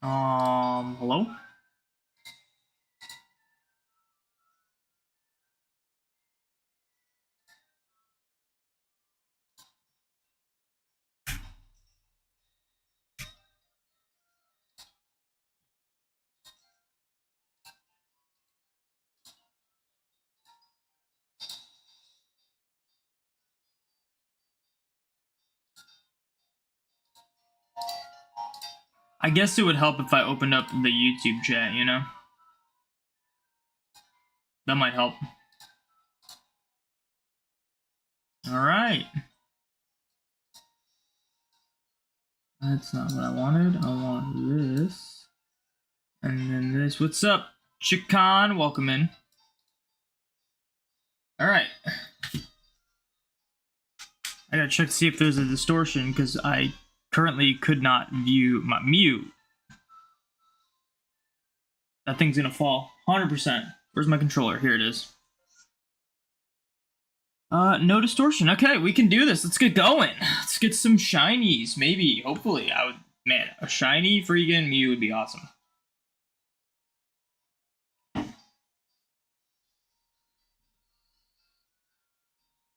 Hello? I guess it would help if I opened up the YouTube chat, you know? That might help. Alright. That's not what I wanted. I want this. And then this. What's up, Chicon? Welcome in. Alright. I gotta check to see if there's a distortion, because I currently could not view my Mew. That thing's gonna fall. 100%. Where's my controller? Here it is. No distortion. Okay, we can do this. Let's get going. Let's get some shinies. Maybe. Hopefully. Man, a shiny freaking Mew would be awesome.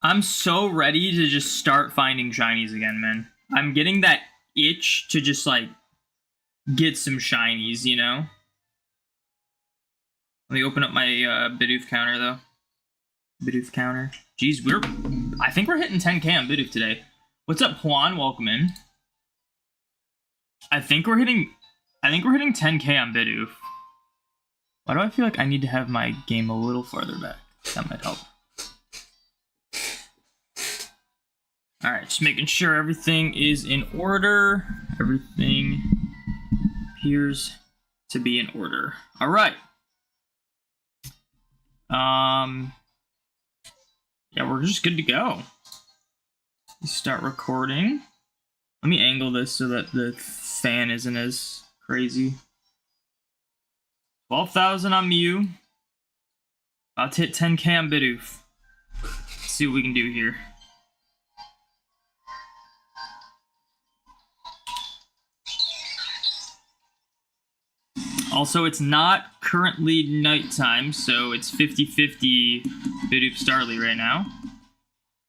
I'm so ready to just start finding shinies again, man. I'm getting that itch to just, like, get some shinies, you know? Let me open up my Bidoof counter, though. Bidoof counter. Jeez, I think we're hitting 10k on Bidoof today. What's up, Juan? Welcome in. I think we're hitting 10k on Bidoof. Why do I feel like I need to have my game a little farther back? That might help. Alright, just making sure everything is in order. Everything appears to be in order. Alright. Yeah, we're just good to go. Let's start recording. Let me angle this so that the fan isn't as crazy. 12,000 on Mew. About to hit 10k on Bidoof. Let's see what we can do here. Also, it's not currently nighttime, so it's 50-50 Bidoof Starly right now.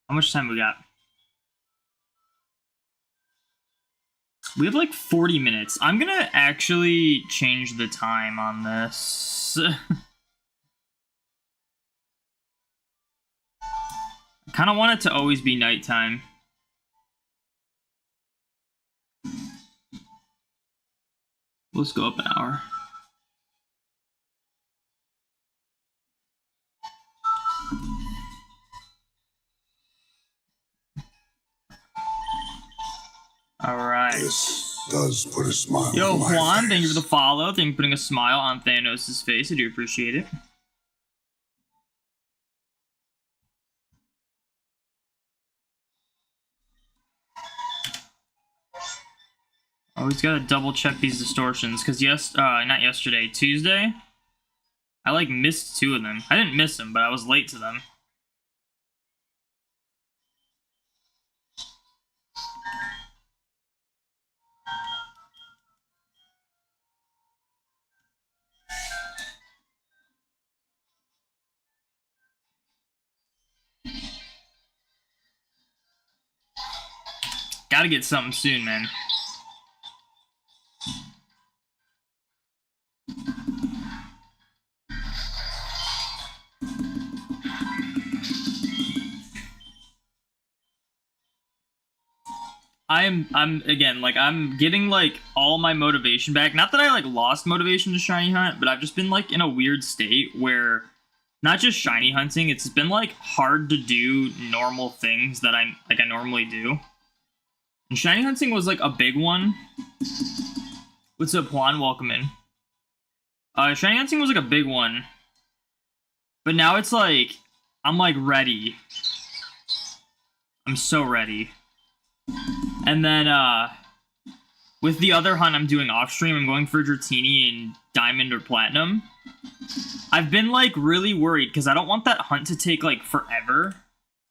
How much time we got? We have like 40 minutes. I'm gonna actually change the time on this. I kind of want it to always be nighttime. Let's go up an hour. Alright. This does put a smile Yo, on my Juan, face. thank you for the follow. Thank you for putting a smile on Thanos' face. I do appreciate it. Always gotta double check these distortions, because not yesterday, Tuesday, I like missed 2 of them. I didn't miss them, but I was late to them. Gotta get something soon, man. I'm again, like, I'm getting, like, all my motivation back. Not that I, like, lost motivation to shiny hunt, but I've just been, like, in a weird state where not just shiny hunting, it's been, like, hard to do normal things that I normally do. And shiny hunting was, like, a big one. What's up, Juan? Welcome in. Shiny hunting was, like, a big one. But now it's, like, I'm, like, ready. I'm so ready. And then, with the other hunt I'm doing off-stream, I'm going for Dratini and Diamond or Platinum. I've been, like, really worried, because I don't want that hunt to take, like, forever.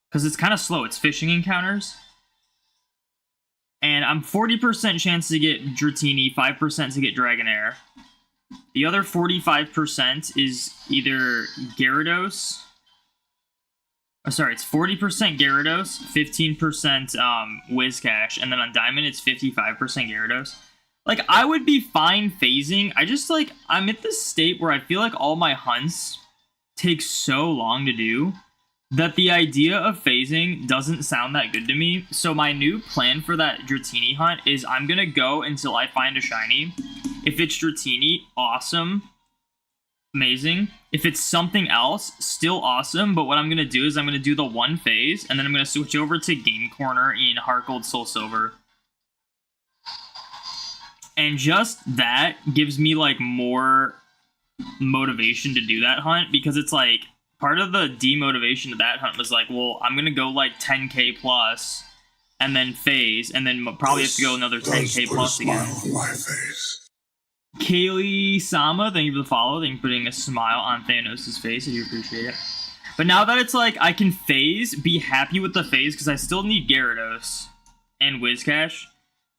Because it's kind of slow. It's fishing encounters. And I'm 40% chance to get Dratini, 5% to get Dragonair. The other 45% is either Gyarados. Oh, sorry, it's 40% Gyarados, 15% Whiscash, and then on Diamond it's 55% Gyarados. Like, I would be fine phasing. I just, like, I'm at this state where I feel like all my hunts take so long to do that the idea of phasing doesn't sound that good to me. So my new plan for that Dratini hunt is I'm going to go until I find a shiny. If it's Dratini, awesome. Amazing. If it's something else, still awesome. But what I'm going to do is I'm going to do the one phase, and then I'm going to switch over to Game Corner in Heart Gold Soul Silver. And just that gives me, like, more motivation to do that hunt, because it's like, part of the demotivation of that hunt was like, well, I'm gonna go like 10k plus, and then phase, and then probably have to go another 10k plus again. On my face. Kaylee Sama, thank you for the follow. Thank you for putting a smile on Thanos' face. I do appreciate it. But now that it's like I can phase, be happy with the phase, because I still need Gyarados and Whiscash.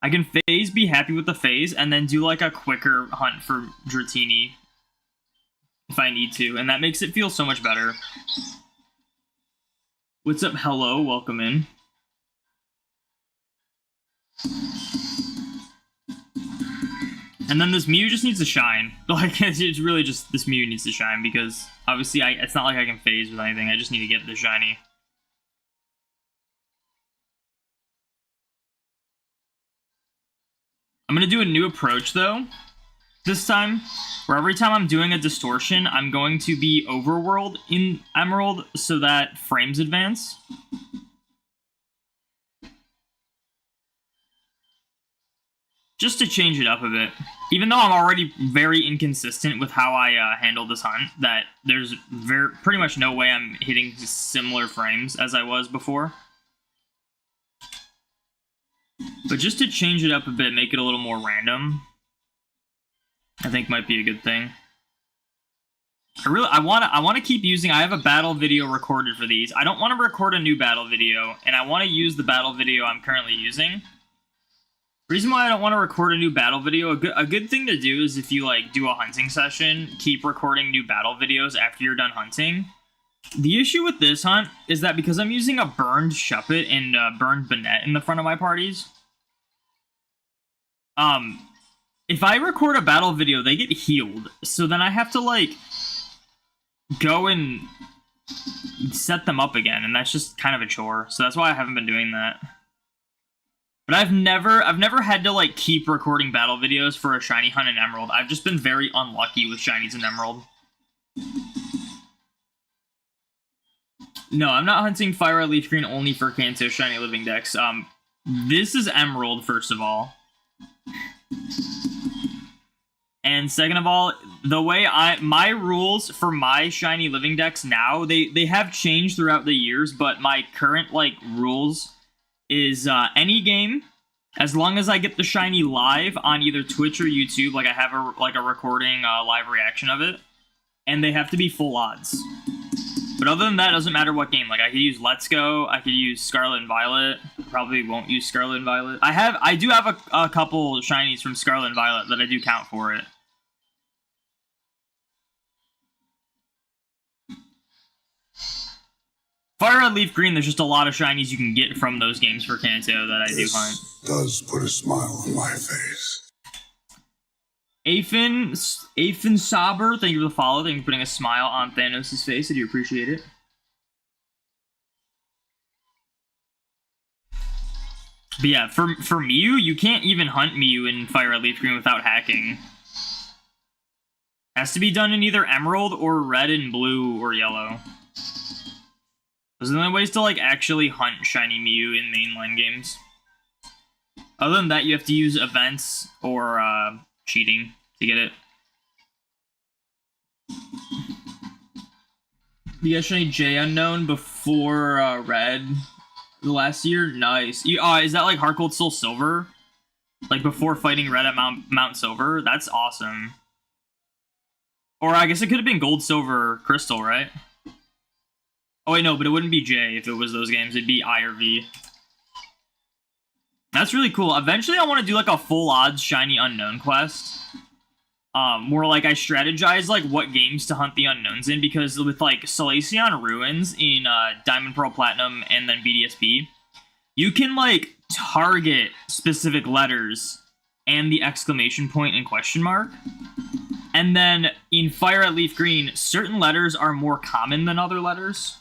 I can phase, be happy with the phase, and then do like a quicker hunt for Dratini if I need to, and that makes it feel so much better. What's up? Hello, welcome in. And then this Mew just needs to shine. Like, it's really just, this Mew needs to shine, because obviously it's not like I can phase with anything. I just need to get the shiny. I'm gonna do a new approach though this time, where every time I'm doing a distortion, I'm going to be overworld in Emerald so that frames advance. Just to change it up a bit. Even though I'm already very inconsistent with how I handle this hunt, that there's pretty much no way I'm hitting similar frames as I was before. But just to change it up a bit, make it a little more random, I think might be a good thing. I want to keep using. I have a battle video recorded for these. I don't want to record a new battle video, and I want to use the battle video I'm currently using. Reason why I don't want to record a new battle video, a good thing to do is if you like do a hunting session, keep recording new battle videos after you're done hunting. The issue with this hunt is that because I'm using a burned Shuppet and burned Banette in the front of my parties, if I record a battle video, they get healed. So then I have to, like, go and set them up again, and that's just kind of a chore. So that's why I haven't been doing that. But I've never had to, like, keep recording battle videos for a shiny hunt in Emerald. I've just been very unlucky with shinies in Emerald. No, I'm not hunting Fire Red Leaf Green only for Kanto Shiny Living Dex. This is Emerald, first of all. And second of all, the way my rules for my shiny living decks now, they have changed throughout the years, but my current like rules is any game, as long as I get the shiny live on either Twitch or YouTube, like I have a recording live reaction of it, and they have to be full odds. But other than that, it doesn't matter what game. Like, I could use Let's Go, I could use Scarlet and Violet. Probably won't use Scarlet and Violet. I do have a couple shinies from Scarlet and Violet that I do count for it. Fire Red Leaf Green, there's just a lot of shinies you can get from those games for Kanto that I do hunt. Does put a smile on my face. Aphin Saber, thank you for the follow. Thank you for putting a smile on Thanos' face. I do appreciate it. But yeah, for Mew, you can't even hunt Mew in Fire Red Leaf Green without hacking. Has to be done in either Emerald or Red and Blue or Yellow. Those are the only ways to like actually hunt shiny Mew in mainline games. Other than that, you have to use events or cheating to get it. You got shiny J Unknown before Red last year? Nice. Is that like Heart Gold Soul Silver? Like before fighting Red at Mount Silver? That's awesome. Or I guess it could have been Gold, Silver, Crystal, right? Oh wait, no, but it wouldn't be J if it was those games. It'd be I or V. That's really cool. Eventually, I want to do like a full odds shiny unknown quest. Where like I strategize like what games to hunt the unknowns in, because with like Salacion Ruins in Diamond, Pearl, Platinum, and then BDSP, you can like target specific letters and the exclamation point and question mark. And then in Fire at Leaf Green, certain letters are more common than other letters.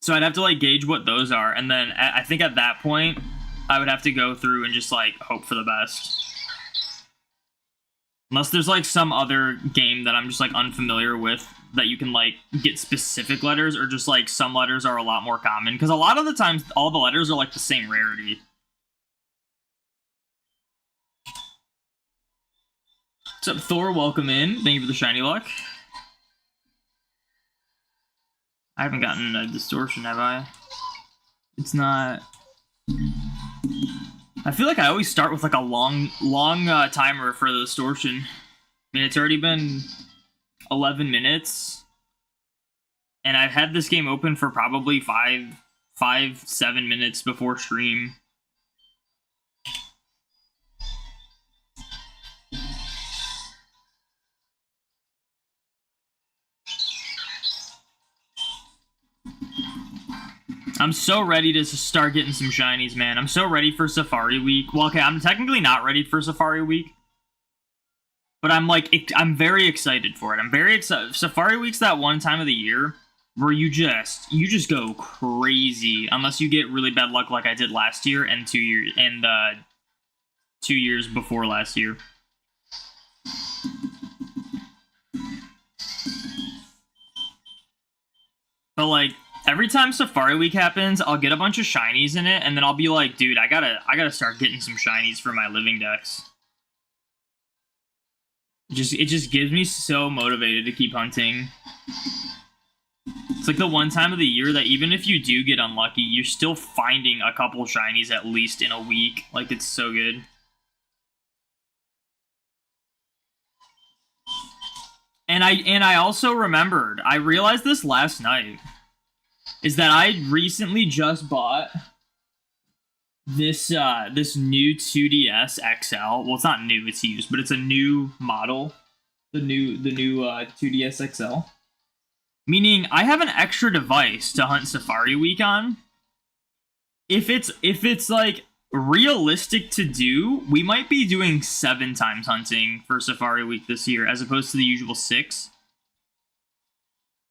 So I'd have to like gauge what those are, and then I think at that point I would have to go through and just like hope for the best. Unless there's like some other game that I'm just like unfamiliar with that you can like get specific letters, or just like some letters are a lot more common, because a lot of the times all the letters are like the same rarity. What's up, Thor? Welcome in. Thank you for the shiny luck. I haven't gotten a distortion, have I? It's not... I feel like I always start with like a long timer for the distortion. I mean, it's already been 11 minutes. And I've had this game open for probably 7 minutes before stream. I'm so ready to start getting some shinies, man. I'm so ready for Safari Week. Well, okay, I'm technically not ready for Safari Week, but I'm very excited for it. I'm very excited. Safari Week's that one time of the year where you just go crazy, unless you get really bad luck like I did last year and 2 years before last year. But like, every time Safari Week happens, I'll get a bunch of shinies in it, and then I'll be like, dude, I gotta start getting some shinies for my living decks. It just gives me so motivated to keep hunting. It's like the one time of the year that even if you do get unlucky, you're still finding a couple shinies at least in a week. Like, it's so good. And I also remembered, I realized this last night, is that I recently just bought this this new 2DS XL. Well, it's not new, it's used, but it's a new model. The new 2DS XL. Meaning I have an extra device to hunt Safari Week on. If it's like realistic to do, we might be doing 7 times hunting for Safari Week this year, as opposed to the usual 6.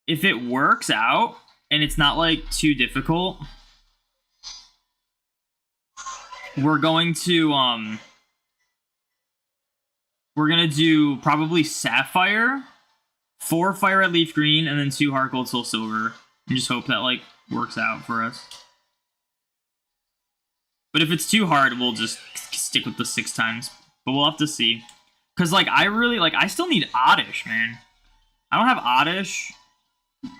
If it works out, and it's not like too difficult, we're going to we're gonna do probably Sapphire, 4 Fire at Leaf Green, and then 2 Heart Gold Soul Silver, and just hope that like works out for us. But if it's too hard, we'll just stick with the 6 times. But we'll have to see. Because, like, I still need Oddish, man. I don't have Oddish.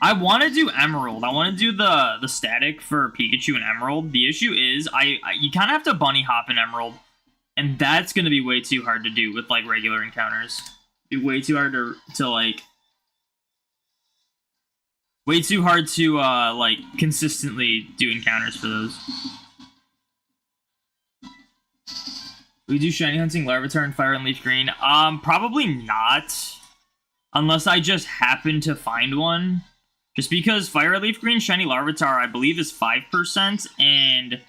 I want to do Emerald. I want to do the static for Pikachu and Emerald. The issue is, you kind of have to bunny hop in Emerald. And that's going to be way too hard to do with, like, regular encounters. It'd be way too hard to like... Way too hard to, like, consistently do encounters for those. We do shiny hunting, Larvitar, and Fire and Leaf Green. Probably not. Unless I just happen to find one. Just because Fire and Leaf Green, shiny Larvitar, I believe is 5%, and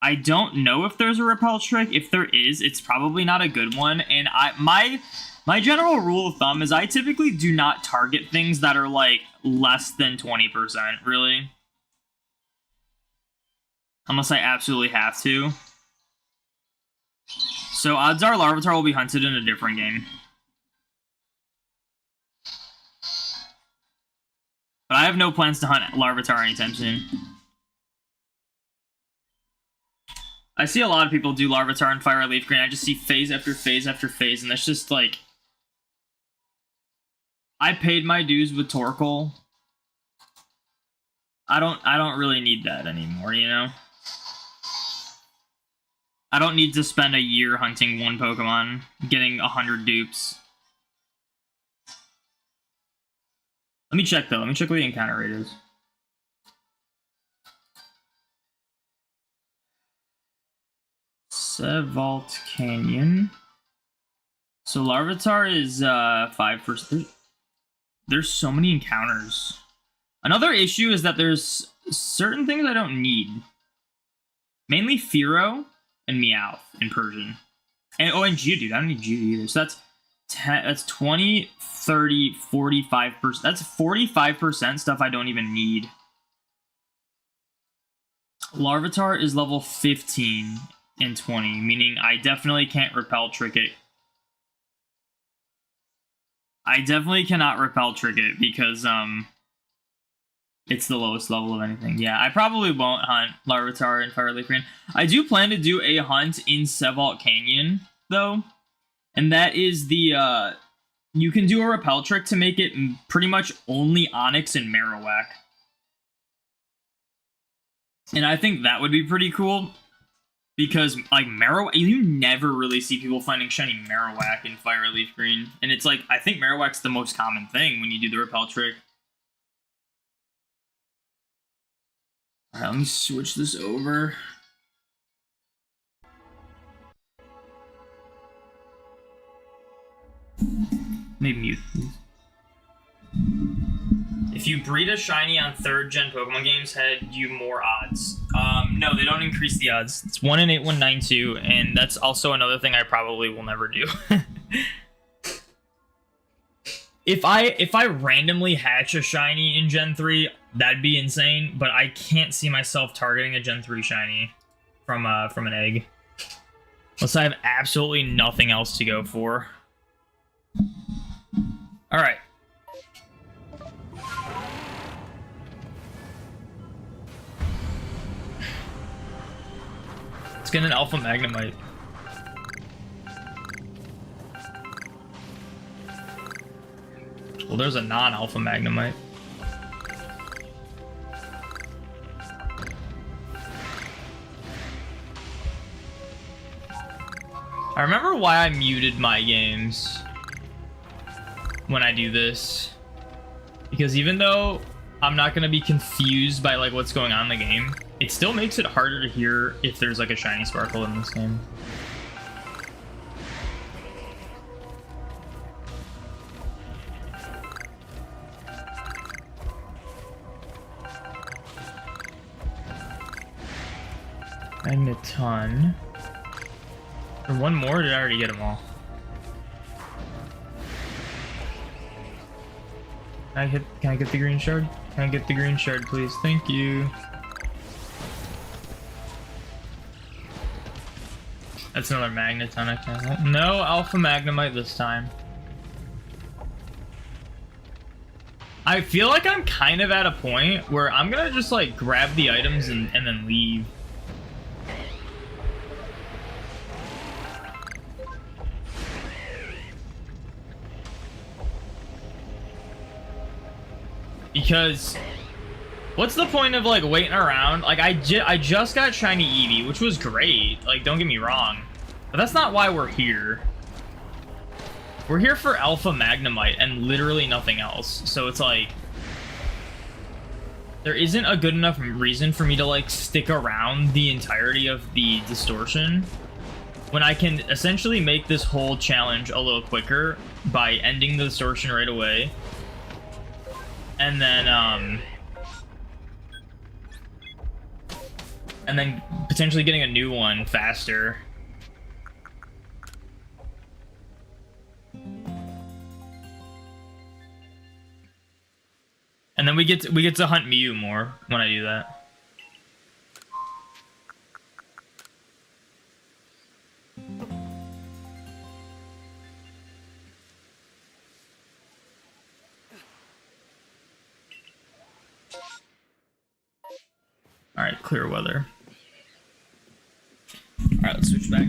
I don't know if there's a repel trick. If there is, it's probably not a good one. And my general rule of thumb is I typically do not target things that are, like, less than 20%, really. Unless I absolutely have to. So odds are Larvitar will be hunted in a different game. But I have no plans to hunt Larvitar anytime soon. I see a lot of people do Larvitar and Fire Leaf Green. I just see phase after phase after phase, and that's just like... I paid my dues with Torkoal. I don't really need that anymore, you know? I don't need to spend a year hunting one Pokemon, getting 100 dupes. Let me check, though. Let me check what the encounter rate is. Vault Canyon. So Larvitar is 5%. There's so many encounters. Another issue is that there's certain things I don't need. Mainly Fearow and Meowth in Persian. And Geodude. I don't need Geodude either. So that's 20, 30, 45%. That's 45% stuff I don't even need. Larvitar is level 15 and 20, meaning I definitely can't Repel Trick it. I definitely cannot Repel Trick it because it's the lowest level of anything. Yeah, I probably won't hunt Larvitar in Fire Leaf Green. I do plan to do a hunt in Sevalt Canyon, though. And that is the, you can do a Repel Trick to make it pretty much only Onix and Marowak. And I think that would be pretty cool. Because, like, Marowak, you never really see people finding shiny Marowak in Fire Leaf Green. And it's like, I think Marowak's the most common thing when you do the Repel Trick. Alright, let me switch this over. Maybe mute. If you breed a shiny on 3rd gen Pokemon games, had you more odds. No, they don't increase the odds. It's 1 in 8192, and that's also another thing I probably will never do. If I randomly hatch a shiny in Gen 3, that'd be insane, but I can't see myself targeting a Gen 3 shiny from an egg. Unless I have absolutely nothing else to go for. Alright. Let's get an Alpha Magnemite. Well, there's a non-Alpha Magnemite. I remember why I muted my games when I do this. Because even though I'm not going to be confused by like what's going on in the game, it still makes it harder to hear if there's like a shiny Sparkle in this game. Magneton. Or one more, or did I already get them all? Can I get the green shard? Can I get the green shard, please? Thank you. That's another Magneton I can't. No Alpha Magnemite this time. I feel like I'm kind of at a point where I'm gonna just like grab the items and then leave. Because what's the point of like waiting around? Like I just got shiny Eevee, which was great. Like don't get me wrong, but that's not why we're here. We're here for Alpha Magnemite and literally nothing else. So it's like there isn't a good enough reason for me to like stick around the entirety of the distortion when I can essentially make this whole challenge a little quicker by ending the distortion right away. And then potentially getting a new one faster. And then we get to hunt Mew more when I do that. Alright, clear weather. Alright, let's switch back.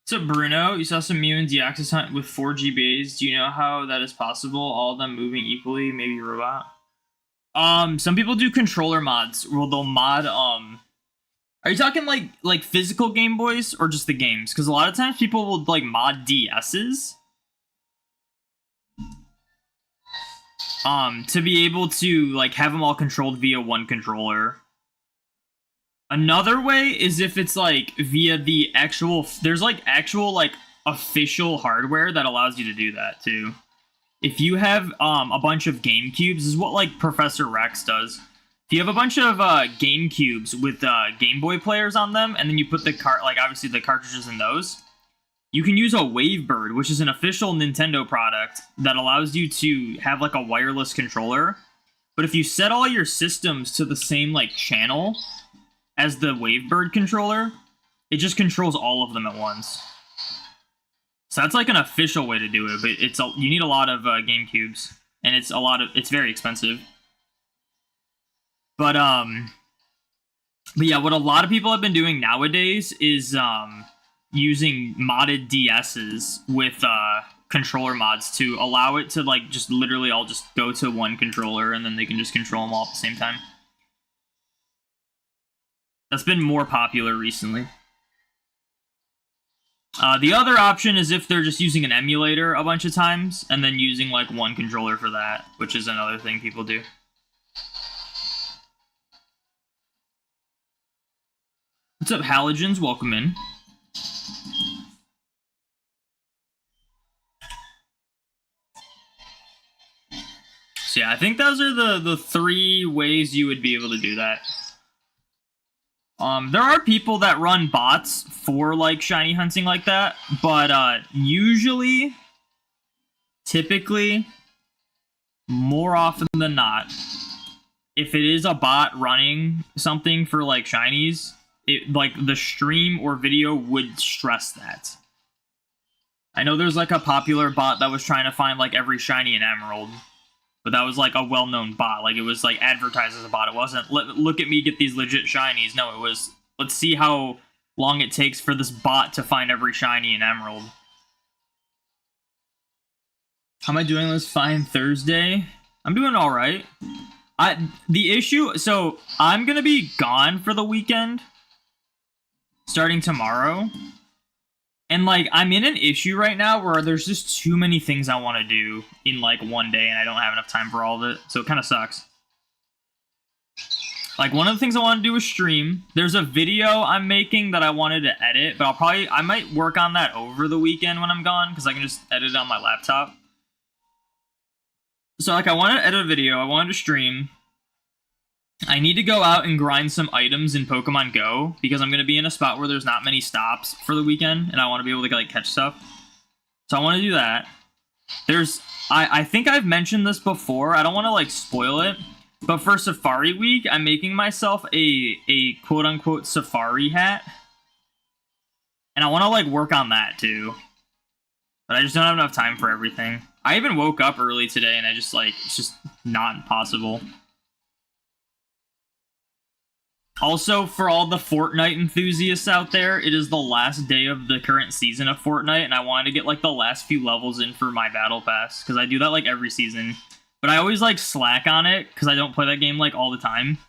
What's up, Bruno? You saw some Mew and Deoxys hunt with 4 GBAs. Do you know how that is possible? All of them moving equally, maybe robot? Some people do controller mods. Well, they'll mod, Are you talking like physical Game Boys or just the games? Because a lot of times people will like mod DSs to be able to like have them all controlled via one controller. Another way is if it's like via the actual, there's like actual like official hardware that allows you to do that too. If you have a bunch of GameCubes, this is what like Professor Rex does. If you have a bunch of GameCubes with Game Boy players on them, and then you put the like obviously the cartridges in those, you can use a Wavebird, which is an official Nintendo product that allows you to have like a wireless controller. But if you set all your systems to the same like channel as the Wavebird controller, it just controls all of them at once. So that's like an official way to do it, but you need a lot of GameCubes, and it's very expensive. But yeah, what a lot of people have been doing nowadays is using modded DSs with controller mods to allow it to like just literally all just go to one controller, and then they can just control them all at the same time. That's been more popular recently. The other option is if they're just using an emulator a bunch of times and then using like one controller for that, which is another thing people do. What's up, Halogens? Welcome in. So yeah, I think those are the 3 ways you would be able to do that. There are people that run bots for like shiny hunting like that, but usually, typically, more often than not, if it is a bot running something for like shinies, like the stream or video would stress that. I know there's like a popular bot that was trying to find like every shiny in Emerald, but that was like a well-known bot. Like it was like advertised as a bot. It wasn't look at me get these legit shinies. No, it was let's see how long it takes for this bot to find every shiny in Emerald. How am I doing this fine Thursday? I'm doing all right. The issue, so I'm gonna be gone for the weekend, starting tomorrow. And, like, I'm in an issue right now where there's just too many things I want to do in, like, one day, and I don't have enough time for all of it, so it kind of sucks. Like, one of the things I want to do is stream. There's a video I'm making that I wanted to edit, but I might work on that over the weekend when I'm gone, because I can just edit it on my laptop. So, like, I want to edit a video, I wanted to stream. I need to go out and grind some items in Pokemon Go, because I'm going to be in a spot where there's not many stops for the weekend, and I want to be able to like catch stuff. So I want to do that. I think I've mentioned this before, I don't want to like spoil it, but for Safari Week, I'm making myself a quote-unquote safari hat. And I want to like work on that too. But I just don't have enough time for everything. I even woke up early today, and I just like, it's just not possible. Also, for all the Fortnite enthusiasts out there, it is the last day of the current season of Fortnite, and I wanted to get, like, the last few levels in for my Battle Pass, because I do that, like, every season. But I always, like, slack on it, because I don't play that game, like, all the time.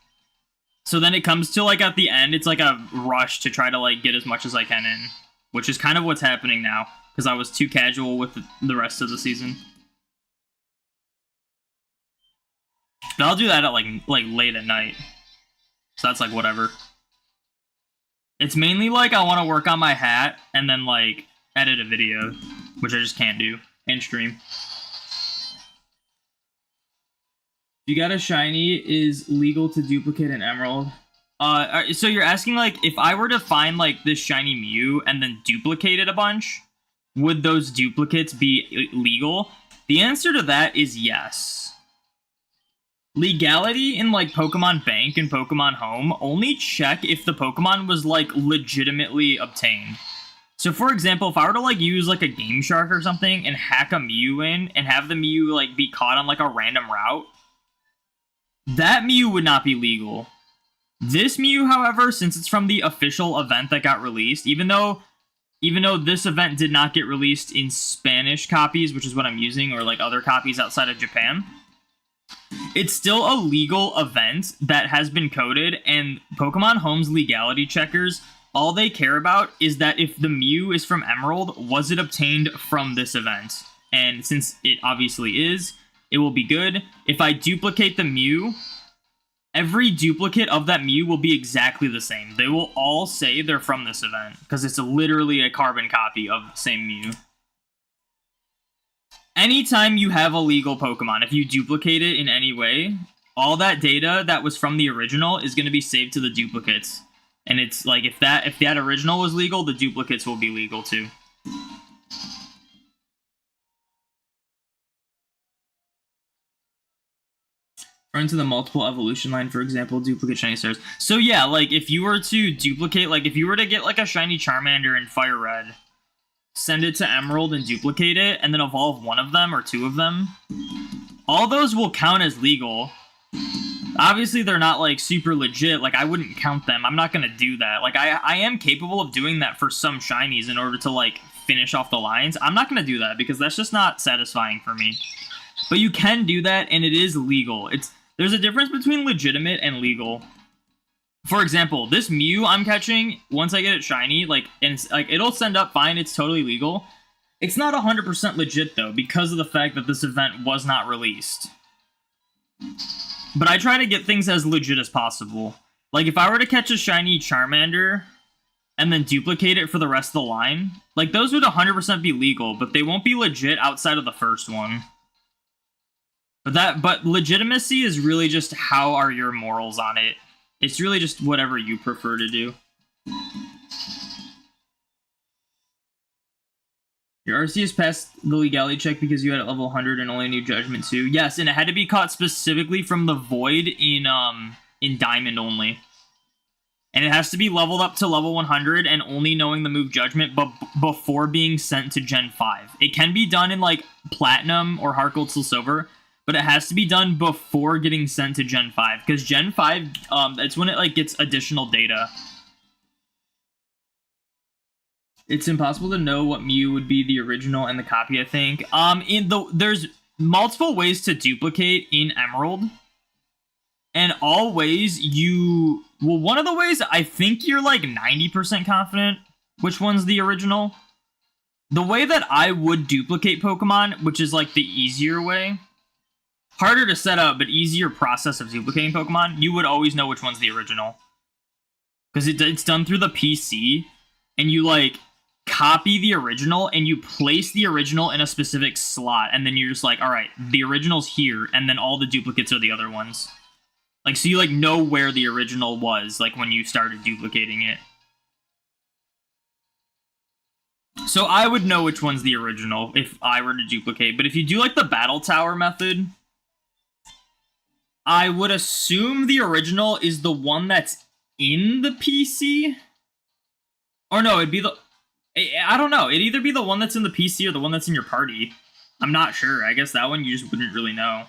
So then it comes to, like, at the end, it's, like, a rush to try to, like, get as much as I can in, which is kind of what's happening now, because I was too casual with the rest of the season. But I'll do that at, like late at night. So that's, like, whatever. It's mainly, like, I want to work on my hat and then, like, edit a video, which I just can't do, and stream. You got a shiny is legal to duplicate an Emerald. So you're asking, like, if I were to find, like, this shiny Mew and then duplicate it a bunch, would those duplicates be legal? The answer to that is yes. Legality in, like, Pokemon Bank and Pokemon Home only check if the Pokemon was, like, legitimately obtained. So, for example, if I were to, like, use, like, a Game Shark or something and hack a Mew in and have the Mew, like, be caught on, like, a random route, that Mew would not be legal. This Mew, however, since it's from the official event that got released, even though this event did not get released in Spanish copies, which is what I'm using, or, like, other copies outside of Japan, It's still a legal event that has been coded, and Pokemon Home's legality checkers, all they care about is that if the Mew is from Emerald, was it obtained from this event? And since it obviously is, it will be good. If I duplicate the Mew, every duplicate of that Mew will be exactly the same. They will all say they're from this event, because it's literally a carbon copy of the same Mew. Anytime you have a legal Pokemon, if you duplicate it in any way, all that data that was from the original is going to be saved to the duplicates. And it's like, if that original was legal, the duplicates will be legal too. Run to the multiple evolution line, for example, duplicate shiny stars. So yeah, like if you were to duplicate, like if you were to get like a shiny Charmander in Fire Red, send it to Emerald and duplicate it, and then evolve one of them or two of them, all those will count as legal. Obviously, they're not like super legit. Like I wouldn't count them. I'm not gonna do that. Like I am capable of doing that for some shinies in order to like finish off the lines. I'm not gonna do that because that's just not satisfying for me. But you can do that, and it is legal. There's a difference between legitimate and legal. For example, this Mew I'm catching, once I get it shiny, like it'll send up fine, it's totally legal. It's not 100% legit though, because of the fact that this event was not released. But I try to get things as legit as possible. Like if I were to catch a shiny Charmander and then duplicate it for the rest of the line, like those would 100% be legal, but they won't be legit outside of the first one. But legitimacy is really just how are your morals on it. It's really just whatever you prefer to do. Your RC passed the legality check because you had it level 100 and only knew Judgment 2. Yes, and it had to be caught specifically from the Void in Diamond only. And it has to be leveled up to level 100 and only knowing the move Judgment but before being sent to Gen 5. It can be done in like Platinum or Heart Gold, Soul Silver, but it has to be done before getting sent to Gen 5, because Gen 5, it's when it like gets additional data. It's impossible to know what Mew would be the original and the copy, I think. There's multiple ways to duplicate in Emerald. And all ways well, one of the ways, I think you're like 90% confident which one's the original. The way that I would duplicate Pokemon, which is like the easier way, harder to set up, but easier process of duplicating Pokemon, you would always know which one's the original. Because it's done through the PC, and you, like, copy the original, and you place the original in a specific slot, and then you're just like, alright, the original's here, and then all the duplicates are the other ones. Like, so you, like, know where the original was, like, when you started duplicating it. So I would know which one's the original if I were to duplicate, but if you do, like, the Battle Tower method, I would assume the original is the one that's in the PC? Or no, it'd be the... I don't know. It'd either be the one that's in the PC or the one that's in your party. I'm not sure. I guess that one you just wouldn't really know.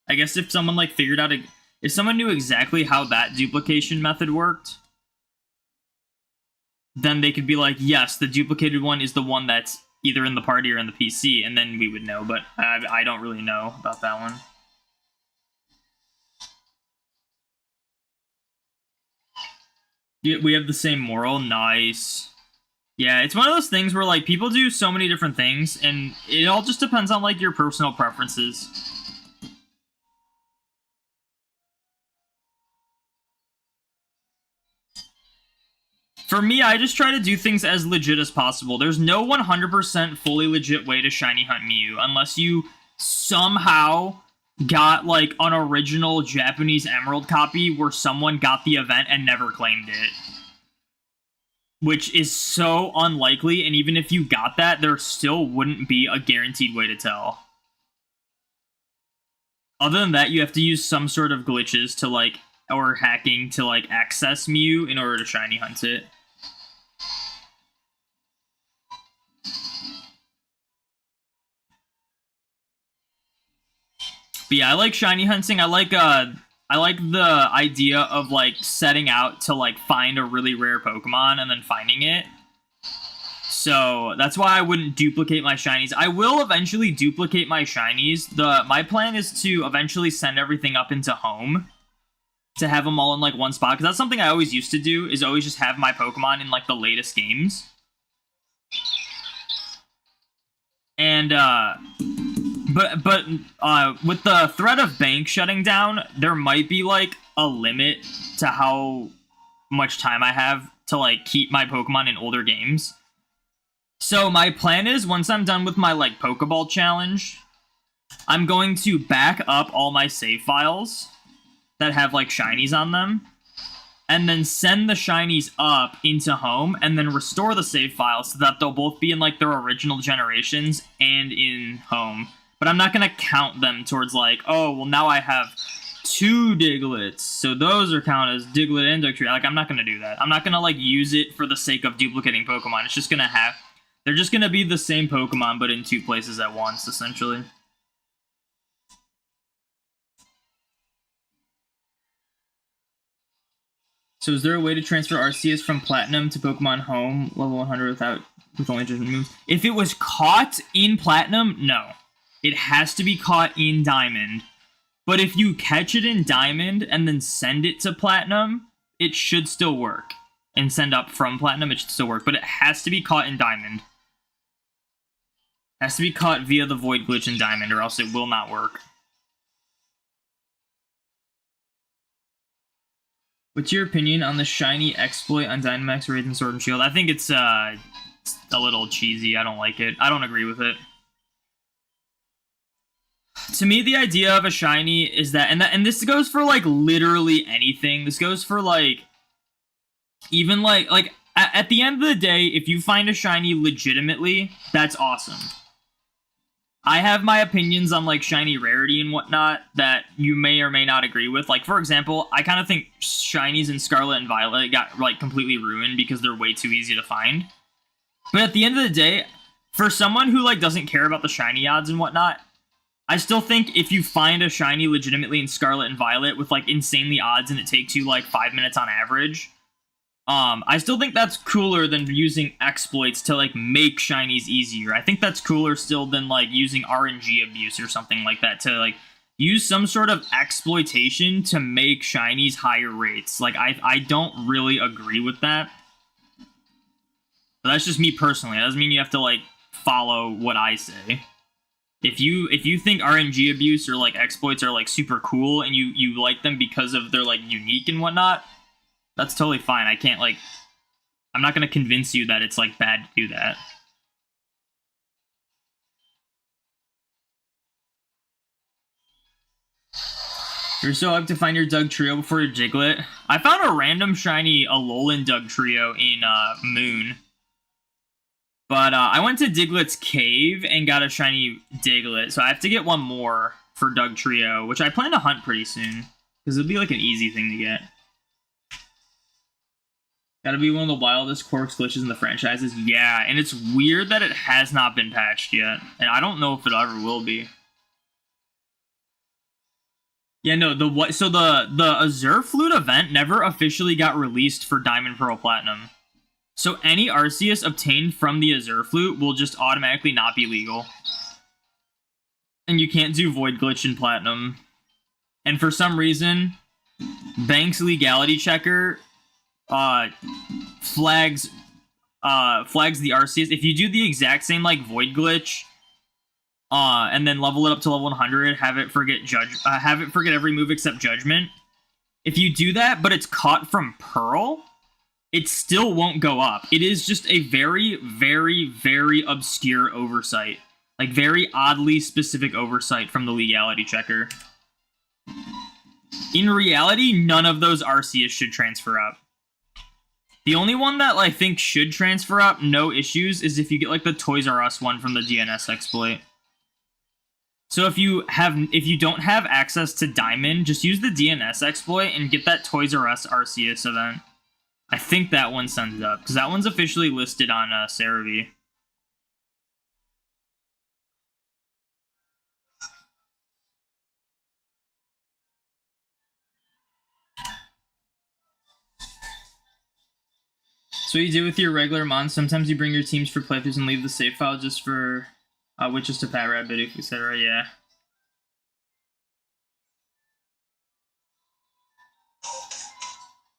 I guess if someone, like, figured out... If someone knew exactly how that duplication method worked, then they could be like, yes, the duplicated one is the one that's either in the party or in the PC, and then we would know. But I don't really know about that one. We have the same moral. Nice. Yeah, it's one of those things where, like, people do so many different things, and it all just depends on, like, your personal preferences. For me, I just try to do things as legit as possible. There's no 100% fully legit way to shiny hunt Mew, unless you somehow got, like, an original Japanese Emerald copy where someone got the event and never claimed it. Which is so unlikely, and even if you got that, there still wouldn't be a guaranteed way to tell. Other than that, you have to use some sort of glitches to, like, or hacking to, like, access Mew in order to shiny hunt it. But yeah, I like shiny hunting. I like the idea of, like, setting out to, like, find a really rare Pokemon and then finding it. So that's why I wouldn't duplicate my shinies. I will eventually duplicate my shinies. My plan is to eventually send everything up into home to have them all in like one spot, because that's something I always used to do, is always just have my Pokemon in like the latest games. And but with the threat of bank shutting down, there might be like a limit to how much time I have to like keep my Pokemon in older games. So my plan is, once I'm done with my like Pokeball challenge, I'm going to back up all my save files that have like shinies on them, and then send the shinies up into home, and then restore the save files so that they'll both be in like their original generations and in home. But I'm not going to count them towards like, oh, well, now I have 2 Digletts, so those are counted as Diglett and Dugtrio. Like, I'm not going to do that. I'm not going to like use it for the sake of duplicating Pokemon. It's just going to have, they're just going to be the same Pokemon, but in 2 places at once, essentially. So is there a way to transfer Arceus from Platinum to Pokemon Home level 100 with only judgment moves? If it was caught in Platinum, no. It has to be caught in Diamond. But if you catch it in Diamond and then send it to Platinum, it should still work. And send up from Platinum, it should still work. But it has to be caught in Diamond. It has to be caught via the Void Glitch in Diamond, or else it will not work. What's your opinion on the shiny exploit on Dynamax, Radiant Sword and Shield? I think it's a little cheesy. I don't like it. I don't agree with it. To me, the idea of a shiny is that, and this goes for like literally anything. This goes for like, even like at the end of the day, if you find a shiny legitimately, that's awesome. I have my opinions on like shiny rarity and whatnot that you may or may not agree with. Like, for example, I kind of think shinies in Scarlet and Violet got like completely ruined because they're way too easy to find. But at the end of the day, for someone who like doesn't care about the shiny odds and whatnot, I still think if you find a shiny legitimately in Scarlet and Violet with like insanely odds and it takes you like 5 minutes on average, I still think that's cooler than using exploits to like make shinies easier. I think that's cooler still than like using RNG abuse or something like that to like use some sort of exploitation to make shinies higher rates. Like I don't really agree with that. But that's just me personally. That doesn't mean you have to like follow what I say. If you think RNG abuse or like exploits are like super cool and you like them because of they're like unique and whatnot, that's totally fine. I can't like, I'm not gonna convince you that it's like bad to do that. You're so up to find your Dugtrio before your Diglett. I found a random shiny Alolan Dugtrio in Moon. But I went to Diglett's cave and got a shiny Diglett, so I have to get one more for Dugtrio, which I plan to hunt pretty soon, because it'll be like an easy thing to get. Gotta be one of the wildest Corks glitches in the franchises. Yeah, and it's weird that it has not been patched yet, and I don't know if it ever will be. Yeah, no, the Azure Flute event never officially got released for Diamond, Pearl, Platinum. So any Arceus obtained from the Azure Flute will just automatically not be legal. And you can't do Void Glitch in Platinum. And for some reason, Bank's Legality Checker flags the Arceus. If you do the exact same like Void Glitch, and then level it up to level 100, have it forget every move except Judgment. If you do that, but it's caught from Pearl, it still won't go up. It is just a very, very, very obscure oversight. Like, very oddly specific oversight from the Legality Checker. In reality, none of those Arceus should transfer up. The only one that I think should transfer up, no issues, is if you get, like, the Toys R Us one from the DNS exploit. So if you don't have access to Diamond, just use the DNS exploit and get that Toys R Us Arceus event. I think that one sends it up, because that one's officially listed on Cerebi. So you do with your regular mon. Sometimes you bring your teams for playthroughs and leave the save file just for witches to pat rat Bidoof, etc. Yeah.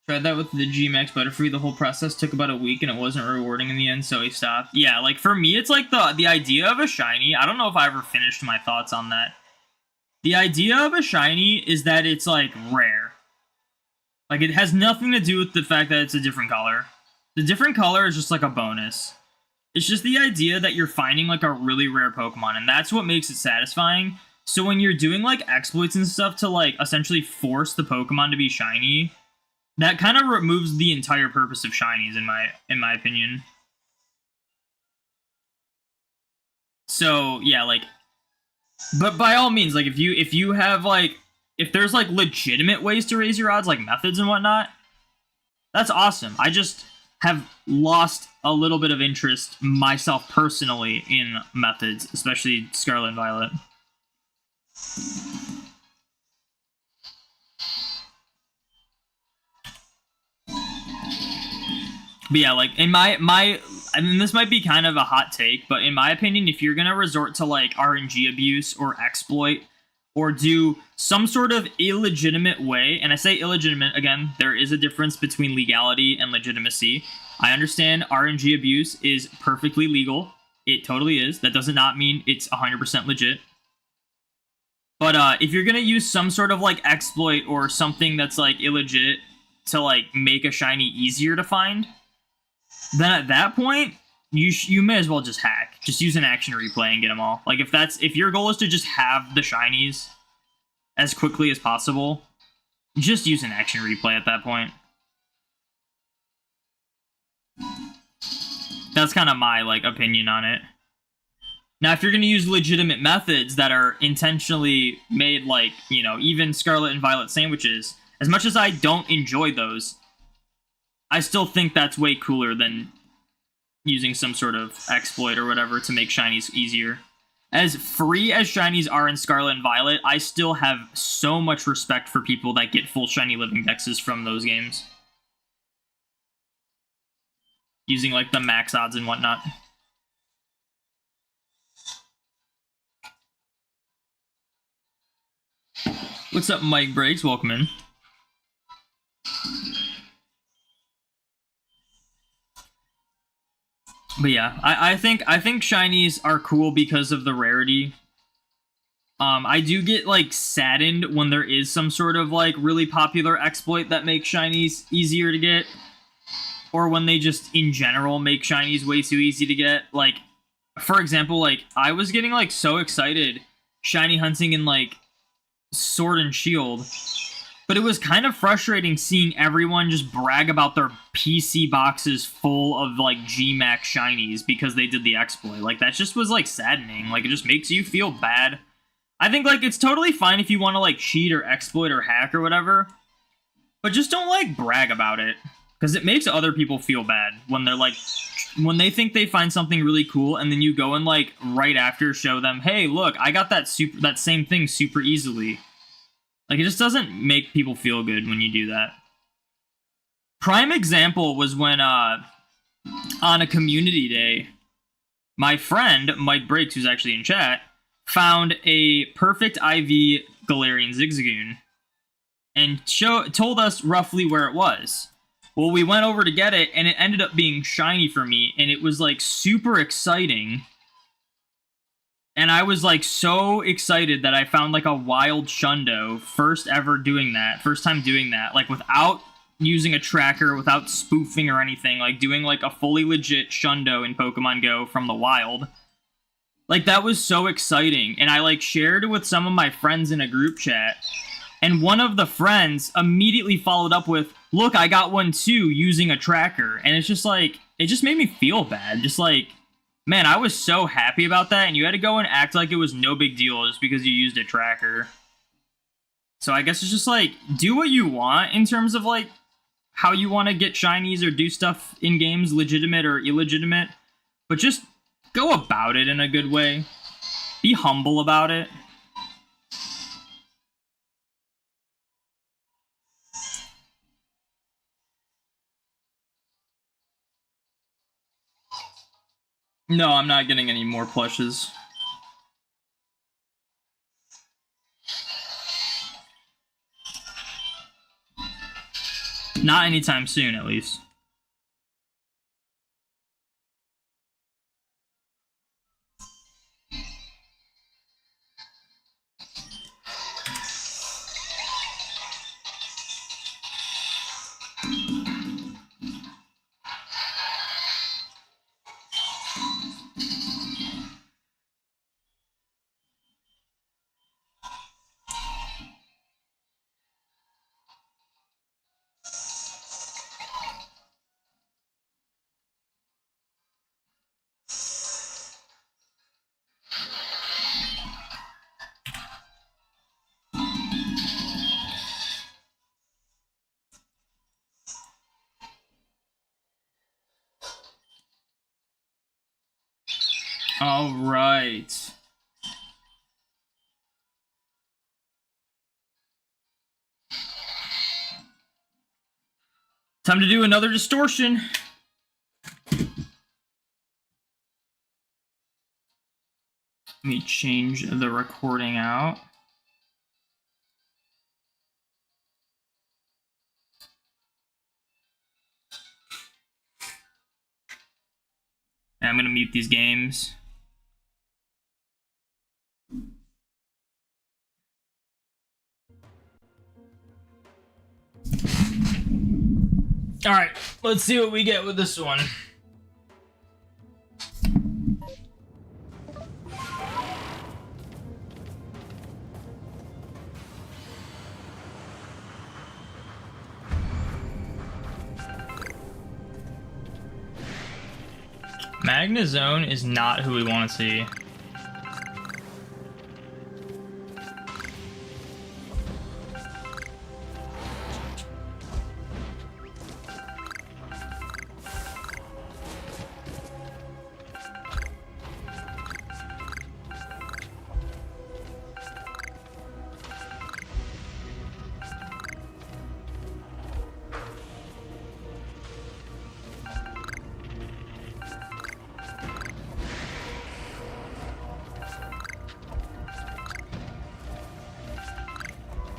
Tried that with the Gmax Butterfree. The whole process took about a week and it wasn't rewarding in the end, so he stopped. Yeah, like for me, it's like the idea of a shiny. I don't know if I ever finished my thoughts on that. The idea of a shiny is that it's like rare. Like it has nothing to do with the fact that it's a different color. The different color is just like a bonus. It's just the idea that you're finding like a really rare Pokemon, and that's what makes it satisfying. So when you're doing like exploits and stuff to like essentially force the Pokemon to be shiny, that kind of removes the entire purpose of shinies in my opinion. So yeah, like, but by all means, like if you have like, if there's like legitimate ways to raise your odds, like methods and whatnot, that's awesome. I just have lost a little bit of interest myself personally in methods, especially Scarlet and Violet. But yeah, like in my I mean, this might be kind of a hot take, but in my opinion, if you're gonna resort to like RNG abuse or exploit or do some sort of illegitimate way, and I say illegitimate, again, there is a difference between legality and legitimacy. I understand RNG abuse is perfectly legal. It totally is. That does not mean it's 100% legit. But if you're gonna use some sort of like exploit or something that's like illegit to like make a shiny easier to find, then at that point, you may as well just hack. Just use an action replay and get them all. Like if your goal is to just have the shinies as quickly as possible, just use an action replay at that point. That's kind of my like opinion on it. Now, if you're going to use legitimate methods that are intentionally made, like, you know, even Scarlet and Violet sandwiches, as much as I don't enjoy those, I still think that's way cooler than using some sort of exploit or whatever to make shinies easier. As free as shinies are in Scarlet and Violet, I still have so much respect for people that get full shiny living dexes from those games. Using, like, the max odds and whatnot. What's up, Mike Breaks? Welcome in. But yeah, I think shinies are cool because of the rarity. I do get like saddened when there is some sort of like really popular exploit that makes shinies easier to get, or when they just in general make shinies way too easy to get. Like, for example, like I was getting like so excited shiny hunting in like Sword and Shield, but it was kind of frustrating seeing everyone just brag about their PC boxes full of, like, Gmax shinies because they did the exploit. Like, that just was, like, saddening. Like, it just makes you feel bad. I think, like, it's totally fine if you want to, like, cheat or exploit or hack or whatever, but just don't, like, brag about it. Because it makes other people feel bad when they're, like, when they think they find something really cool and then you go and, like, right after show them, hey, look, I got that same thing super easily. Like, it just doesn't make people feel good when you do that. Prime example was when, on a community day, my friend, Mike Breaks, who's actually in chat, found a perfect IV Galarian Zigzagoon and told us roughly where it was. Well, we went over to get it, and it ended up being shiny for me, and it was, like, super exciting. And I was, like, so excited that I found, like, a wild Shundo. First time doing that. Like, without using a tracker, without spoofing or anything. Like, doing, like, a fully legit Shundo in Pokemon Go from the wild. Like, that was so exciting. And I, like, shared it with some of my friends in a group chat. And one of the friends immediately followed up with, look, I got one too, using a tracker. And it's just, like, it just made me feel bad. Just, like, man, I was so happy about that, and you had to go and act like it was no big deal just because you used a tracker. So I guess it's just, like, do what you want in terms of, like, how you want to get shinies or do stuff in games, legitimate or illegitimate. But just go about it in a good way. Be humble about it. No, I'm not getting any more plushes. Not anytime soon, at least. All right. Time to do another distortion. Let me change the recording out. And I'm gonna mute these games. All right, let's see what we get with this one. Magnezone is not who we want to see.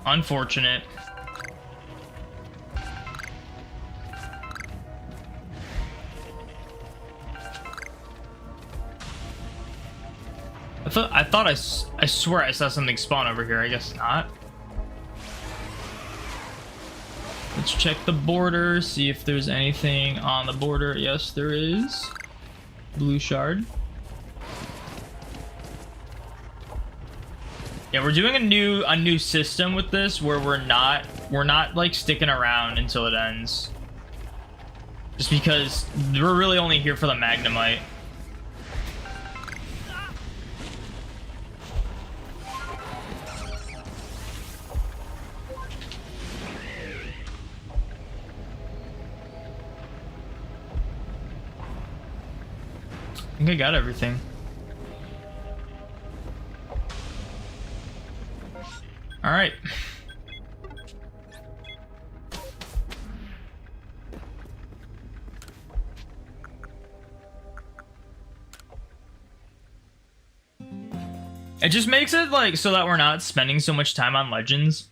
Unfortunate. I swear I saw something spawn over here. I guess not. Let's check the border, see if there's anything on the border. Yes, there is. Blue shard. Yeah, we're doing a new system with this where we're not like sticking around until it ends. Just because we're really only here for the Magnemite. I think I got everything. All right. It just makes it like so that we're not spending so much time on legends.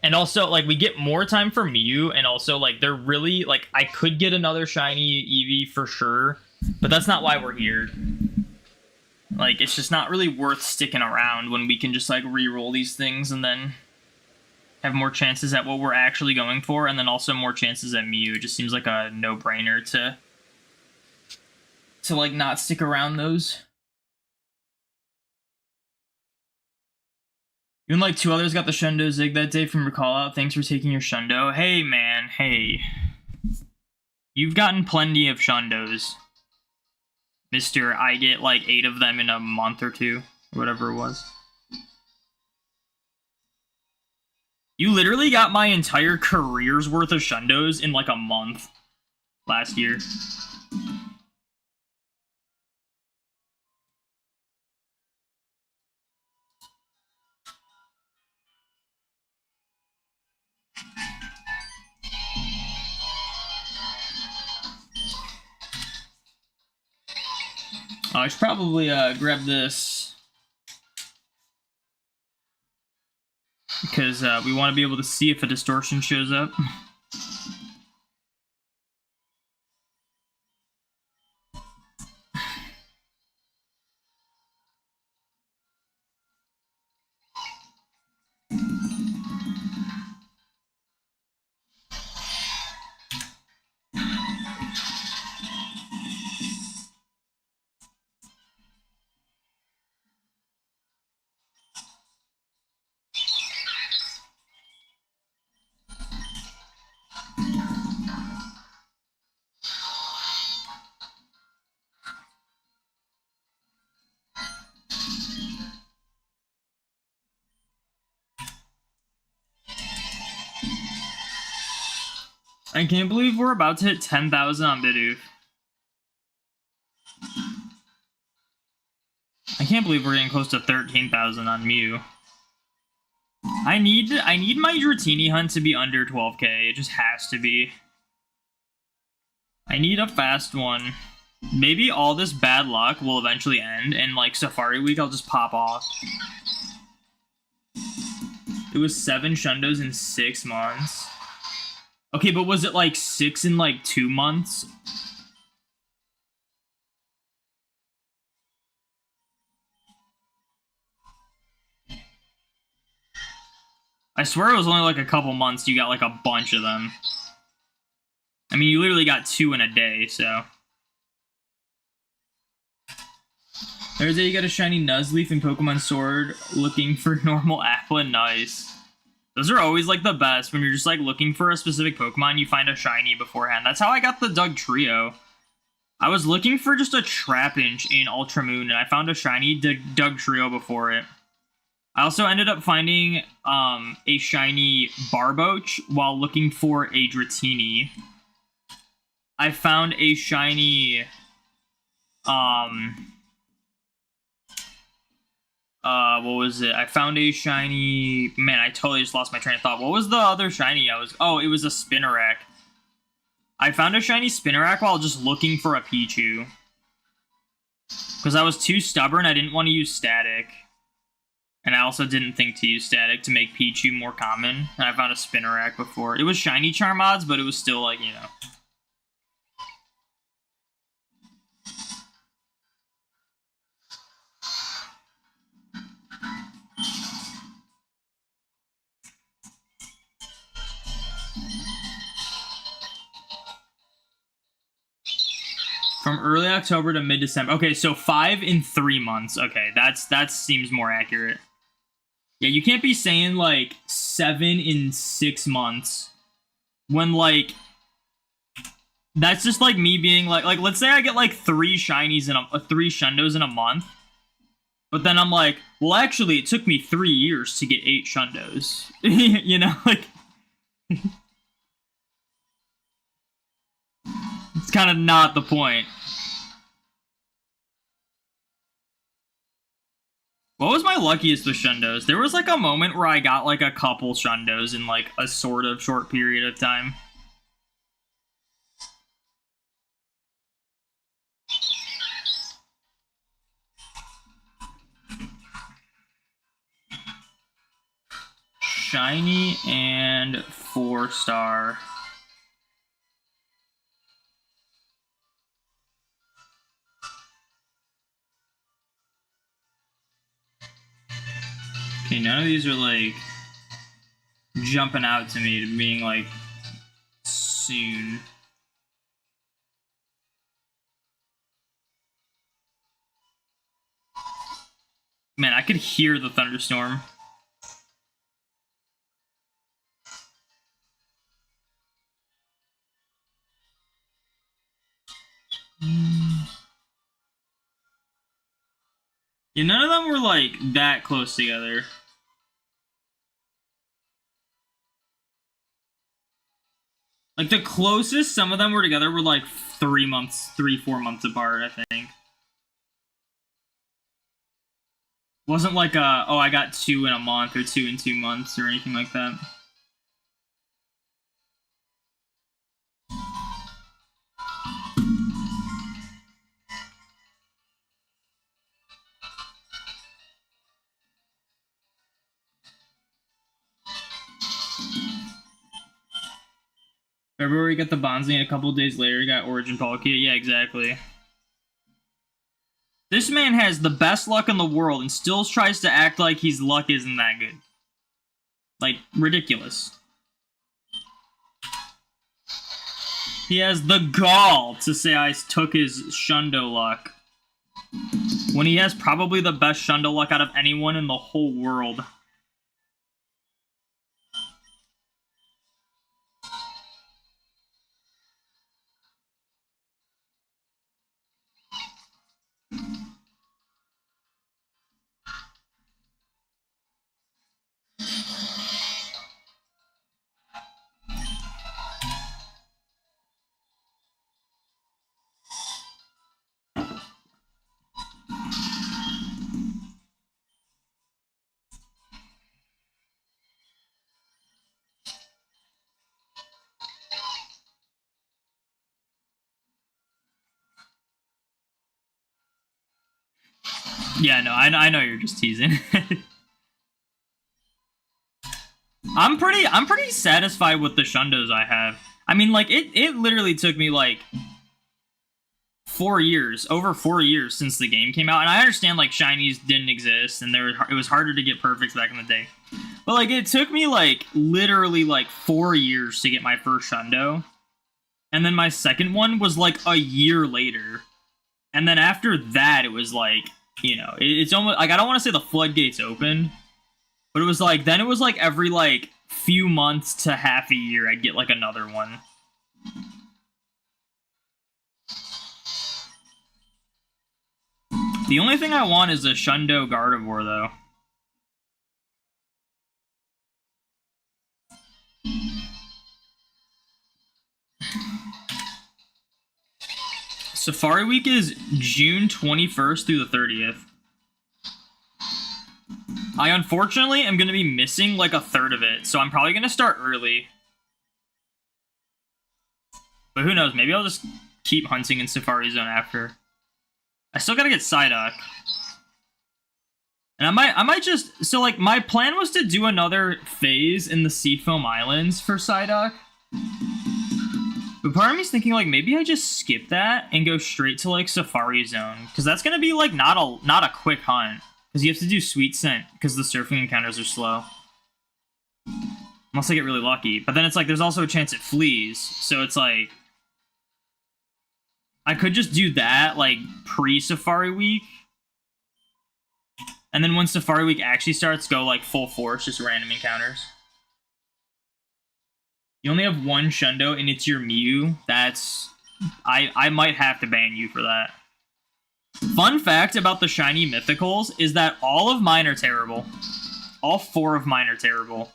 And also like we get more time for Mew, and also like they're really like I could get another shiny Eevee for sure, but that's not why we're here. Like, it's just not really worth sticking around when we can just, like, re-roll these things and then have more chances at what we're actually going for, and then also more chances at Mew. It just seems like a no-brainer to, like, not stick around those. Even, like, 2 others got the Shundo Zig that day from your call-out. Thanks for taking your Shundo. Hey, man, hey. You've gotten plenty of Shundos. Mister, I get like 8 of them in a month or 2, or whatever it was. You literally got my entire career's worth of Shundos in like a month last year. Oh, I should probably grab this. Because we want to be able to see if a distortion shows up. I can't believe we're about to hit 10,000 on Bidoof. I can't believe we're getting close to 13,000 on Mew. I need my Dratini hunt to be under 12k. It just has to be. I need a fast one. Maybe all this bad luck will eventually end, and like Safari Week, I'll just pop off. It was 7 Shundos in 6 months. Okay, but was it like 6 in like 2 months? I swear it was only like a couple months you got like a bunch of them. I mean, you literally got 2 in a day, so. Thursday, you got a shiny Nuzleaf in Pokemon Sword looking for normal Applin. Nice. Those are always like the best when you're just like looking for a specific Pokemon, you find a shiny beforehand. That's how I got the Doug Trio. I was looking for just a Trapinch in Ultra Moon, and I found a shiny Doug Trio before it. I also ended up finding a shiny Barboach while looking for a Dratini. I found a shiny what was it? I found a shiny... Man, I totally just lost my train of thought. What was the other shiny I was... Oh, it was a Spinarak. I found a shiny Spinarak while just looking for a Pichu. Because I was too stubborn, I didn't want to use Static. And I also didn't think to use Static to make Pichu more common. And I found a Spinarak before. It was shiny Charmods, but it was still like, you know... From early October to mid-December. Okay, so 5 in 3 months. Okay, that seems more accurate. Yeah, you can't be saying, like, 7 in 6 months. When, like... That's just, like, me being, like, let's say I get, like, 3 shinies in a... 3 Shundos in a month. But then I'm like, well, actually, it took me 3 years to get 8 Shundos. You know, like... It's kind of not the point. What was my luckiest with Shundos? There was like a moment where I got like a couple Shundos in like a sort of short period of time. Shiny and 4-star. Okay, none of these are like jumping out to me to being like soon. Man, I could hear the thunderstorm. Yeah, none of them were like that close together. Like the closest some of them were together were like 3 months, 4 months apart, I think. Wasn't like a, oh, I got 2 in a month or 2 in 2 months or anything like that. February, got the Bonzi, and a couple days later, got Origin Palkia. Yeah, exactly. This man has the best luck in the world and still tries to act like his luck isn't that good. Like, ridiculous. He has the gall to say I took his Shundo luck. When he has probably the best Shundo luck out of anyone in the whole world. Yeah, no, I know you're just teasing. I'm pretty satisfied with the Shundos I have. I mean, like, it literally took me, like, 4 years, over 4 years since the game came out. And I understand, like, shinies didn't exist, and it was harder to get perfects back in the day. But, like, it took me, like, literally, like, 4 years to get my first Shundo. And then my second one was, like, a year later. And then after that, it was, like, you know, it's almost, like, I don't want to say the floodgates opened, but it was, like, then it was, like, every, like, few months to half a year, I'd get, like, another one. The only thing I want is a Shundo Gardevoir, though. Safari Week is June 21st through the 30th. I unfortunately am going to be missing like a third of it, so I'm probably going to start early. But who knows, maybe I'll just keep hunting in Safari Zone after. I still got to get Psyduck. And I might just... So, like, my plan was to do another phase in the Seafoam Islands for Psyduck. But part of me's thinking, like, maybe I just skip that and go straight to, like, Safari Zone. Because that's going to be, like, not a quick hunt. Because you have to do Sweet Scent, because the surfing encounters are slow. Unless I get really lucky. But then it's like, there's also a chance it flees. So it's like... I could just do that, like, pre-Safari Week. And then when Safari Week actually starts, go, like, full force, just random encounters. You only have one Shundo, and it's your Mew. That's... I might have to ban you for that. Fun fact about the shiny mythicals is that all of mine are terrible. All 4 of mine are terrible.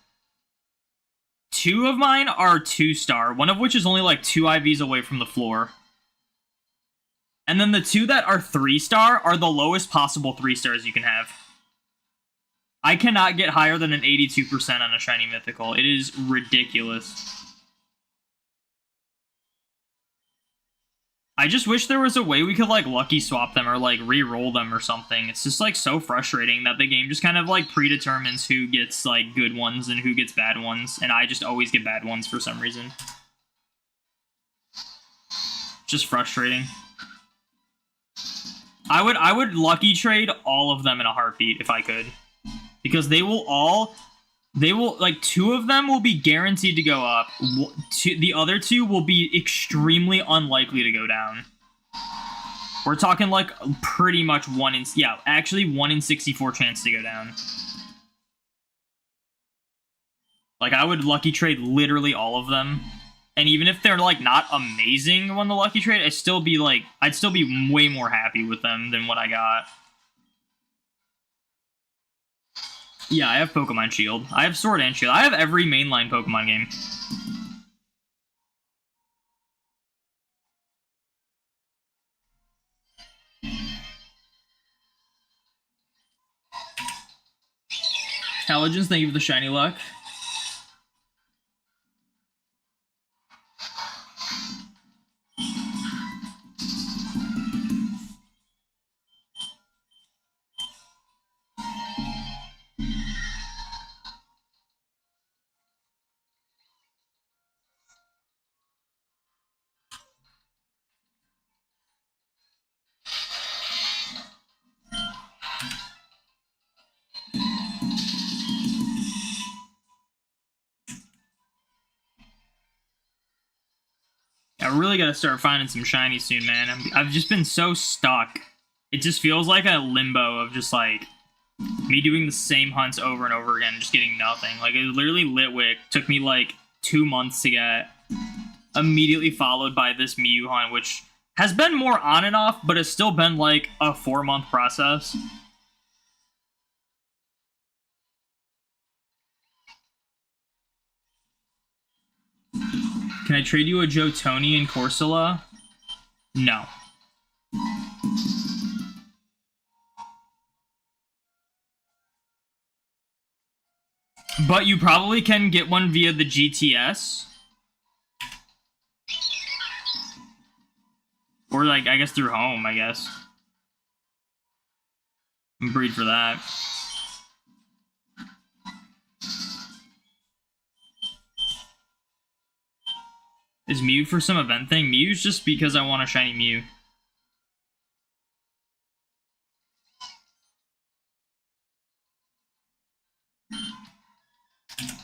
2 of mine are 2-star, one of which is only, like, 2 IVs away from the floor. And then the 2 that are 3-star are the lowest possible 3-stars you can have. I cannot get higher than an 82% on a shiny mythical. It is ridiculous. I just wish there was a way we could, like, lucky swap them or, like, re-roll them or something. It's just, like, so frustrating that the game just kind of, like, predetermines who gets, like, good ones and who gets bad ones, and I just always get bad ones for some reason. Just frustrating. I would lucky trade all of them in a heartbeat if I could. Because they will, like, 2 of them will be guaranteed to go up. The other 2 will be extremely unlikely to go down. We're talking, like, pretty much 1 in 64 chance to go down. Like, I would lucky trade literally all of them. And even if they're, like, not amazing on the lucky trade, I'd still be way more happy with them than what I got. Yeah, I have Pokemon Shield. I have Sword and Shield. I have every mainline Pokemon game. Intelligence, thank you for the shiny luck. I really gotta start finding some shiny soon, man. I've just been so stuck. It just feels like a limbo of just like me doing the same hunts over and over again and just getting nothing. Like, it literally Litwick took me like 2 months to get, immediately followed by this Mew hunt, which has been more on and off, but it's still been like a 4-month process. Can I trade you a Joe Tony and Corsola? No. But you probably can get one via the GTS. Or, like, I guess through home, I guess. Breed for that. Is Mew for some event thing? Mew's just because I want a shiny Mew.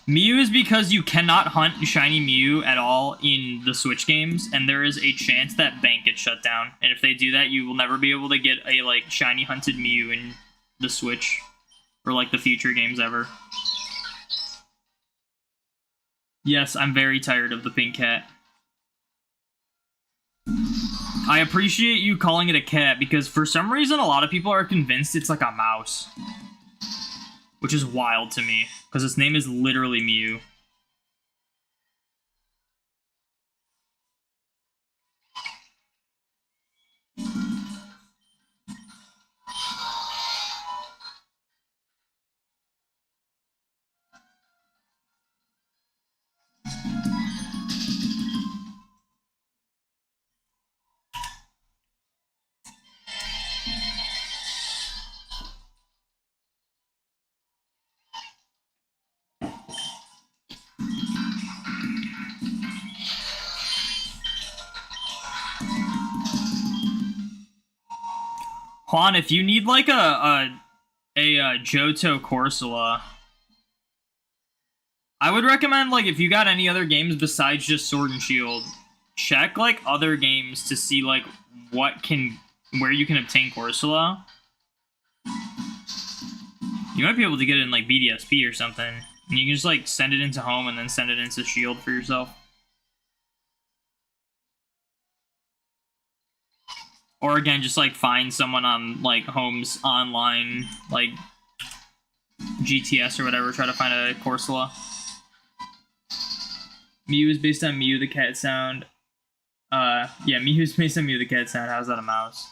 Mew is because you cannot hunt shiny Mew at all in the Switch games, and there is a chance that bank gets shut down. And if they do that, you will never be able to get a like shiny hunted Mew in the Switch or like the future games ever. Yes, I'm very tired of the pink cat. I appreciate you calling it a cat because for some reason a lot of people are convinced it's like a mouse. Which is wild to me, because its name is literally Mew. Juan, if you need like a Johto Corsola, I would recommend like if you got any other games besides just Sword and Shield, check like other games to see like where you can obtain Corsola. You might be able to get it in like BDSP or something, and you can just like send it into home and then send it into Shield for yourself. Or again, just like find someone on like Home's online, like GTS or whatever, try to find a Corsola. Mew is based on Mew the cat sound. Yeah, Mew is based on Mew the cat sound. How's that a mouse?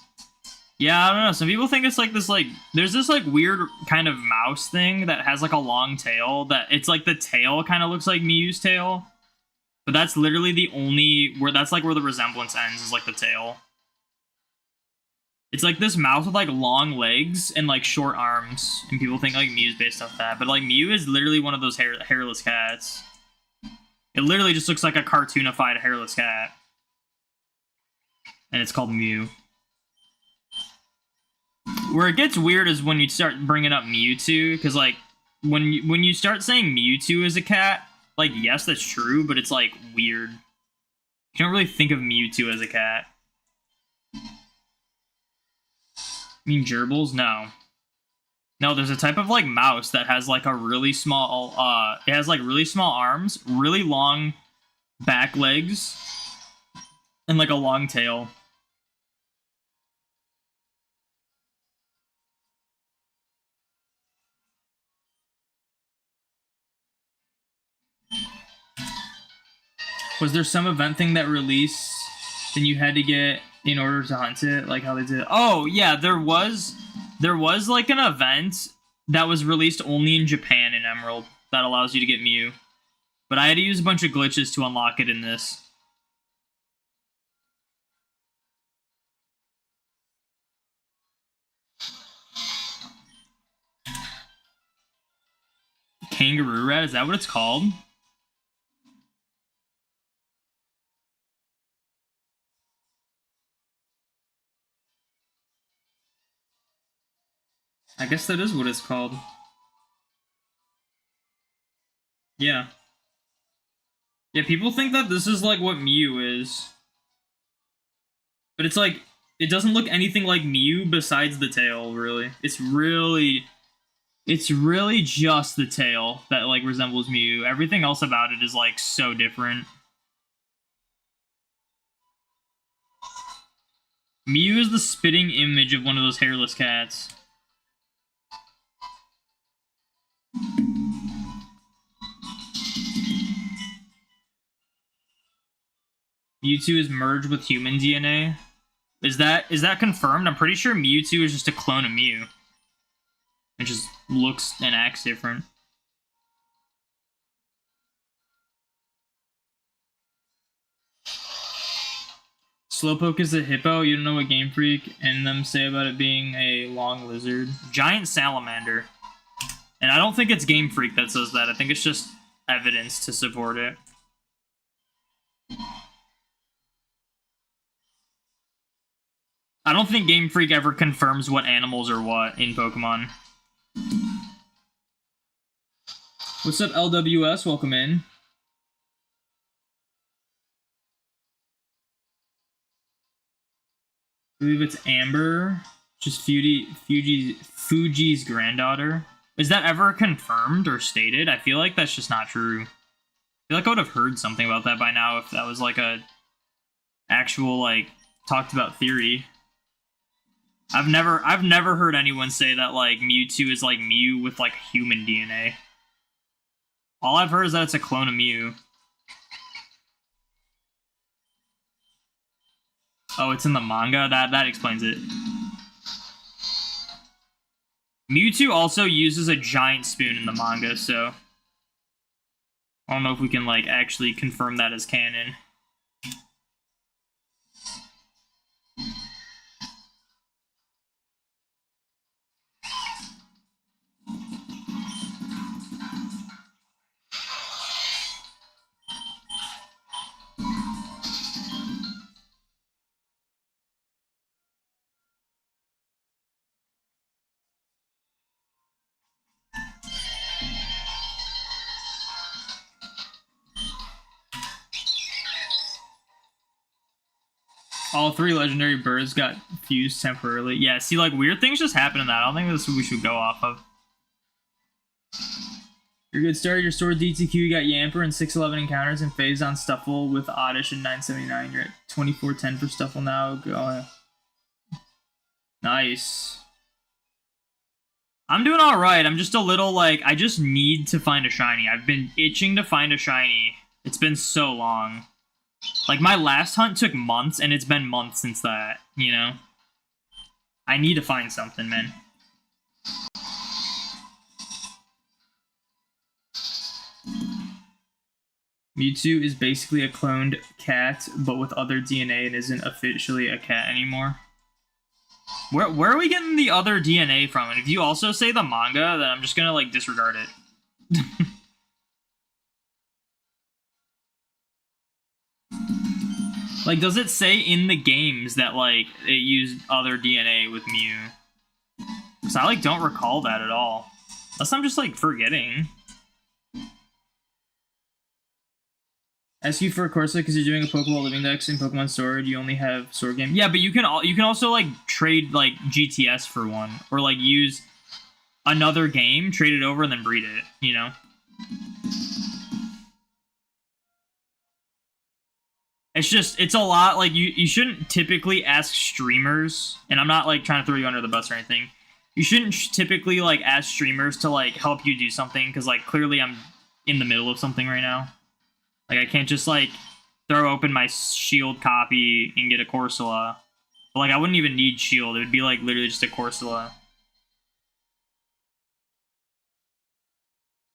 Yeah, I don't know. Some people think it's like this, like, there's this like weird kind of mouse thing that has like a long tail that it's like the tail kind of looks like Mew's tail. But that's literally the only, that's like where the resemblance ends, is like the tail. It's like this mouse with like long legs and like short arms, and people think like Mew's based off that. But like Mew is literally one of those hairless cats. It literally just looks like a cartoonified hairless cat, and it's called Mew. Where it gets weird is when you start bringing up Mewtwo, because like when you start saying Mewtwo is a cat, like yes, that's true, but it's like weird. You don't really think of Mewtwo as a cat. You mean gerbils? No. No, there's a type of like mouse that has like a really small it has like really small arms, really long back legs, and like a long tail. Was there some event thing that released then you had to get in order to hunt it, like how they did it? Oh yeah, there was like an event that was released only in Japan in Emerald that allows you to get Mew. But I had to use a bunch of glitches to unlock it in this. Kangaroo Rat, is that what it's called? I guess that is what it's called. Yeah. Yeah, people think that this is like what Mew is. But it's like, it doesn't look anything like Mew besides the tail, really. It's really just the tail that like resembles Mew. Everything else about it is like so different. Mew is the spitting image of one of those hairless cats. Mewtwo is merged with human DNA. Is that confirmed? I'm pretty sure Mewtwo is just a clone of Mew. It just looks and acts different. Slowpoke is a hippo. You don't know what Game Freak and them say about it being a long lizard. Giant salamander. And I don't think it's Game Freak that says that. I think it's just evidence to support it. I don't think Game Freak ever confirms what animals are what in Pokemon. What's up, LWS? Welcome in. I believe it's Amber, just Fuji's granddaughter. Is that ever confirmed or stated? I feel like that's just not true. I feel like I would have heard something about that by now if that was like a actual like talked about theory. I've never heard anyone say that like Mewtwo is like Mew with like human DNA. All I've heard is that it's a clone of Mew. Oh, it's in the manga? That explains it. Mewtwo also uses a giant spoon in the manga, so I don't know if we can like actually confirm that as canon. All three legendary birds got fused temporarily. Yeah, see, like, weird things just happen in that. I don't think that's what we should go off of. You're good start. Your sword DTQ, you got Yamper and 611 encounters and phased on Stuffle with Oddish and 979. You're at 2410 for Stuffle now. Go. Nice. I'm doing alright. I'm just a little, like, I just need to find a shiny. I've been itching to find a shiny. It's been so long. Like, my last hunt took months, and it's been months since that, you know? I need to find something, man. Mewtwo is basically a cloned cat, but with other DNA and isn't officially a cat anymore. Where are we getting the other DNA from? And if you also say the manga, then I'm just gonna, like, disregard it. Like, does it say in the games that, like, it used other DNA with Mew? Because I, like, don't recall that at all. Unless I'm just, like, forgetting. Ask you for a Corsa because you're doing a Pokeball Living Dex in Pokemon Sword. You only have Sword Game. Yeah, but you can also, like, trade, like, GTS for one. Or, like, use another game, trade it over, and then breed it, you know? It's just, it's a lot, like, you shouldn't typically ask streamers, and I'm not, like, trying to throw you under the bus or anything. You shouldn't typically, like, ask streamers to, like, help you do something, because, like, clearly I'm in the middle of something right now. Like, I can't just, like, throw open my Shield copy and get a Corsola. But, like, I wouldn't even need Shield. It would be, like, literally just a Corsola.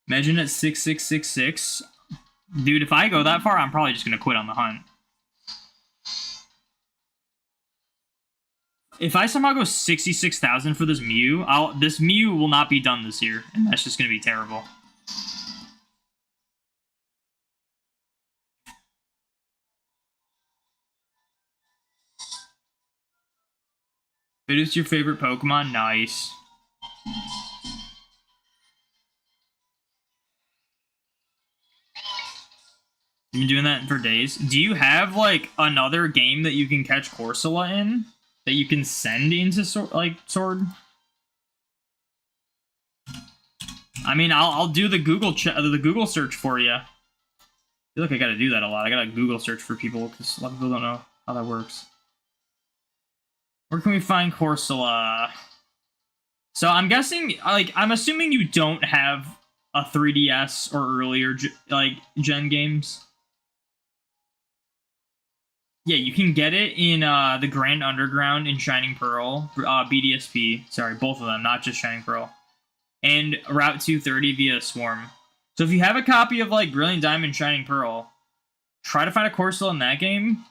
Imagine at 6666. Dude, if I go that far, I'm probably just going to quit on the hunt. If I somehow go 66,000 for this Mew, this Mew will not be done this year. And that's just going to be terrible. Bidoof's your favorite Pokemon? Nice. You've been doing that for days. Do you have like another game that you can catch Corsola in that you can send into Sword? I mean, I'll do the Google search for you. I feel like I gotta do that a lot. I gotta Google search for people because a lot of people don't know how that works. Where can we find Corsola? So I'm guessing, like, I'm assuming you don't have a 3DS or earlier gen games. Yeah, you can get it in the Grand Underground in Shining Pearl, BDSP. Sorry, both of them, not just Shining Pearl. And Route 230 via Swarm. So if you have a copy of like Brilliant Diamond, Shining Pearl, try to find a Corsola in that game,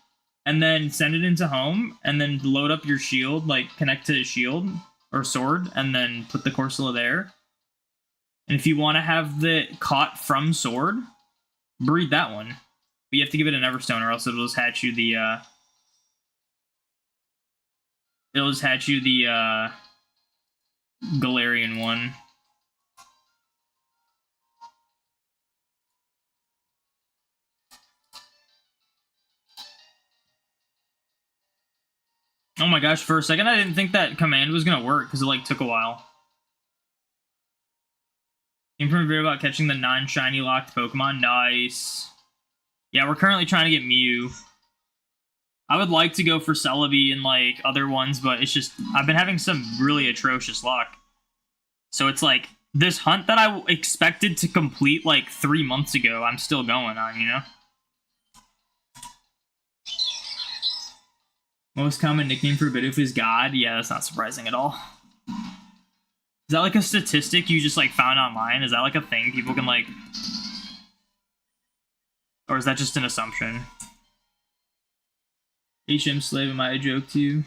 and then send it into home, and then load up your shield, like connect to shield or sword, and then put the Corsola there. And if you want to have the caught from sword, breed that one. But you have to give it an Everstone, or else it'll just hatch you the Galarian one. Oh my gosh, for a second I didn't think that command was gonna work because it like took a while. Came from a video about catching the non-shiny locked Pokemon. Nice. Yeah, we're currently trying to get Mew. I would like to go for Celebi and like other ones, but it's just I've been having some really atrocious luck. So it's like this hunt that I expected to complete like 3 months ago, I'm still going on, you know? Most common nickname for Bidoof is God. Yeah, that's not surprising at all. Is that like a statistic you just like found online? Is that like a thing people can like... Or is that just an assumption? HM Slave, am I a joke to you?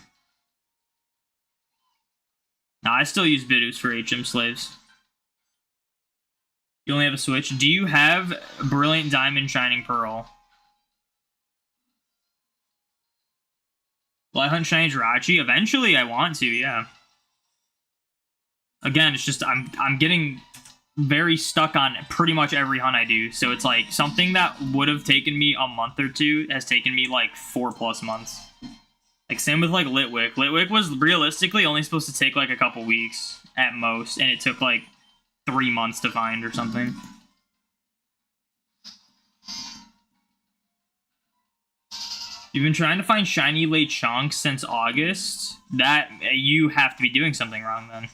Nah, I still use Bidoofs for HM Slaves. You only have a Switch. Do you have Brilliant Diamond, Shining Pearl? Will I hunt Shiny Jirachi? Eventually I want to, yeah. Again, it's just I'm getting very stuck on pretty much every hunt I do. So it's like something that would have taken me a month or two has taken me like 4+ months. Like same with like Litwick. Litwick was realistically only supposed to take like a couple weeks at most, and it took like 3 months to find or something. You've been trying to find shiny Lechonk since August? That you have to be doing something wrong then.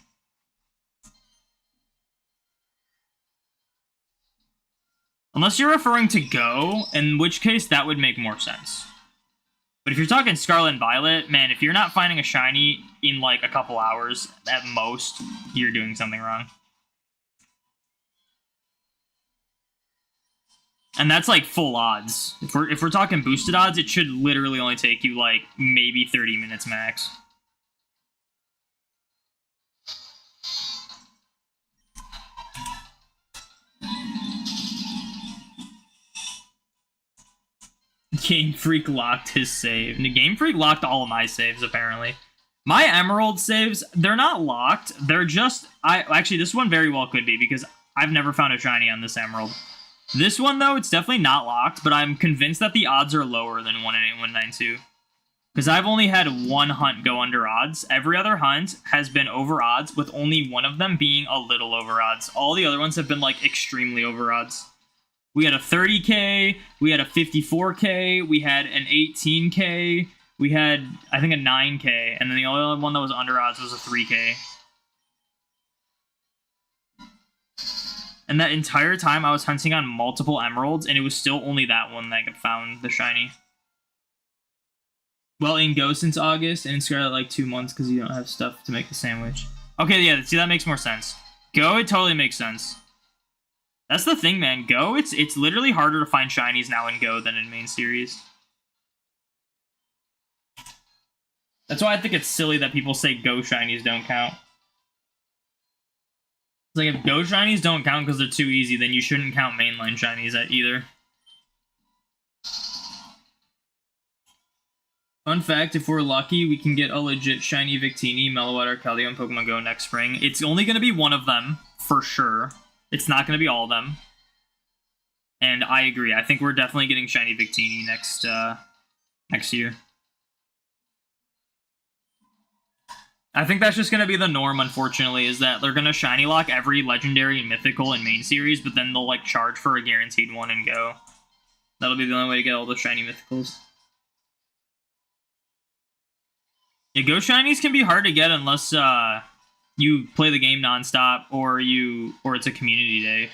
Unless you're referring to Go, in which case that would make more sense. But if you're talking Scarlet and Violet, man, if you're not finding a shiny in like a couple hours at most, you're doing something wrong. And that's like full odds. If we're talking boosted odds, it should literally only take you like maybe 30 minutes max. Game Freak locked his save. Game Freak locked all of my saves, apparently. My Emerald saves, they're not locked. They're just... Actually, this one very well could be, because I've never found a shiny on this Emerald. This one, though, it's definitely not locked, but I'm convinced that the odds are lower than 188-192. Because I've only had one hunt go under odds. Every other hunt has been over odds, with only one of them being a little over odds. All the other ones have been, like, extremely over odds. We had a 30k, we had a 54k, we had an 18k, we had, I think, a 9k, and then the only one that was under odds was a 3k. And that entire time I was hunting on multiple emeralds, and it was still only that one that found the shiny. Well, in Go since August, and in Scarlet like 2 months because you don't have stuff to make the sandwich. Okay, yeah, see, that makes more sense. Go, it totally makes sense. That's the thing, man. Go, it's literally harder to find shinies now in Go than in main series. That's why I think it's silly that people say Go shinies don't count. It's like, if Go shinies don't count because they're too easy, then you shouldn't count mainline shinies either. Fun fact, if we're lucky, we can get a legit shiny Victini, Meloetta, or Keldeo in Pokemon Go next spring. It's only going to be one of them, for sure. It's not going to be all of them. And I agree. I think we're definitely getting shiny Victini next year. I think that's just going to be the norm, unfortunately, is that they're going to shiny lock every legendary and mythical in main series, but then they'll like charge for a guaranteed one and go. That'll be the only way to get all those shiny mythicals. Yeah, Go Shinies can be hard to get unless you play the game nonstop or it's a community day.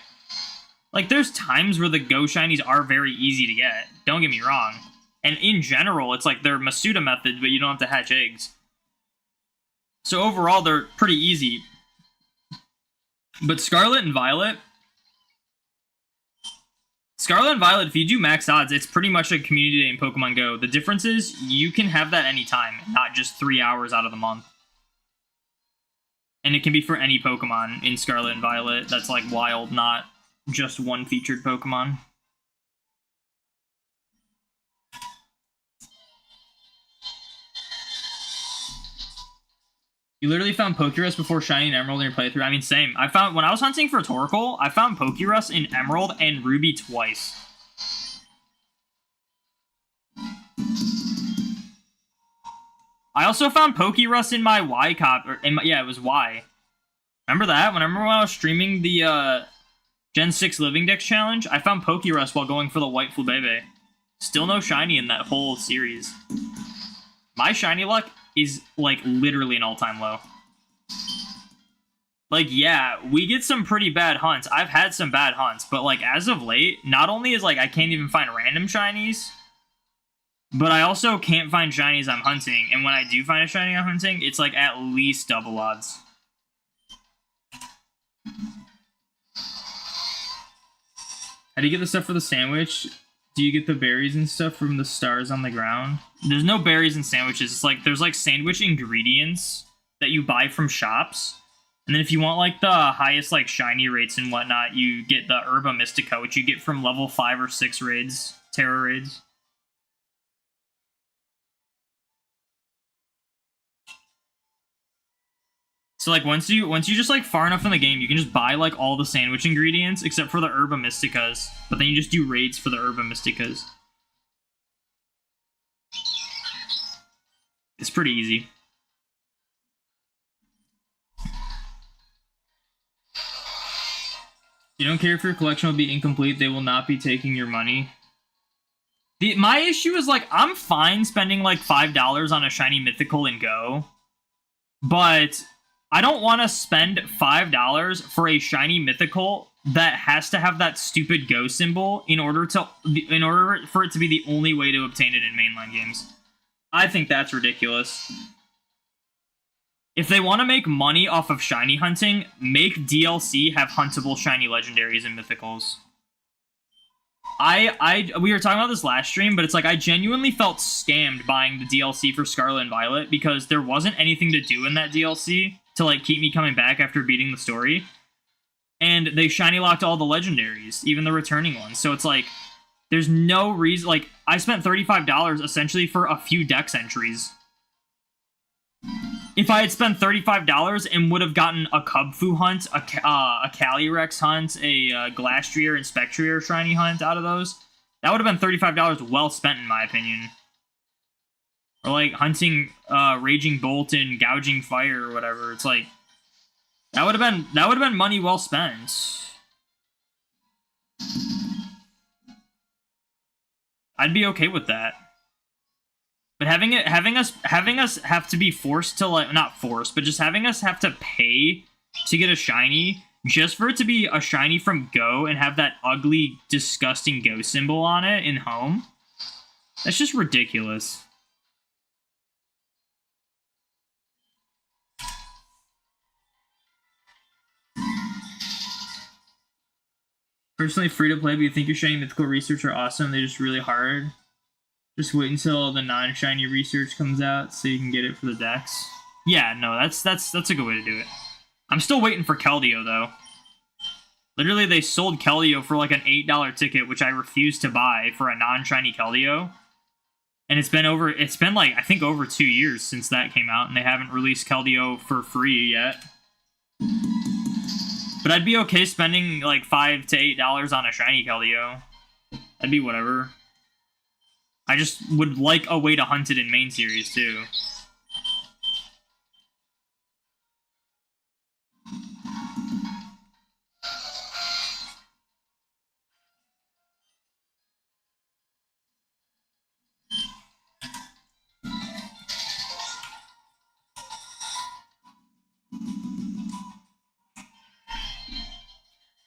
Like, there's times where the Go Shinies are very easy to get. Don't get me wrong. And in general, it's like they're Masuda methods, but you don't have to hatch eggs. So overall, they're pretty easy. But Scarlet and Violet, if you do max odds, it's pretty much a community day in Pokemon Go. The difference is you can have that anytime, not just 3 hours out of the month. And it can be for any Pokemon in Scarlet and Violet that's like wild, not just one featured Pokemon. You literally found Pokerus before Shiny and Emerald in your playthrough. I mean, same. I found, when I was hunting for Torkoal, I found Pokerus in Emerald and Ruby twice. I also found Pokerus in my Y cop, or in my, yeah, it was Y. Remember that? Remember when I was streaming the Gen 6 Living Dex challenge? I found Pokerus while going for the White Flubebe. Still no shiny in that whole series. My shiny luck is like literally an all-time low. Like, yeah, we get some pretty bad hunts. I've had some bad hunts, but like as of late, not only is like I can't even find random shinies, but I also can't find shinies I'm hunting. And when I do find a shiny I'm hunting, it's like at least double odds. How do you get the stuff for the sandwich? Do you get the berries and stuff from the stars on the ground? There's no berries and sandwiches. It's like there's like sandwich ingredients that you buy from shops. And then if you want like the highest like shiny rates and whatnot, you get the Herba Mystica, which you get from level 5 or 6 raids, Terra raids. So like once you just like far enough in the game, you can just buy like all the sandwich ingredients except for the Herba Mysticas. But then you just do raids for the Herba Mysticas. It's pretty easy. You don't care if your collection will be incomplete, they will not be taking your money. My issue is like I'm fine spending like $5 on a shiny mythical in Go, but I don't want to spend $5 for a shiny mythical that has to have that stupid Go symbol in order for it to be the only way to obtain it in mainline games. I think that's ridiculous. If they want to make money off of shiny hunting, make DLC have huntable shiny legendaries and mythicals. We were talking about this last stream, but it's like I genuinely felt scammed buying the DLC for Scarlet and Violet because there wasn't anything to do in that DLC to like keep me coming back after beating the story. And they shiny locked all the legendaries, even the returning ones. So it's like there's no reason. Like I spent $35 essentially for a few dex entries. If I had spent $35 and would have gotten a Cubfu hunt, a Calyrex hunt, a Glastrier and Spectrier shiny hunt out of those, that would have been $35 well spent in my opinion. Or like hunting Raging Bolt and Gouging Fire or whatever. It's like that would have been money well spent. I'd be okay with that. But having us have to be forced to like not forced, but just having us have to pay to get a shiny just for it to be a shiny from Go and have that ugly, disgusting Go symbol on it in home, that's just ridiculous. Personally, free to play, but you think your shiny mythical research are awesome. They're just really hard. Just wait until the non-shiny research comes out so you can get it for the dex. Yeah, no, that's a good way to do it. I'm still waiting for Keldeo, though. Literally, they sold Keldeo for like an $8 ticket, which I refused to buy for a non-shiny Keldeo. And it's been like, I think over 2 years since that came out, and they haven't released Keldeo for free yet. But I'd be okay spending like $5 to $8 on a shiny Keldeo. That'd be whatever. I just would like a way to hunt it in main series, too.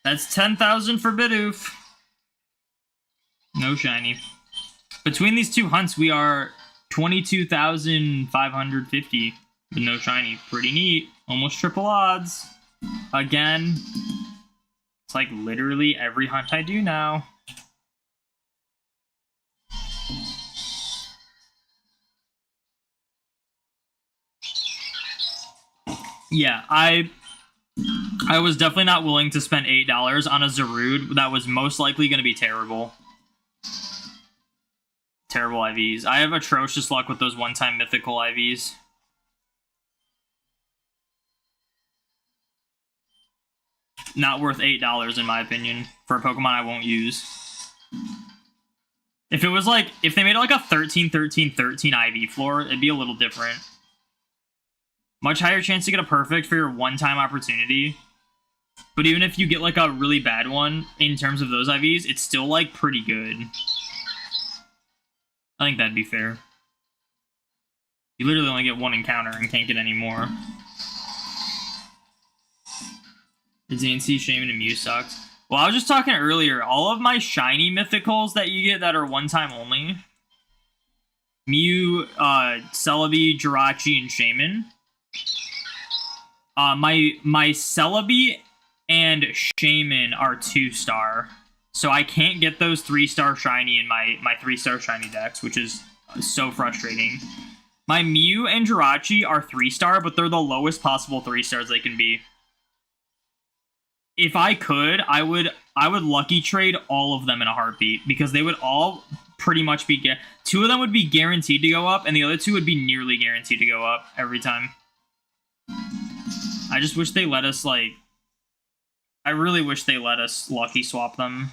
That's 10,000 for Bidoof. No shiny. Between these two hunts, we are 22,550 with no shiny. Pretty neat. Almost triple odds. Again. It's like literally every hunt I do now. Yeah, I was definitely not willing to spend $8 on a Zarude that was most likely going to be terrible. Terrible IVs. I have atrocious luck with those one-time mythical IVs. Not worth $8 in my opinion for a Pokemon I won't use. If it was like, if they made it like a 13-13-13 IV floor, it'd be a little different. Much higher chance to get a perfect for your one-time opportunity. But even if you get like a really bad one in terms of those IVs, it's still like pretty good. I think that'd be fair. You literally only get one encounter and can't get any more. The DNC, Shaman, and Mew sucks. Well, I was just talking earlier, all of my shiny mythicals that you get that are one-time only. Mew, Celebi, Jirachi, and Shaman. My Celebi and Shaman are 2-star. So I can't get those 3-star shiny in my 3-star shiny decks, which is so frustrating. My Mew and Jirachi are 3-star, but they're the lowest possible 3-stars they can be. If I could, I would lucky trade all of them in a heartbeat, because they would all pretty much be... 2 of them would be guaranteed to go up, and the other 2 would be nearly guaranteed to go up every time. I just wish they let us, like... I really wish they let us lucky swap them.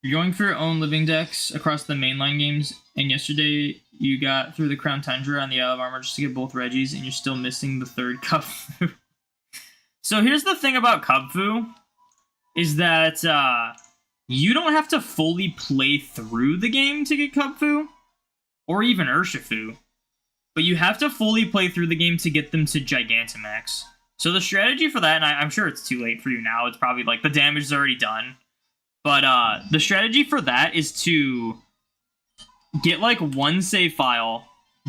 You're going for your own living decks across the mainline games, and yesterday you got through the Crown Tundra and the Isle of Armor just to get both Reggies, and you're still missing the 3rd Kubfu. So here's the thing about Kubfu, is that you don't have to fully play through the game to get Kubfu, or even Urshifu, but you have to fully play through the game to get them to Gigantamax. So the strategy for that, and I'm sure it's too late for you now, it's probably like the damage is already done, but the strategy for that is to get like one save file,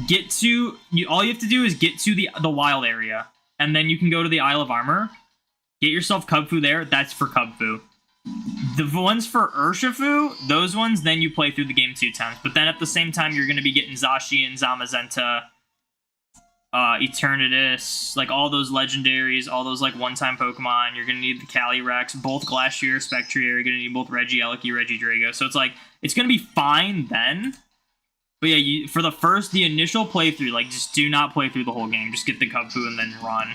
get to, all you have to do is get to the wild area, and then you can go to the Isle of Armor, get yourself Kubfu there, that's for Kubfu. The ones for Urshifu, those ones, then you play through the game 2 times, but then at the same time you're going to be getting Zacian, Zamazenta, Eternatus, like all those legendaries, all those like one-time Pokemon. You're gonna need the Calyrex, both Glacier, Spectrier. You're gonna need both Regieleki, Regidrago. So it's like it's gonna be fine then. But yeah, for the initial playthrough, like just do not play through the whole game. Just get the Kubfu and then run.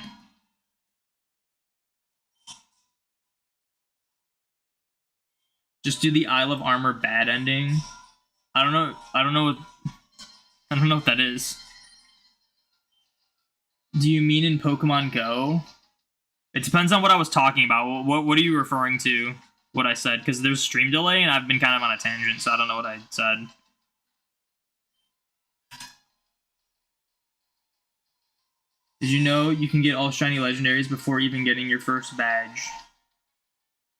Just do the Isle of Armor bad ending. I don't know what that is. Do you mean in Pokemon Go? It depends on what I was talking about. What are you referring to? What I said? Because there's stream delay, and I've been kind of on a tangent, so I don't know what I said. Did you know you can get all shiny legendaries before even getting your first badge?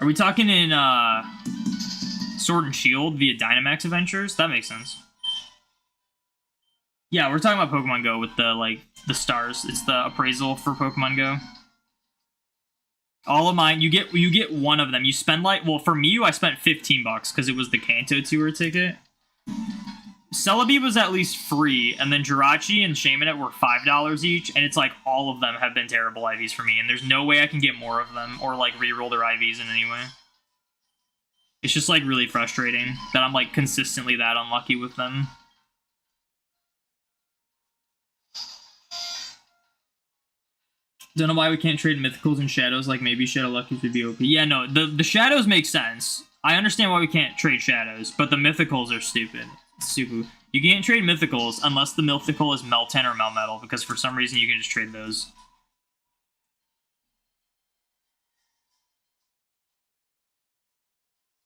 Are we talking in Sword and Shield via Dynamax Adventures? That makes sense. Yeah, we're talking about Pokemon Go with the stars. It's the appraisal for Pokemon Go. All of mine, you get one of them. You spend for Mew, I spent $15 because it was the Kanto Tour ticket. Celebi was at least free, and then Jirachi and Shaman were $5 each, and it's like all of them have been terrible IVs for me, and there's no way I can get more of them or like reroll their IVs in any way. It's just like really frustrating that I'm like consistently that unlucky with them. Don't know why we can't trade mythicals and shadows, like maybe Shadow Luckies would be OP. Yeah, no, the shadows make sense. I understand why we can't trade shadows, but the mythicals are stupid. Stupid. You can't trade mythicals unless the mythical is Meltan or Melmetal, because for some reason you can just trade those.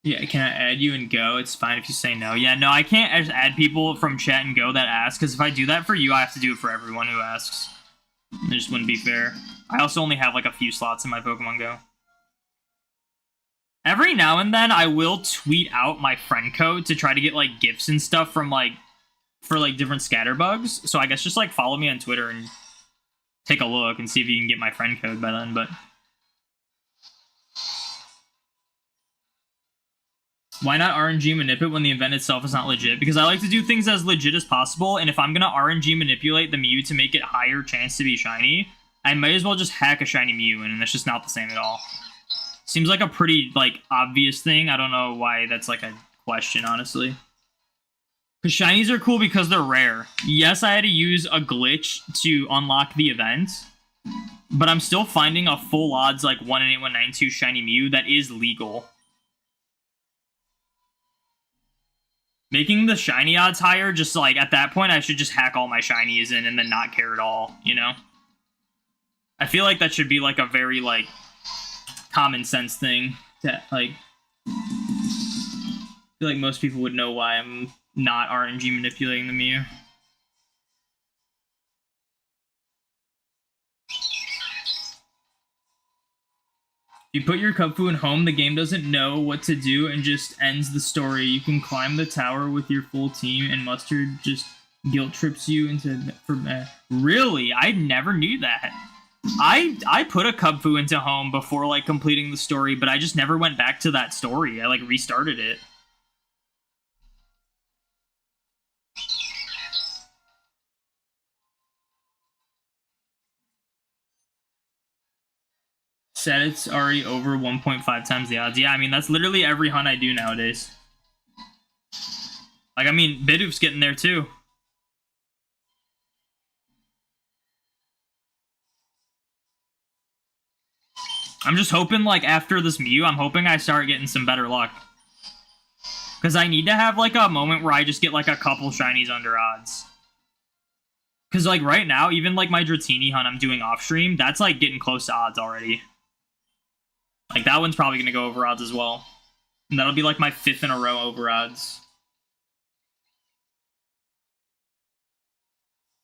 Yeah, can I add you in Go? It's fine if you say no. Yeah, no, I can't just add people from chat and Go that ask, because if I do that for you, I have to do it for everyone who asks. It just wouldn't be fair. I also only have like a few slots in my Pokemon Go. Every now and then, I will tweet out my friend code to try to get like gifts and stuff from like for like different scatterbugs. So I guess just like follow me on Twitter and take a look and see if you can get my friend code by then. But why not RNG manipulate when the event itself is not legit? Because I like to do things as legit as possible, and if I'm gonna RNG manipulate the Mew to make it higher chance to be shiny, I might as well just hack a shiny Mew, and that's just not the same at all. Seems like a pretty, like, obvious thing. I don't know why that's, like, a question, honestly. Because shinies are cool because they're rare. Yes, I had to use a glitch to unlock the event, but I'm still finding a full odds, like, 1 in 8192 shiny Mew that is legal. Making the shiny odds higher, just, like, at that point, I should just hack all my shinies in and then not care at all, you know? I feel like that should be, like, a very, like, common sense thing to, like, I feel like most people would know why I'm not RNG manipulating the Mew. You put your Kubfu in home, the game doesn't know what to do and just ends the story. You can climb the tower with your full team and Mustard just guilt trips you into... Really? I never knew that. I put a Kubfu into home before, like, completing the story, but I just never went back to that story. I, like, restarted it. Said it's already over 1.5 times the odds. Yeah, I mean, that's literally every hunt I do nowadays. Like, I mean, Bidoof's getting there, too. I'm just hoping, like, after this Mew, I'm hoping I start getting some better luck. Because I need to have, like, a moment where I just get, like, a couple shinies under odds. Because, like, right now, even, like, my Dratini hunt I'm doing off-stream, that's, like, getting close to odds already. Like, that one's probably going to go over odds as well. And that'll be, like, my 5th in a row over odds.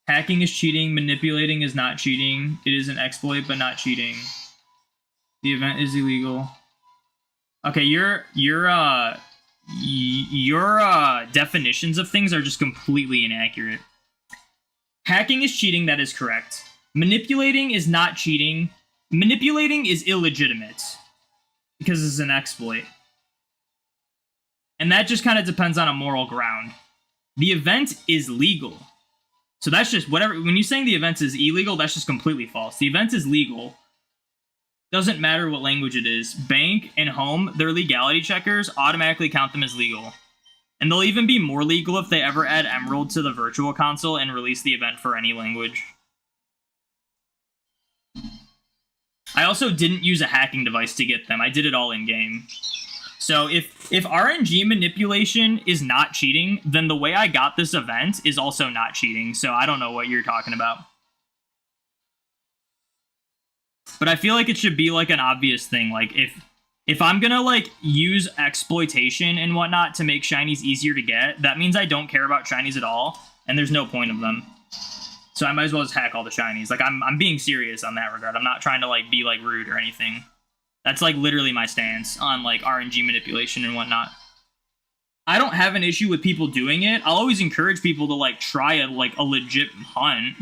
Hacking is cheating. Manipulating is not cheating. It is an exploit, but not cheating. The event is illegal. Okay, your definitions of things are just completely inaccurate. Hacking is cheating, that is correct. Manipulating is not cheating. Manipulating is illegitimate because it's an exploit. And that just kind of depends on a moral ground. The event is legal. So that's just whatever. When you're saying the event is illegal, that's just completely false. The event is legal. Doesn't matter what language it is. Bank and home, their legality checkers automatically count them as legal. And they'll even be more legal if they ever add Emerald to the virtual console and release the event for any language. I also didn't use a hacking device to get them. I did it all in-game. So if RNG manipulation is not cheating, then the way I got this event is also not cheating. So I don't know what you're talking about. But I feel like it should be, like, an obvious thing. Like, if I'm gonna, like, use exploitation and whatnot to make shinies easier to get, that means I don't care about shinies at all, and there's no point of them. So I might as well just hack all the shinies. Like, I'm being serious on that regard. I'm not trying to, like, be, like, rude or anything. That's, like, literally my stance on, like, RNG manipulation and whatnot. I don't have an issue with people doing it. I'll always encourage people to, like, try a legit hunt.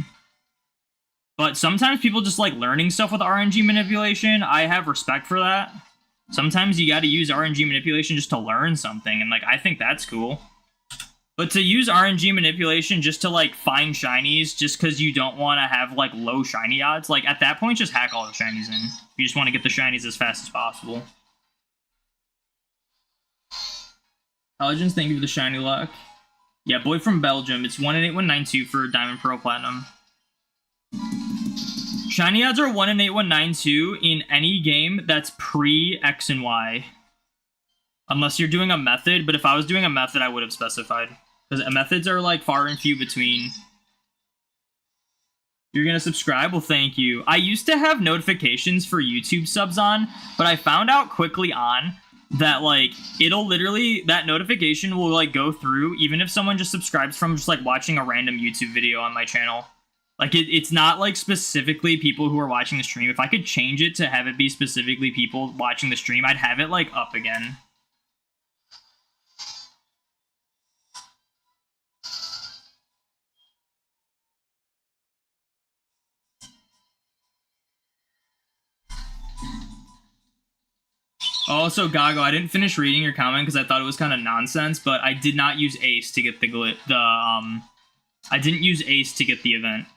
But sometimes people just like learning stuff with RNG manipulation. I have respect for that. Sometimes you got to use RNG manipulation just to learn something, and like I think that's cool. But to use RNG manipulation just to like find shinies just because you don't want to have like low shiny odds, like at that point just hack all the shinies in. You just want to get the shinies as fast as possible. Legends, thank you for the shiny luck. Yeah, boy from Belgium. It's 1 in 8192 for Diamond Pearl Platinum. Shiny odds are 1 in 8192 in any game that's pre-X and Y. Unless you're doing a method, but if I was doing a method, I would have specified. Because methods are, like, far and few between. You're gonna subscribe? Well, thank you. I used to have notifications for YouTube subs on, but I found out quickly on that, like, it'll literally, that notification will, like, go through even if someone just subscribes from just, like, watching a random YouTube video on my channel. Like, it's not, like, specifically people who are watching the stream. If I could change it to have it be specifically people watching the stream, I'd have it, like, up again. Also, Gago, I didn't finish reading your comment because I thought it was kind of nonsense, but I did not use Ace to get I didn't use Ace to get the event.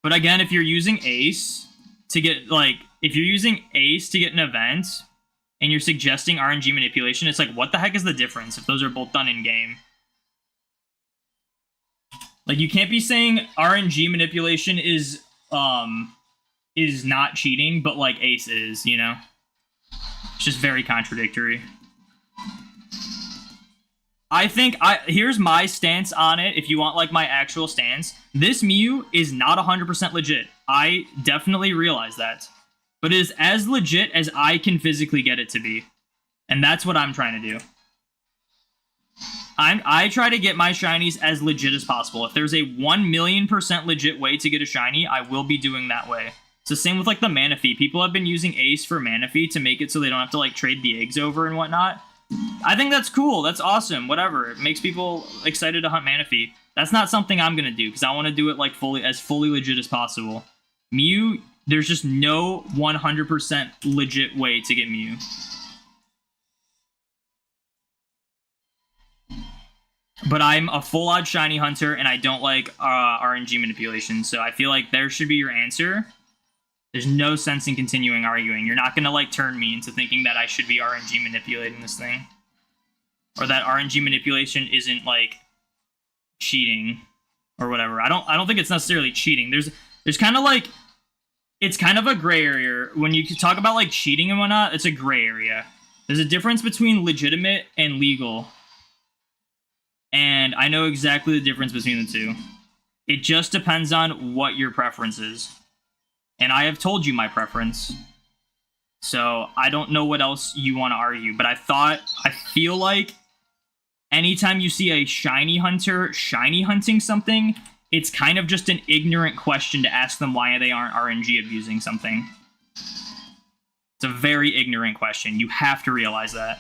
But again, if you're using Ace to get, like, if you're using Ace to get an event and you're suggesting RNG manipulation, it's like, what the heck is the difference if those are both done in-game? Like, you can't be saying RNG manipulation is not cheating, but, like, Ace is, you know? It's just very contradictory. I think, here's my stance on it, if you want, like, my actual stance. This Mew is not 100% legit. I definitely realize that. But it is as legit as I can physically get it to be. And that's what I'm trying to do. I try to get my shinies as legit as possible. If there's a 1,000,000% legit way to get a shiny, I will be doing that way. It's the same with, like, the Manaphy. People have been using Ace for Manaphy to make it so they don't have to, like, trade the eggs over and whatnot. I think that's cool. That's awesome. Whatever. It makes people excited to hunt Manaphy. That's not something I'm going to do, because I want to do it, like, fully legit as possible. Mew, there's just no 100% legit way to get Mew. But I'm a full-odd shiny hunter, and I don't like RNG manipulation, so I feel like there should be your answer. There's no sense in continuing arguing. You're not going to, like, turn me into thinking that I should be RNG manipulating this thing. Or that RNG manipulation isn't, like, cheating or whatever. I don't think it's necessarily cheating. There's kind of, like, it's kind of a gray area. When you talk about, like, cheating and whatnot, it's a gray area. There's a difference between legitimate and legal. And I know exactly the difference between the two. It just depends on what your preference is. And I have told you my preference. So I don't know what else you want to argue. But I feel like anytime you see a shiny hunter shiny hunting something, it's kind of just an ignorant question to ask them why they aren't RNG abusing something. It's a very ignorant question. You have to realize that.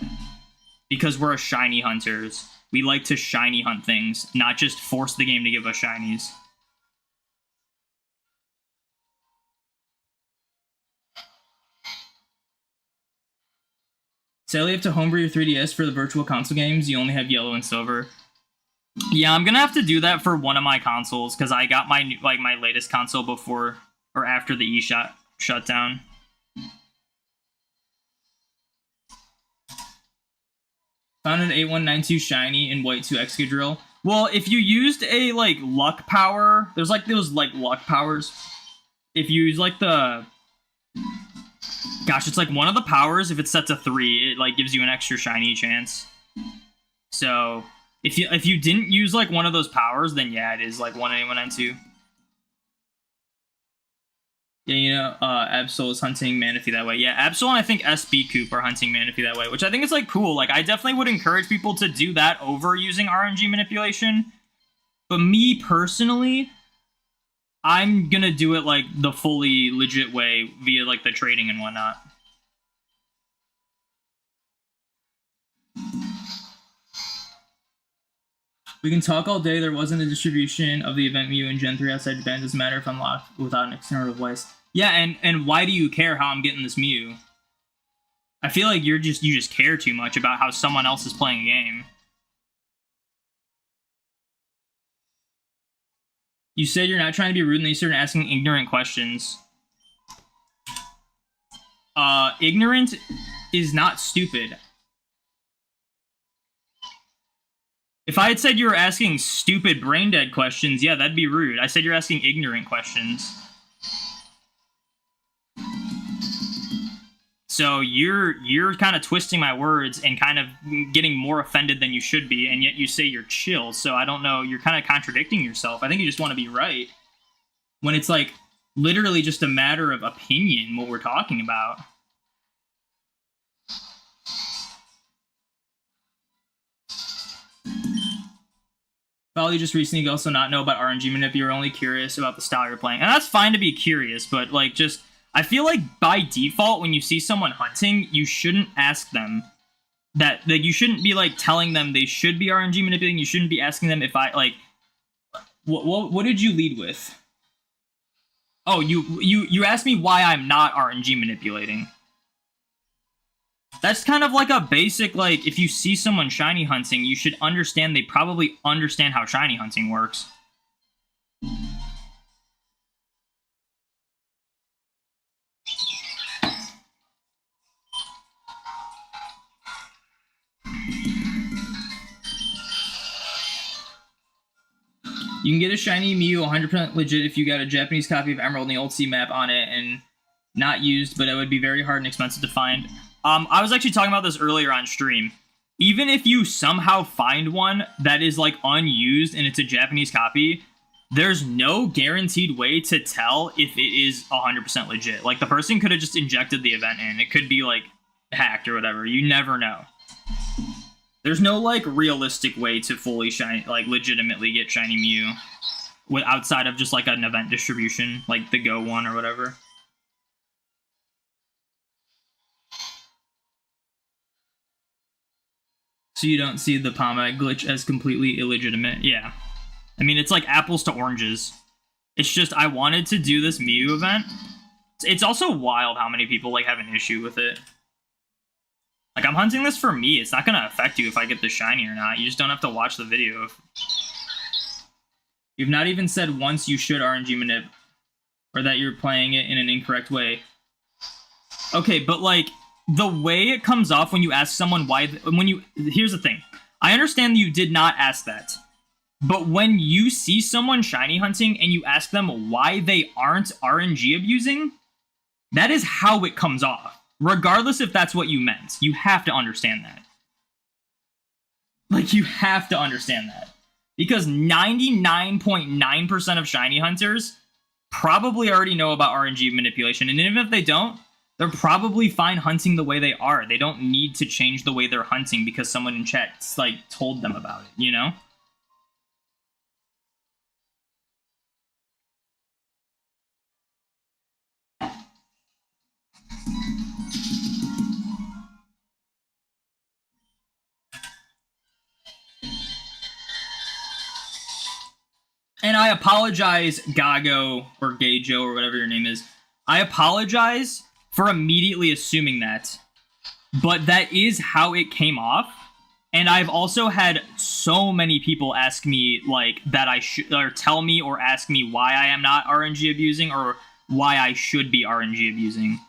Because we're shiny hunters. We like to shiny hunt things, not just force the game to give us shinies. Sadly, you have to homebrew your 3DS for the virtual console games. You only have yellow and silver. Yeah, I'm gonna have to do that for one of my consoles, because I got my my latest console before or after the eShop shutdown. Found an 8192 shiny in white 2 Excadrill. Well, if you used a, like, luck power, there's, like, those, like, luck powers. If you use, like, the... Gosh, it's, like, one of the powers, if it's set to 3, it, like, gives you an extra shiny chance. So, if you didn't use, like, one of those powers, then yeah, it is, like, 18192. Yeah, you know, Absol is hunting Manaphy that way. Yeah, Absol and I think SB Coop are hunting Manaphy that way, which I think is, like, cool. Like, I definitely would encourage people to do that over using RNG manipulation. But me, personally, I'm gonna do it, like, the fully legit way via, like, the trading and whatnot. We can talk all day. There wasn't a distribution of the event Mew in Gen 3 outside Japan. Doesn't matter if I'm locked without an external device. Yeah, and why do you care how I'm getting this Mew? I feel like you just care too much about how someone else is playing a game. You said you're not trying to be rude, and you started asking ignorant questions. Ignorant is not stupid. If I had said you were asking stupid brain dead questions, yeah, that'd be rude. I said you're asking ignorant questions. So you're kind of twisting my words and kind of getting more offended than you should be, and yet you say you're chill. So I don't know, you're kind of contradicting yourself. I think you just want to be right. When it's like literally just a matter of opinion what we're talking about. Well, you just recently also not know about RNG manip. You're only curious about the style you're playing. And that's fine to be curious, but like just I feel like by default when you see someone hunting, you shouldn't ask them that you shouldn't be like telling them they should be RNG manipulating. You shouldn't be asking them if I like what did you lead with? Oh, you asked me why I'm not RNG manipulating. That's kind of like a basic, like, if you see someone shiny hunting, you should understand they probably understand how shiny hunting works. You can get a shiny Mew 100% legit if you got a Japanese copy of Emerald and the old C map on it and not used, but it would be very hard and expensive to find. I was actually talking about this earlier on stream. Even if you somehow find one that is like unused and it's a Japanese copy, there's no guaranteed way to tell if it is 100% legit. Like the person could have just injected the event in. It could be like hacked or whatever. You never know. There's no like realistic way to fully shiny, like legitimately get shiny Mew outside of just like an event distribution, like the Go one or whatever. So you don't see the Pomade glitch as completely illegitimate. Yeah. I mean, it's like apples to oranges. It's just, I wanted to do this Mew event. It's also wild how many people like have an issue with it. Like, I'm hunting this for me. It's not going to affect you if I get the shiny or not. You just don't have to watch the video. You've not even said once you should RNG manip, or that you're playing it in an incorrect way. Okay, but like, the way it comes off when you ask someone why, here's the thing. I understand that you did not ask that. But when you see someone shiny hunting and you ask them why they aren't RNG abusing, that is how it comes off. Regardless if that's what you meant. You have to understand that. Like, you have to understand that. Because 99.9% of shiny hunters probably already know about RNG manipulation. And even if they don't, they're probably fine hunting the way they are. They don't need to change the way they're hunting because someone in chat, like, told them about it, you know? And I apologize, Gago, or Gayjo, or whatever your name is. I apologize for immediately assuming that. But that is how it came off. And I've also had so many people ask me, like, that I should, or tell me or ask me why I am not RNG abusing, or why I should be RNG abusing.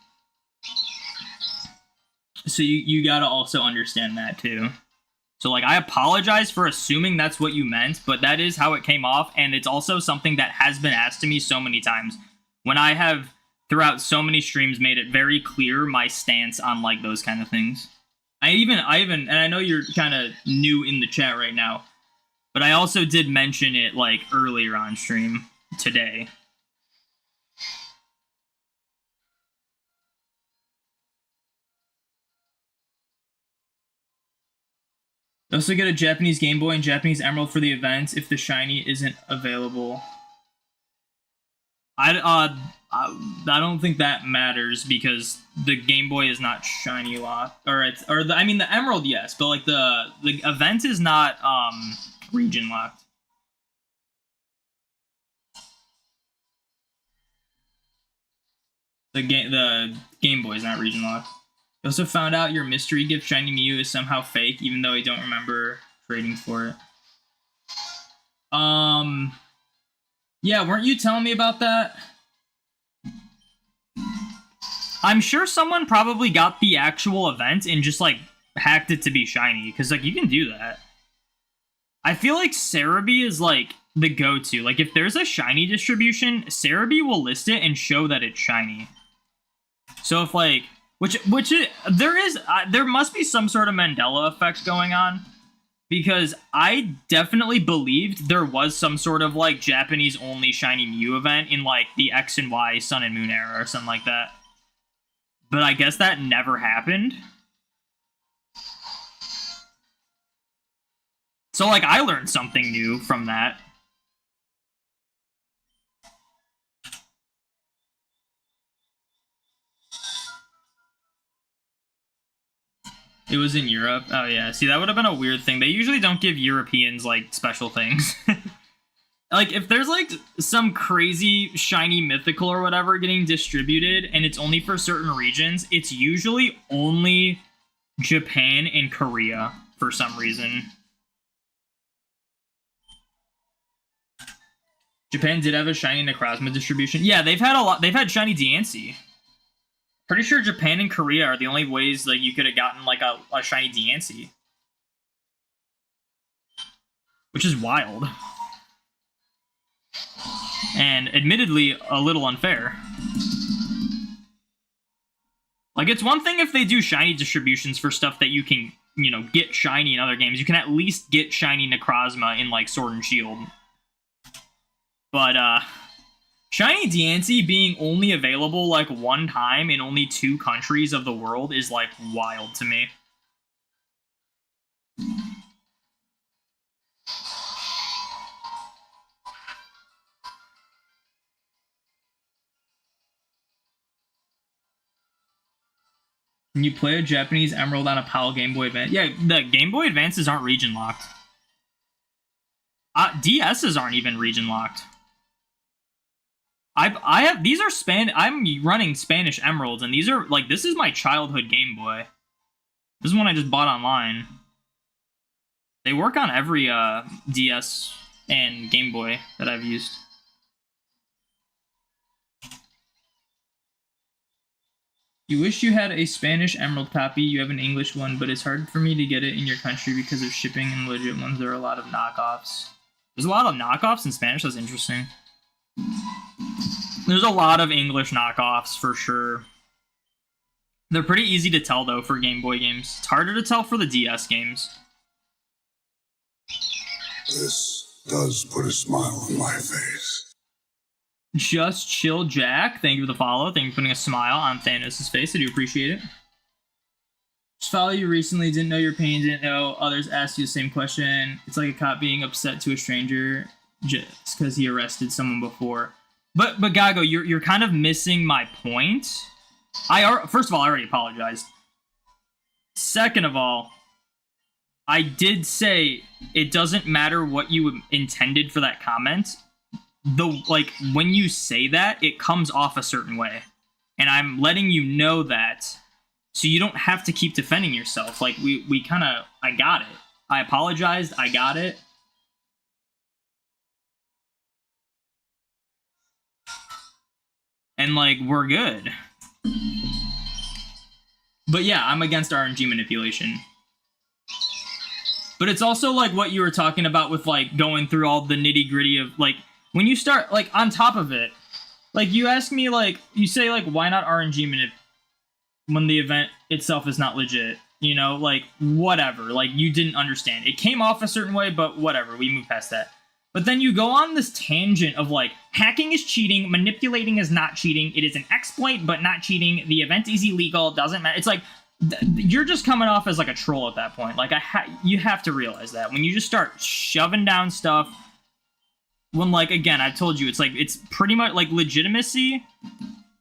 So you gotta also understand that, too. So, like, I apologize for assuming that's what you meant, but that is how it came off, and it's also something that has been asked to me so many times. When I have, throughout so many streams, made it very clear my stance on, like, those kind of things. I even, and I know you're kind of new in the chat right now, but I also did mention it, like, earlier on stream today. Also get a Japanese Game Boy and Japanese Emerald for the event if the shiny isn't available. I don't think that matters because the Game Boy is not shiny locked, I mean the Emerald, yes, but like the event is not region locked. The Game Boy is not region locked. I also found out your mystery gift shiny Mew is somehow fake, even though I don't remember trading for it. Yeah, weren't you telling me about that? I'm sure someone probably got the actual event and just, like, hacked it to be shiny, because, like, you can do that. I feel like Cerebi is like the go-to. Like if there's a shiny distribution, Cerebi will list it and show that it's shiny. So if like, there must be some sort of Mandela effect going on, because I definitely believed there was some sort of like Japanese only shiny Mew event in like the X and Y Sun and Moon era or something like that. But I guess that never happened. So like I learned something new from that. It was in Europe. Oh yeah. See, that would have been a weird thing. They usually don't give Europeans like special things. Like if there's like some crazy shiny mythical or whatever getting distributed and it's only for certain regions, it's usually only Japan and Korea for some reason. Japan did have a shiny Necrozma distribution. Yeah, they've had a lot. They've had shiny Diancie. Pretty sure Japan and Korea are the only ways like you could have gotten like a shiny Diancie, which is wild and admittedly a little unfair. Like it's one thing if they do shiny distributions for stuff that you can, you know, get shiny in other games. You can at least get shiny Necrozma in like Sword and Shield. But shiny Diancie being only available like one time in only 2 countries of the world is like wild to me. Can you play a Japanese Emerald on a PAL Game Boy Advance? Yeah, the Game Boy Advances aren't region locked. DSs aren't even region locked. I have these are I'm running Spanish Emeralds, and these are like this is my childhood Game Boy. This is one I just bought online. They work on every DS and Game Boy that I've used. You wish you had a Spanish Emerald copy. You have an English one, but it's hard for me to get it in your country because of shipping and legit ones. There are a lot of knockoffs. There's a lot of knockoffs in Spanish. That's interesting. There's a lot of English knockoffs for sure. They're pretty easy to tell though for Game Boy games. It's harder to tell for the DS games. This does put a smile on my face. Just Chill Jack, thank you for the follow. Thank you for putting a smile on Thanos' face. I do appreciate it. Just follow you recently, didn't know your pain, didn't know others asked you the same question. It's like a cop being upset to a stranger just because he arrested someone before. But Gago, you're kind of missing my point. First of all, I already apologized. Second of all, I did say it doesn't matter what you intended for that comment. When you say that, it comes off a certain way. And I'm letting you know that so you don't have to keep defending yourself. Like we kind of I got it. I apologized, I got it. And like we're good. But yeah, I'm against RNG manipulation. But it's also like what you were talking about with like going through all the nitty-gritty of like when you start like on top of it, like you ask me like you say like why not RNG manip when the event itself is not legit, you know, like whatever, like you didn't understand. It came off a certain way, but whatever, we move past that. But then you go on this tangent of like hacking is cheating, manipulating is not cheating, it is an exploit but not cheating, the event is illegal, doesn't matter. It's like you're just coming off as like a troll at that point. Like you have to realize that when you just start shoving down stuff. When like again, I've told you it's pretty much like legitimacy.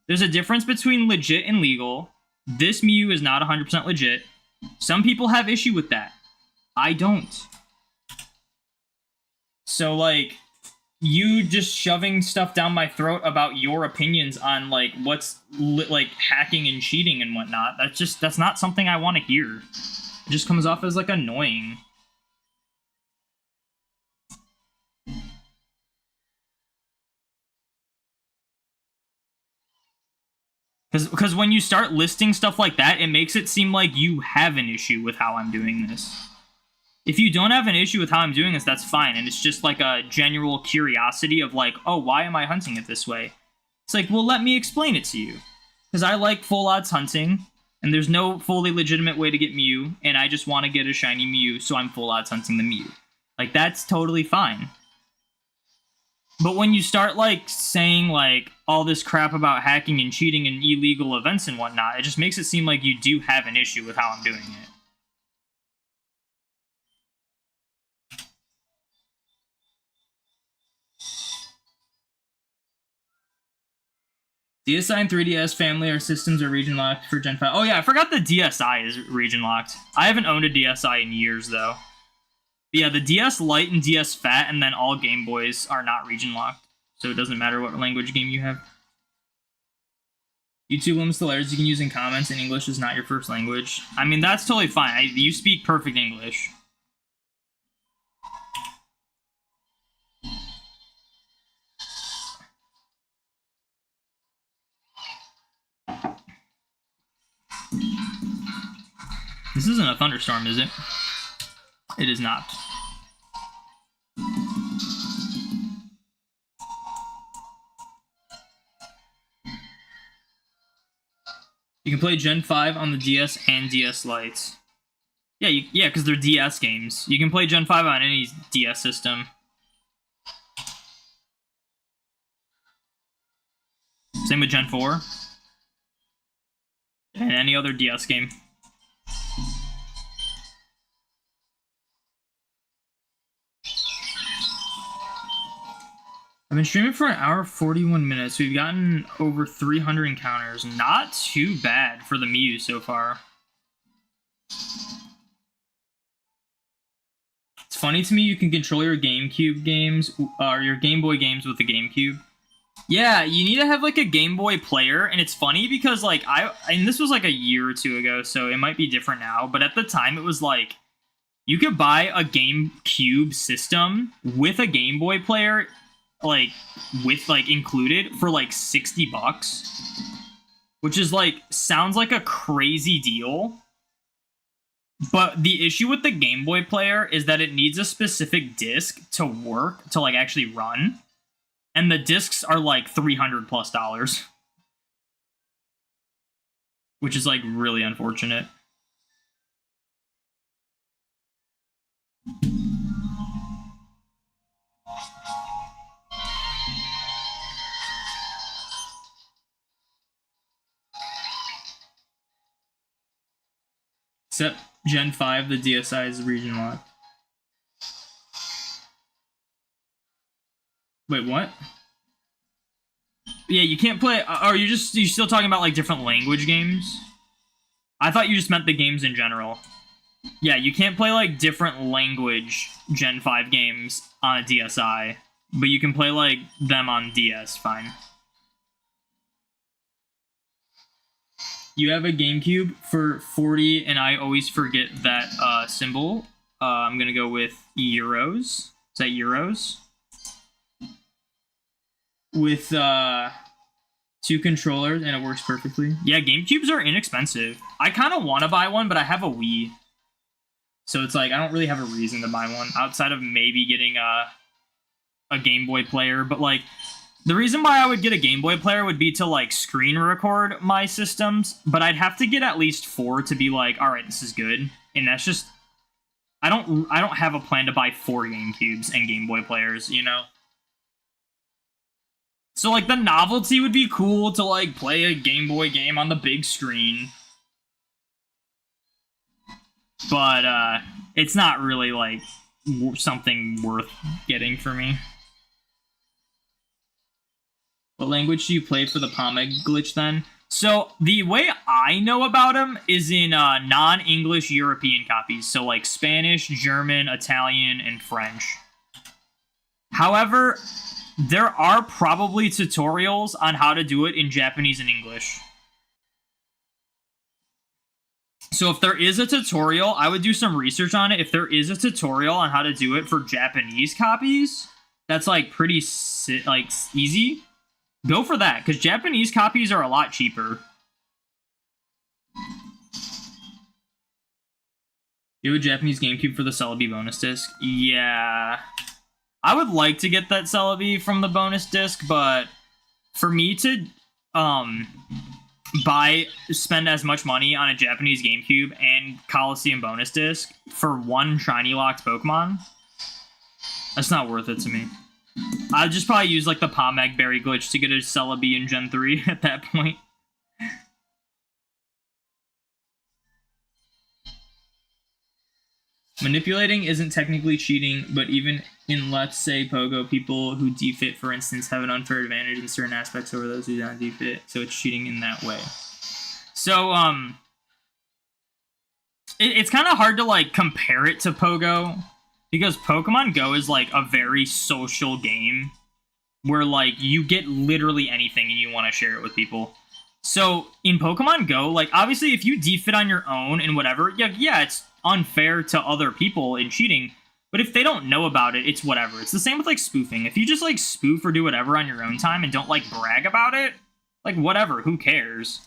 There's a difference between legit and legal. This Mew is not 100% legit. Some people have issue with that. I don't. So like you just shoving stuff down my throat about your opinions on like what's like hacking and cheating and whatnot. That's not something I want to hear. It just comes off as like annoying. Because when you start listing stuff like that, it makes it seem like you have an issue with how I'm doing this. If you don't have an issue with how I'm doing this, that's fine. And it's just like a general curiosity of like, oh, why am I hunting it this way? It's like, well, let me explain it to you. Because I like full odds hunting, and there's no fully legitimate way to get Mew, and I just want to get a shiny Mew, so I'm full odds hunting the Mew. Like, that's totally fine. But when you start, like, saying, like, all this crap about hacking and cheating and illegal events and whatnot, it just makes it seem like you do have an issue with how I'm doing it. DSi and 3DS family are systems are region locked for Gen 5. Oh yeah, I forgot the DSi is region locked. I haven't owned a DSi in years though. But yeah, the DS Lite and DS Fat and then all Game Boys are not region locked. So it doesn't matter what language game you have. YouTube limits the letters you can use in comments, and English is not your first language. I mean, that's totally fine. You speak perfect English. This isn't a thunderstorm, is it? It is not. You can play Gen 5 on the DS and DS Lite. Yeah, yeah, because they're DS games. You can play Gen 5 on any DS system. Same with Gen 4. And any other DS game. I've been streaming for an hour 41 minutes. We've gotten over 300 encounters. Not too bad for the Mew so far. It's funny to me you can control your GameCube games, or your Game Boy games with the GameCube. Yeah, you need to have like a Game Boy player, and it's funny because like and this was like a year or two ago, so it might be different now, but at the time it was like you could buy a GameCube system with a Game Boy player, like with like included for like $60, which is like sounds like a crazy deal. But the issue with the Game Boy player is that it needs a specific disc to work, to like actually run. And the discs are like $300+. Which is like really unfortunate. Except Gen 5, the DSi is region locked. Wait, what? Yeah, you can't play. Are you still talking about like different language games? I thought you just meant the games in general. Yeah, you can't play like different language Gen 5 games on a DSi, but you can play like them on DS, fine. You have a GameCube for 40, and I always forget that symbol. I'm gonna go with euros. Is that euros? With 2 controllers, and it works perfectly. Yeah, GameCubes are inexpensive. I kind of want to buy one, but I have a Wii. So it's like, I don't really have a reason to buy one, outside of maybe getting a Game Boy player. But like, the reason why I would get a Game Boy player would be to like screen record my systems, but I'd have to get at least 4 to be like, all right, this is good. And that's just, I don't have a plan to buy 4 GameCubes and Game Boy players, you know? So like the novelty would be cool to like play a Game Boy game on the big screen. But it's not really like something worth getting for me. What language do you play for the Pomeg glitch then? So the way I know about them is in non-English European copies. So like Spanish, German, Italian, and French. However, there are probably tutorials on how to do it in Japanese and English. So if there is a tutorial, I would do some research on it. If there is a tutorial on how to do it for Japanese copies, that's like pretty like easy. Go for that, because Japanese copies are a lot cheaper. Do a Japanese GameCube for the Celebi bonus disc. Yeah. I would like to get that Celebi from the bonus disc, but for me to spend as much money on a Japanese GameCube and Coliseum bonus disc for one shiny locked Pokemon, that's not worth it to me. I'd just probably use like the Pomeg Berry glitch to get a Celebi in Gen 3 at that point. Manipulating isn't technically cheating, but even in, let's say, Pogo, people who defit, for instance, have an unfair advantage in certain aspects over those who don't defit, so it's cheating in that way. So, it's kind of hard to, like, compare it to Pogo, because Pokemon Go is, like, a very social game, where, like, you get literally anything and you want to share it with people. So, in Pokemon Go, like, obviously, if you defit on your own and whatever, yeah, it's unfair to other people in cheating, but if they don't know about it, it's whatever. It's the same with, like, spoofing. If you just, like, spoof or do whatever on your own time and don't, like, brag about it, like, whatever, who cares?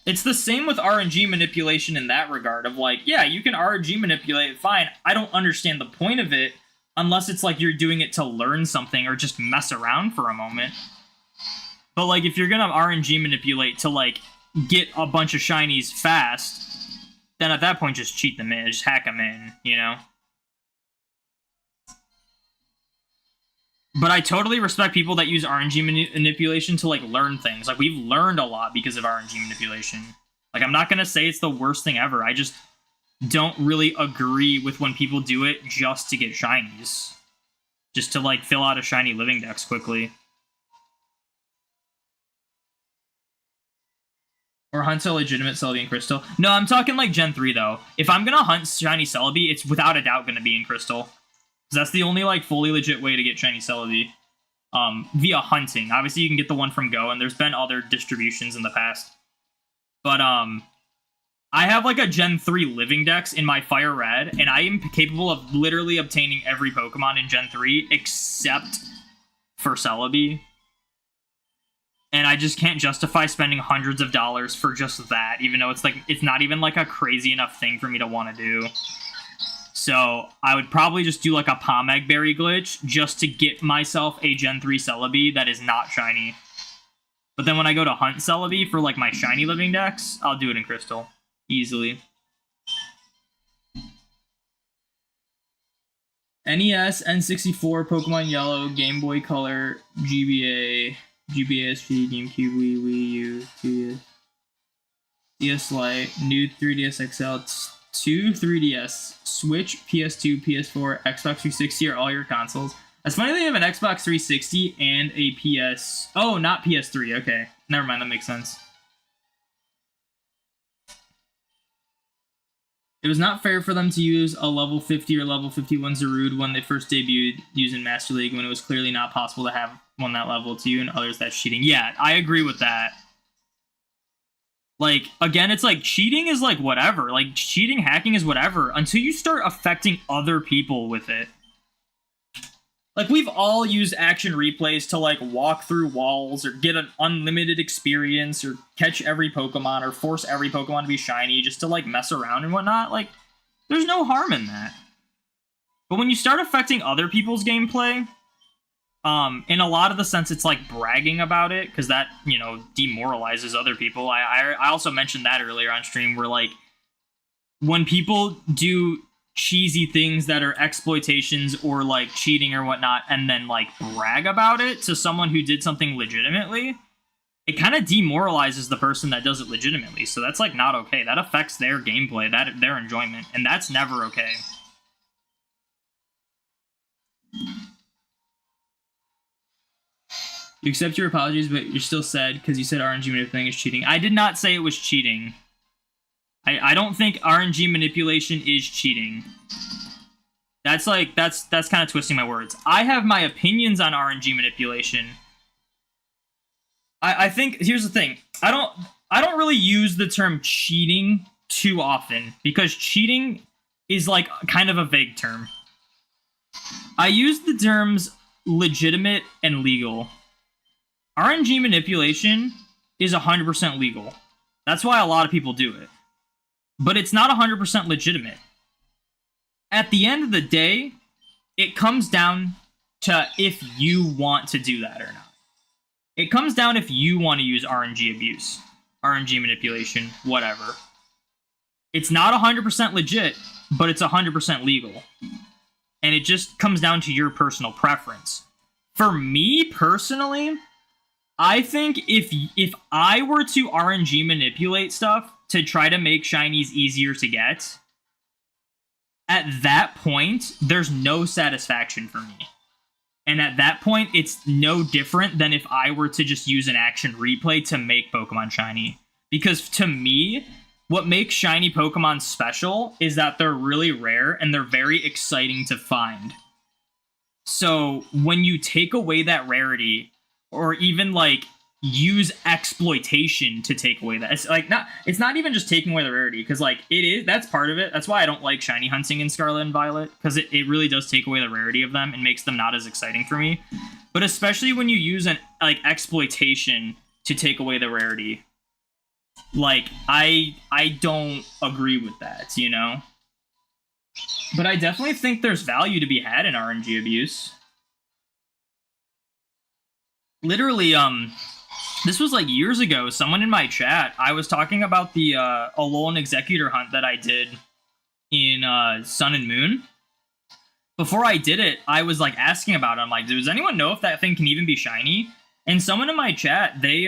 It's the same with RNG manipulation in that regard of, like, yeah, you can RNG manipulate, fine. I don't understand the point of it unless it's, like, you're doing it to learn something or just mess around for a moment. But, like, if you're gonna RNG manipulate to, like, get a bunch of shinies fast, then at that point just cheat them in, just hack them in, you know? But I totally respect people that use RNG manipulation to, like, learn things. Like, we've learned a lot because of RNG manipulation. Like, I'm not gonna say it's the worst thing ever, I just don't really agree with when people do it just to get shinies. Just to, like, fill out a shiny living dex quickly. Or hunt a legitimate Celebi and Crystal. No, I'm talking like Gen 3 though. If I'm gonna hunt shiny Celebi, it's without a doubt gonna be in Crystal. Because that's the only like fully legit way to get shiny Celebi. Via hunting. Obviously you can get the one from Go, and there's been other distributions in the past. But I have like a Gen 3 living dex in my Fire Red, and I am capable of literally obtaining every Pokemon in Gen 3 except for Celebi. And I just can't justify spending hundreds of dollars for just that, even though it's like it's not even like a crazy enough thing for me to want to do. So I would probably just do like a Pomeg Berry glitch just to get myself a Gen 3 Celebi that is not shiny. But then when I go to hunt Celebi for like my shiny living dex, I'll do it in Crystal. Easily. NES, N64, Pokemon Yellow, Game Boy Color, GBA... GBASP, GameCube, Wii U, 2DS, DS Lite, new 3DS XL, 2 3DS, Switch, PS2, PS4, Xbox 360 are all your consoles. That's funny they have an Xbox 360 and a PS... Oh, not PS3, okay. Never mind, that makes sense. It was not fair for them to use a level 50 or level 51 Zarude when they first debuted using Master League when it was clearly not possible to have one that level to you and others that's cheating. Yeah, I agree with that. Like, again, it's like cheating is like whatever. Like, cheating, hacking is whatever until you start affecting other people with it. Like, we've all used action replays to, like, walk through walls or get an unlimited experience or catch every Pokemon or force every Pokemon to be shiny just to, like, mess around and whatnot. Like, there's no harm in that. But when you start affecting other people's gameplay, in a lot of the sense, it's, like, bragging about it, because that, you know, demoralizes other people. I also mentioned that earlier on stream, where, like, when people do cheesy things that are exploitations or like cheating or whatnot and then like brag about it to someone who did something legitimately, it kind of demoralizes the person that does it legitimately. So that's like not okay. That affects their gameplay, their enjoyment, and that's never okay. You accept your apologies, but you're still sad because you said RNG manipulating is cheating. I did not say it was cheating. I don't think RNG manipulation is cheating. That's like that's kind of twisting my words. I have my opinions on RNG manipulation. I think here's the thing. I don't really use the term cheating too often because cheating is like kind of a vague term. I use the terms legitimate and legal. RNG manipulation is 100% legal. That's why a lot of people do it. but it's not 100% legitimate. At the end of the day, it comes down to if you want to do that or not. It comes down if you want to use RNG abuse, RNG manipulation, whatever. It's not 100% legit, but it's 100% legal. And it just comes down to your personal preference. For me personally, I think if I were to RNG manipulate stuff to try to make shinies easier to get, at that point, there's no satisfaction for me. And at that point, it's no different than if I were to just use an action replay to make Pokemon shiny. Because to me, what makes shiny Pokemon special is that they're really rare and they're very exciting to find. So when you take away that rarity, or even like use exploitation to take away that, it's not even just taking away the rarity, because like that's part of it. That's why I don't like shiny hunting in Scarlet and Violet, because it really does take away the rarity of them and makes them not as exciting for me. But especially when you use an exploitation to take away the rarity, like I don't agree with that, you know? But I definitely think there's value to be had in RNG abuse. Literally, this was like years ago. Someone in my chat, I was talking about the Alolan Executor hunt that I did in Sun and Moon. Before I did it, I was like asking about it. I'm like, does anyone know if that thing can even be shiny? And someone in my chat, they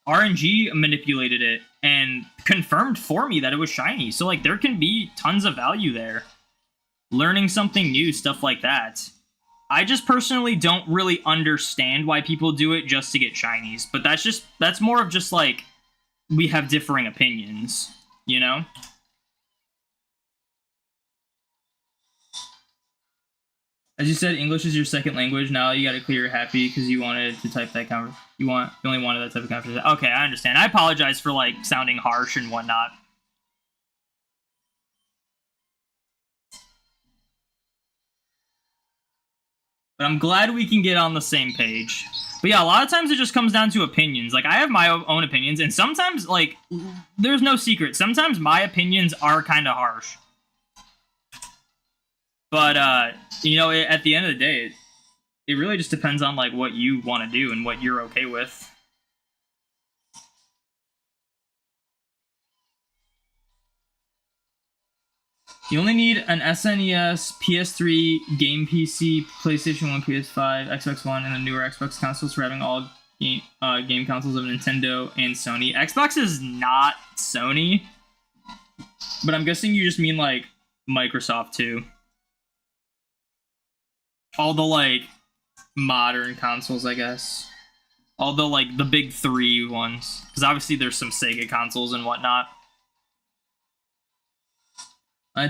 RNG manipulated it and confirmed for me that it was shiny. So like there can be tons of value there. Learning something new, stuff like that. I just personally don't really understand why people do it just to get shinies. But that's more of just like, we have differing opinions, you know? As you said, English is your second language. Now you gotta clear happy because you wanted to type that you only wanted that type of conversation. Okay, I understand. I apologize for like sounding harsh and whatnot. But I'm glad we can get on the same page. But yeah, a lot of times it just comes down to opinions. Like, I have my own opinions, and sometimes, like, there's no secret. Sometimes my opinions are kind of harsh. But, you know, at the end of the day, it really just depends on, like, what you want to do and what you're okay with. You only need an SNES, PS3, Game PC, PlayStation 1, PS5, Xbox One, and the newer Xbox consoles for having all game consoles of Nintendo and Sony. Xbox is not Sony, but I'm guessing you just mean, like, Microsoft, too. All the, like, modern consoles, I guess. All the, like, the big three ones. Because obviously there's some Sega consoles and whatnot.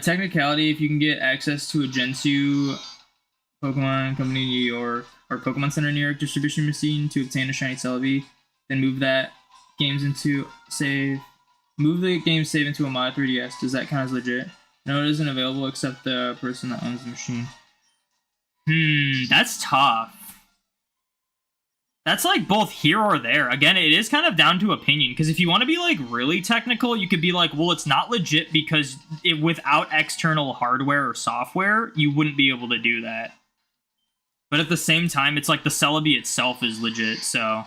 Technicality, if you can get access to a Gen 2 Pokemon Company New York or Pokemon Center New York distribution machine to obtain a shiny Celebi, then move the game's save into a mod 3DS. Does that count as legit? No, it isn't available except the person that owns the machine. That's tough. That's like both here or there. Again, it is kind of down to opinion, because if you want to be like really technical, you could be like, well, it's not legit because without external hardware or software, you wouldn't be able to do that. But at the same time, it's like the Celebi itself is legit, so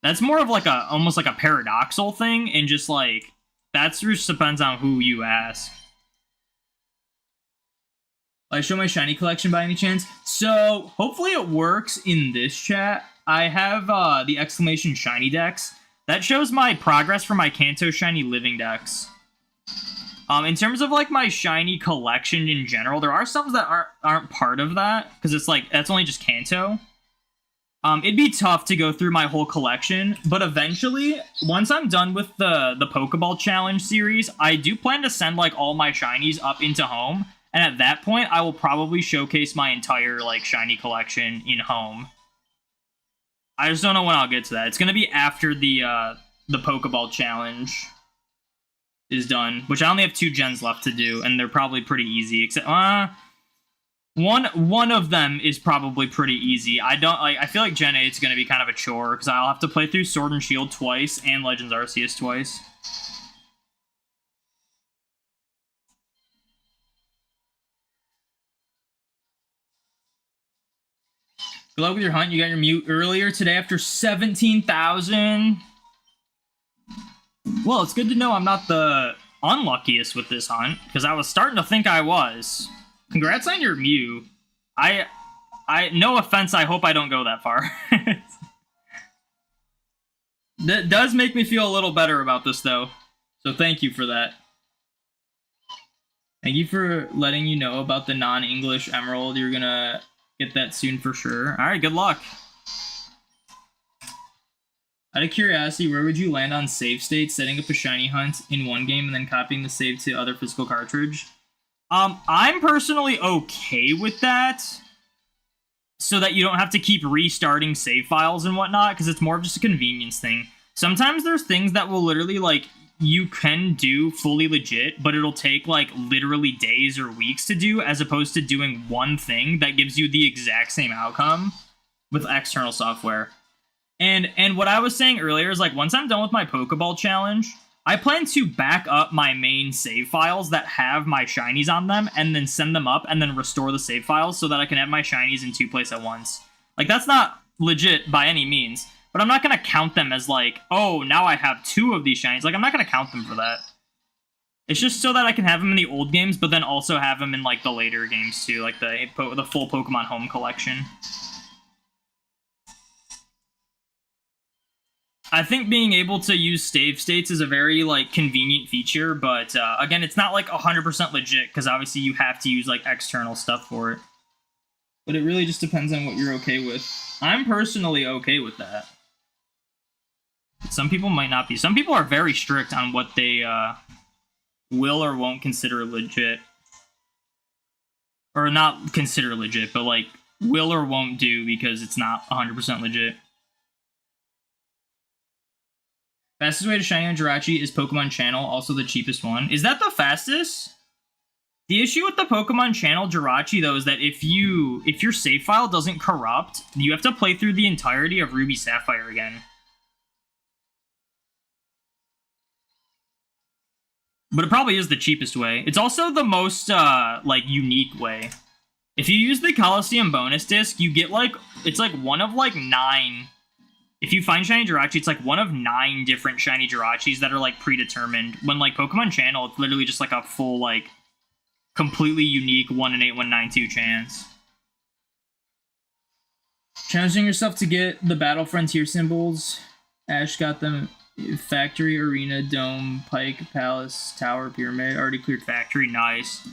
that's more of like almost like a paradoxal thing, and just like that's just depends on who you ask. I show my shiny collection by any chance? So, hopefully it works in this chat. I have the exclamation shiny dex. That shows my progress for my Kanto shiny living dex. In terms of like my shiny collection in general, there are some that aren't part of that, because it's like, that's only just Kanto. It'd be tough to go through my whole collection, but eventually, once I'm done with the Pokeball Challenge series, I do plan to send like all my shinies up into home. And at that point, I will probably showcase my entire, like, shiny collection in home. I just don't know when I'll get to that. It's going to be after the Pokeball Challenge is done, which I only have 2 gens left to do, and they're probably pretty easy. Except, one of them is probably pretty easy. I feel like Gen 8 is going to be kind of a chore, because I'll have to play through Sword and Shield twice and Legends Arceus twice. Good luck with your hunt. You got your Mew earlier today after 17,000. Well, it's good to know I'm not the unluckiest with this hunt, because I was starting to think I was. Congrats on your Mew. No offense, I hope I don't go that far. That does make me feel a little better about this, though. So thank you for that. Thank you for letting you know about the non-English Emerald. You're gonna get that soon for sure. Alright, good luck. Out of curiosity, where would you land on save state, setting up a shiny hunt in one game and then copying the save to other physical cartridge? I'm personally okay with that, so that you don't have to keep restarting save files and whatnot, because it's more of just a convenience thing. Sometimes there's things that will literally, like, you can do fully legit, but it'll take, like, literally days or weeks to do, as opposed to doing one thing that gives you the exact same outcome with external software. And what I was saying earlier is, like, once I'm done with my Pokeball challenge, I plan to back up my main save files that have my shinies on them, and then send them up, and then restore the save files so that I can have my shinies in 2 places at once. Like, that's not legit by any means, but I'm not going to count them as, like, oh, now I have 2 of these shinies. Like, I'm not going to count them for that. It's just so that I can have them in the old games, but then also have them in, like, the later games, too, like the full Pokemon Home collection. I think being able to use save states is a very, like, convenient feature, but, again, it's not, like, 100% legit, because obviously you have to use, like, external stuff for it. But it really just depends on what you're okay with. I'm personally okay with that. Some people might not be. Some people are very strict on what they, will or won't consider legit. Or not consider legit, but, like, will or won't do because it's not 100% legit. Fastest way to shiny on Jirachi is Pokemon Channel, also the cheapest one. Is that the fastest? The issue with the Pokemon Channel Jirachi, though, is that if your save file doesn't corrupt, you have to play through the entirety of Ruby Sapphire again. But it probably is the cheapest way. It's also the most, like, unique way. If you use the Coliseum bonus disc, you get, like, it's like one of, like, 9... If you find Shiny Jirachi, it's like one of 9 different Shiny Jirachis that are, like, predetermined. When, like, Pokemon Channel, it's literally just, like, a full, like, completely unique 1 in 8192 chance. Challenging yourself to get the Battle Frontier symbols. Ash got them. Factory, Arena, Dome, Pike, Palace, Tower, Pyramid. Already cleared Factory. Nice.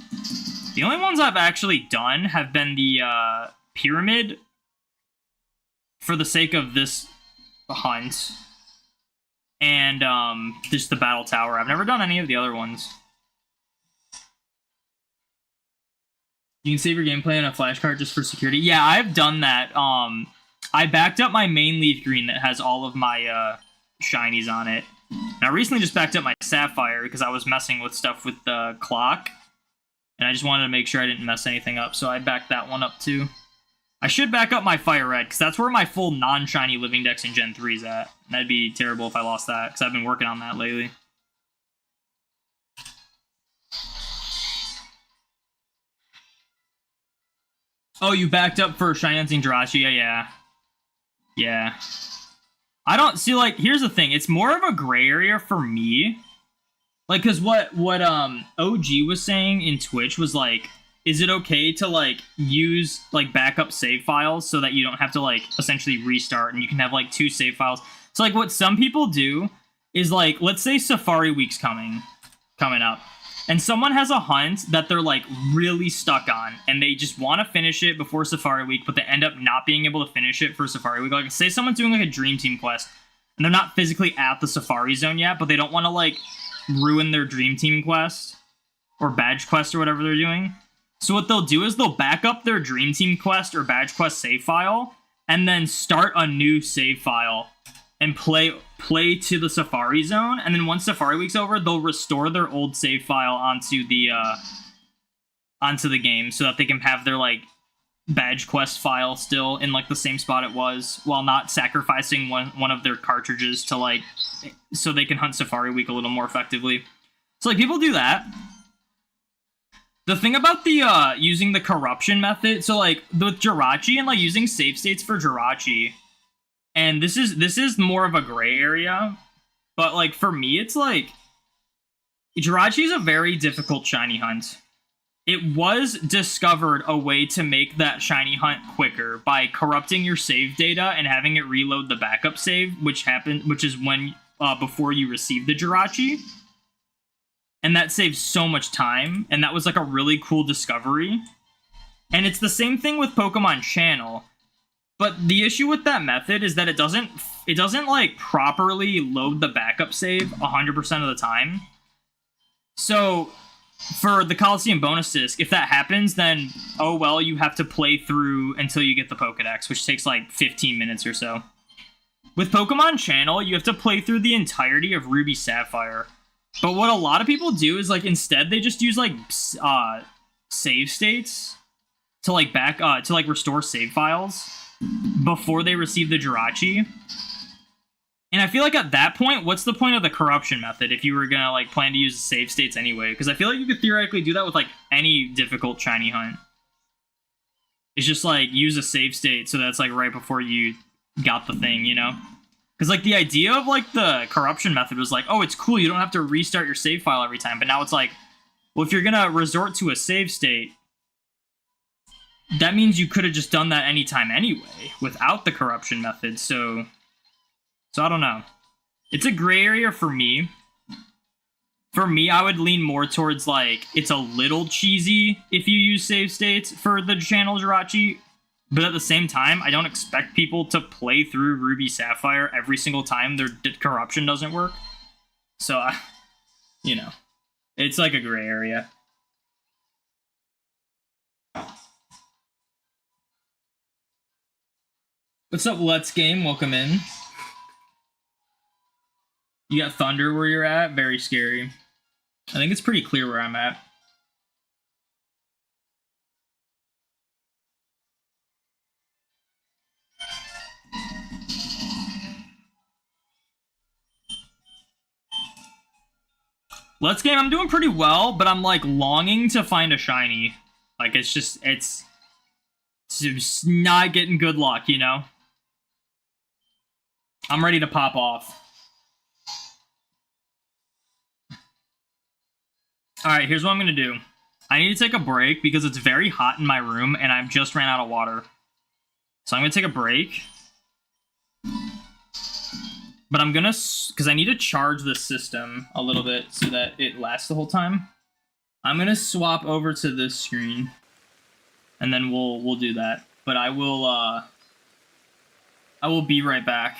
The only ones I've actually done have been the Pyramid, for the sake of this hunt, and just the Battle Tower. I've never done any of the other ones. You can save your gameplay on a flashcard just for security. Yeah, I've done that. I backed up my main Leaf Green that has all of my shinies on it. And I recently just backed up my Sapphire because I was messing with stuff with the clock, and I just wanted to make sure I didn't mess anything up, so I backed that one up too. I should back up my Fire Red, because that's where my full non-shiny Living Dex in Gen 3 is at. That'd be terrible if I lost that, because I've been working on that lately. Oh, you backed up for Shiny Hunting Jirachi? Yeah. I don't see, like, here's the thing. It's more of a gray area for me. Like, because what OG was saying in Twitch was, like, is it okay to, like, use, like, backup save files so that you don't have to, like, essentially restart and you can have, like, 2 save files? So, like, what some people do is, like, let's say Safari Week's coming up, and someone has a hunt that they're, like, really stuck on, and they just want to finish it before Safari Week, but they end up not being able to finish it for Safari Week. Like, say someone's doing, like, a Dream Team quest, and they're not physically at the Safari Zone yet, but they don't want to, like, ruin their Dream Team quest, or Badge quest, or whatever they're doing. So what they'll do is they'll back up their Dream Team quest or Badge quest save file, and then start a new save file and play to the Safari Zone, and then once Safari Week's over, they'll restore their old save file onto the game so that they can have their, like, Badge quest file still in, like, the same spot it was, while not sacrificing one of their cartridges to, like, so they can hunt Safari Week a little more effectively. So, like, people do that. The thing about the using the corruption method, so like with Jirachi and like using save states for Jirachi, and this is more of a gray area, but like for me, it's like Jirachi is a very difficult shiny hunt. It was discovered a way to make that shiny hunt quicker by corrupting your save data and having it reload the backup save, which is when before you receive the Jirachi. And that saves so much time, and that was like a really cool discovery. And it's the same thing with Pokemon Channel. But the issue with that method is that it doesn't like properly load the backup save 100% of the time. So for the Coliseum bonus disc, if that happens, then oh well, you have to play through until you get the Pokedex, which takes like 15 minutes or so. With Pokemon Channel, you have to play through the entirety of Ruby Sapphire. But what a lot of people do is like instead they just use like save states to like restore save files before they receive the Jirachi. And I feel like at that point, what's the point of the corruption method if you were gonna like plan to use save states anyway? Because I feel like you could theoretically do that with like any difficult shiny hunt. It's just like use a save state so that's like right before you got the thing, you know? Because, like, the idea of, like, the corruption method was like, oh, it's cool, you don't have to restart your save file every time. But now it's like, well, if you're going to resort to a save state, that means you could have just done that anytime anyway, without the corruption method. So I don't know. It's a gray area for me. For me, I would lean more towards, like, it's a little cheesy if you use save states for the Channel Jirachi. But at the same time, I don't expect people to play through Ruby Sapphire every single time their corruption doesn't work. So, you know, it's like a gray area. What's up, Let's Game? Welcome in. You got thunder where you're at? Very scary. I think it's pretty clear where I'm at. Let's Game, I'm doing pretty well, but I'm like longing to find a shiny. Like it's just not getting good luck, you know? I'm ready to pop off. Alright, here's what I'm gonna do. I need to take a break because it's very hot in my room and I've just ran out of water. So I'm gonna take a break. But I'm gonna, because I need to charge the system a little bit so that it lasts the whole time. I'm gonna swap over to this screen, and then we'll do that. But I will be right back.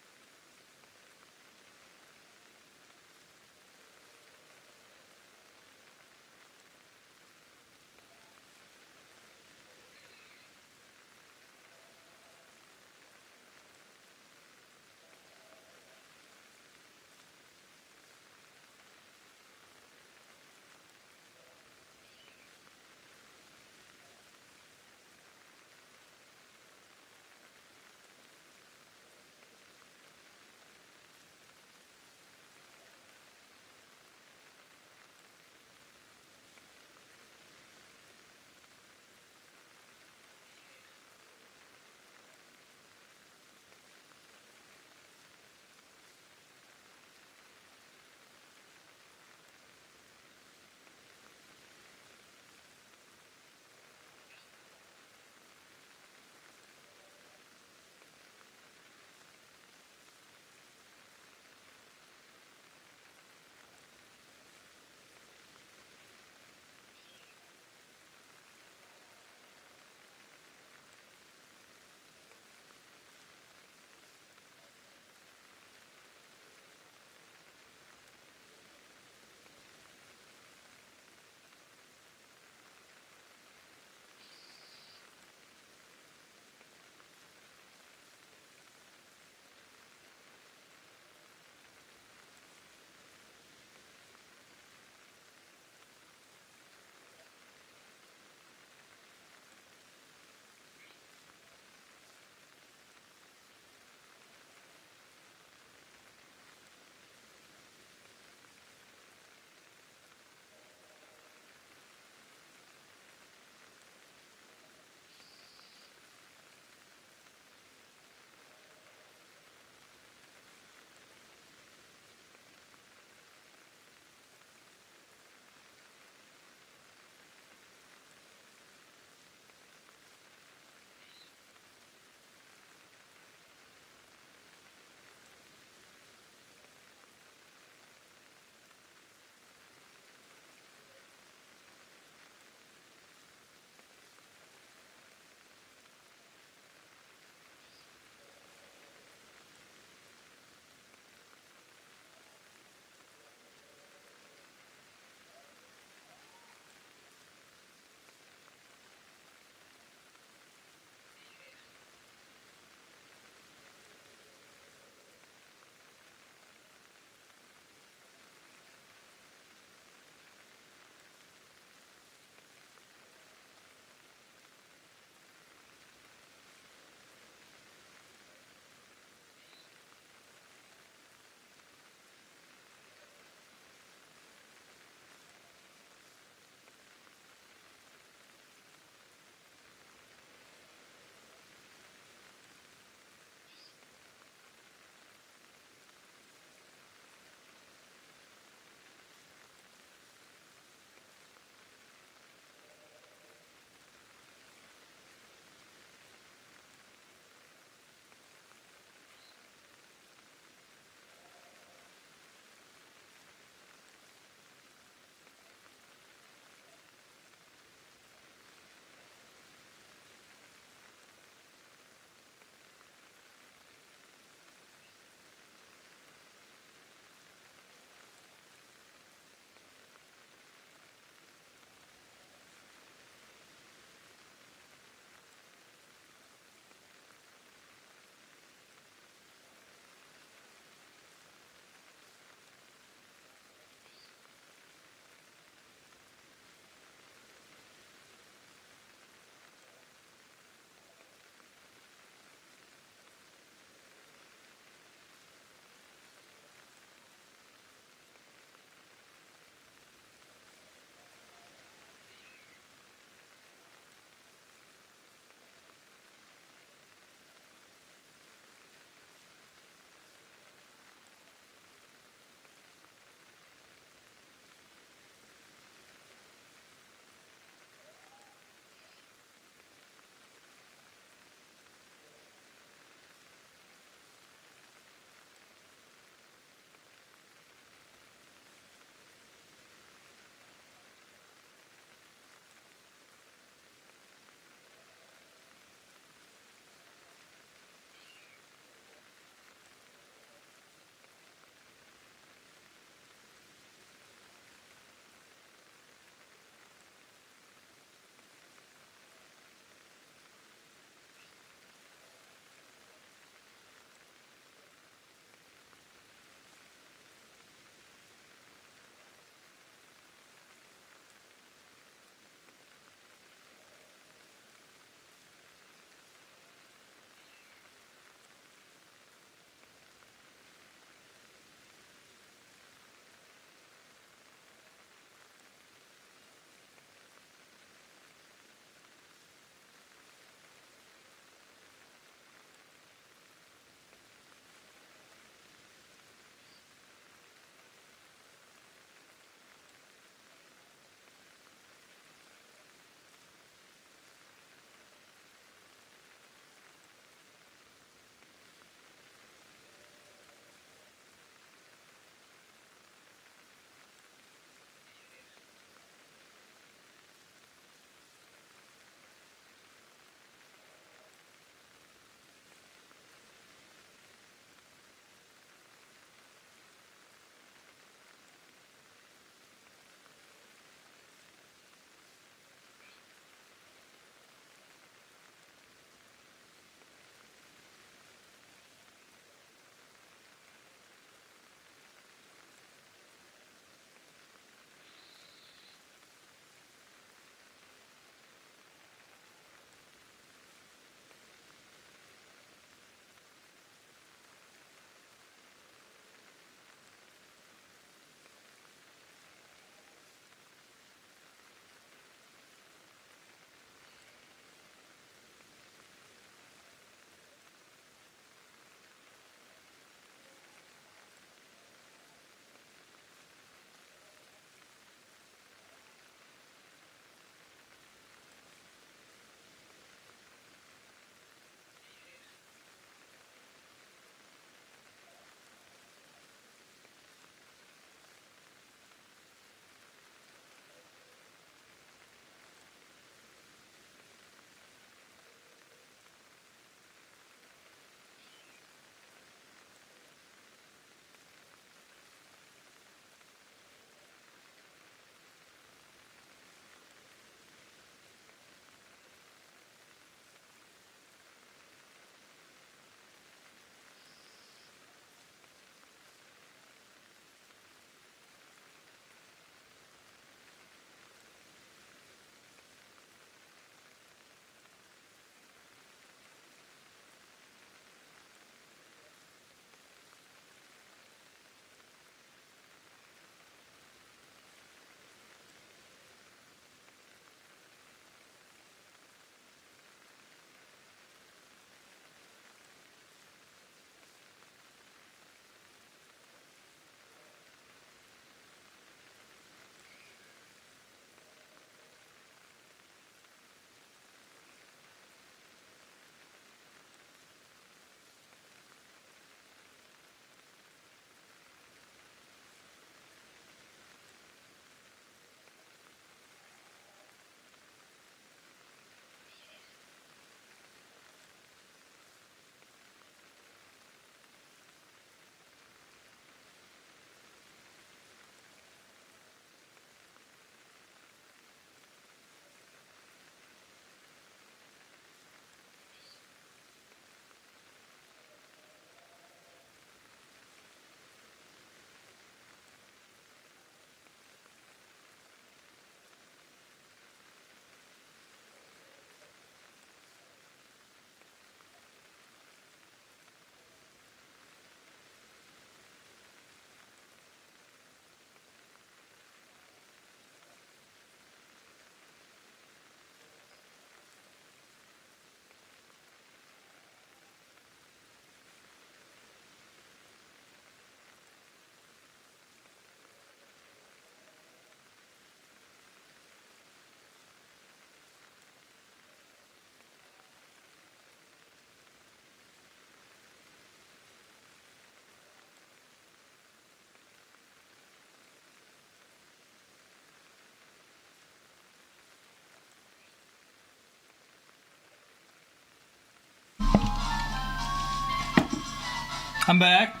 I'm back.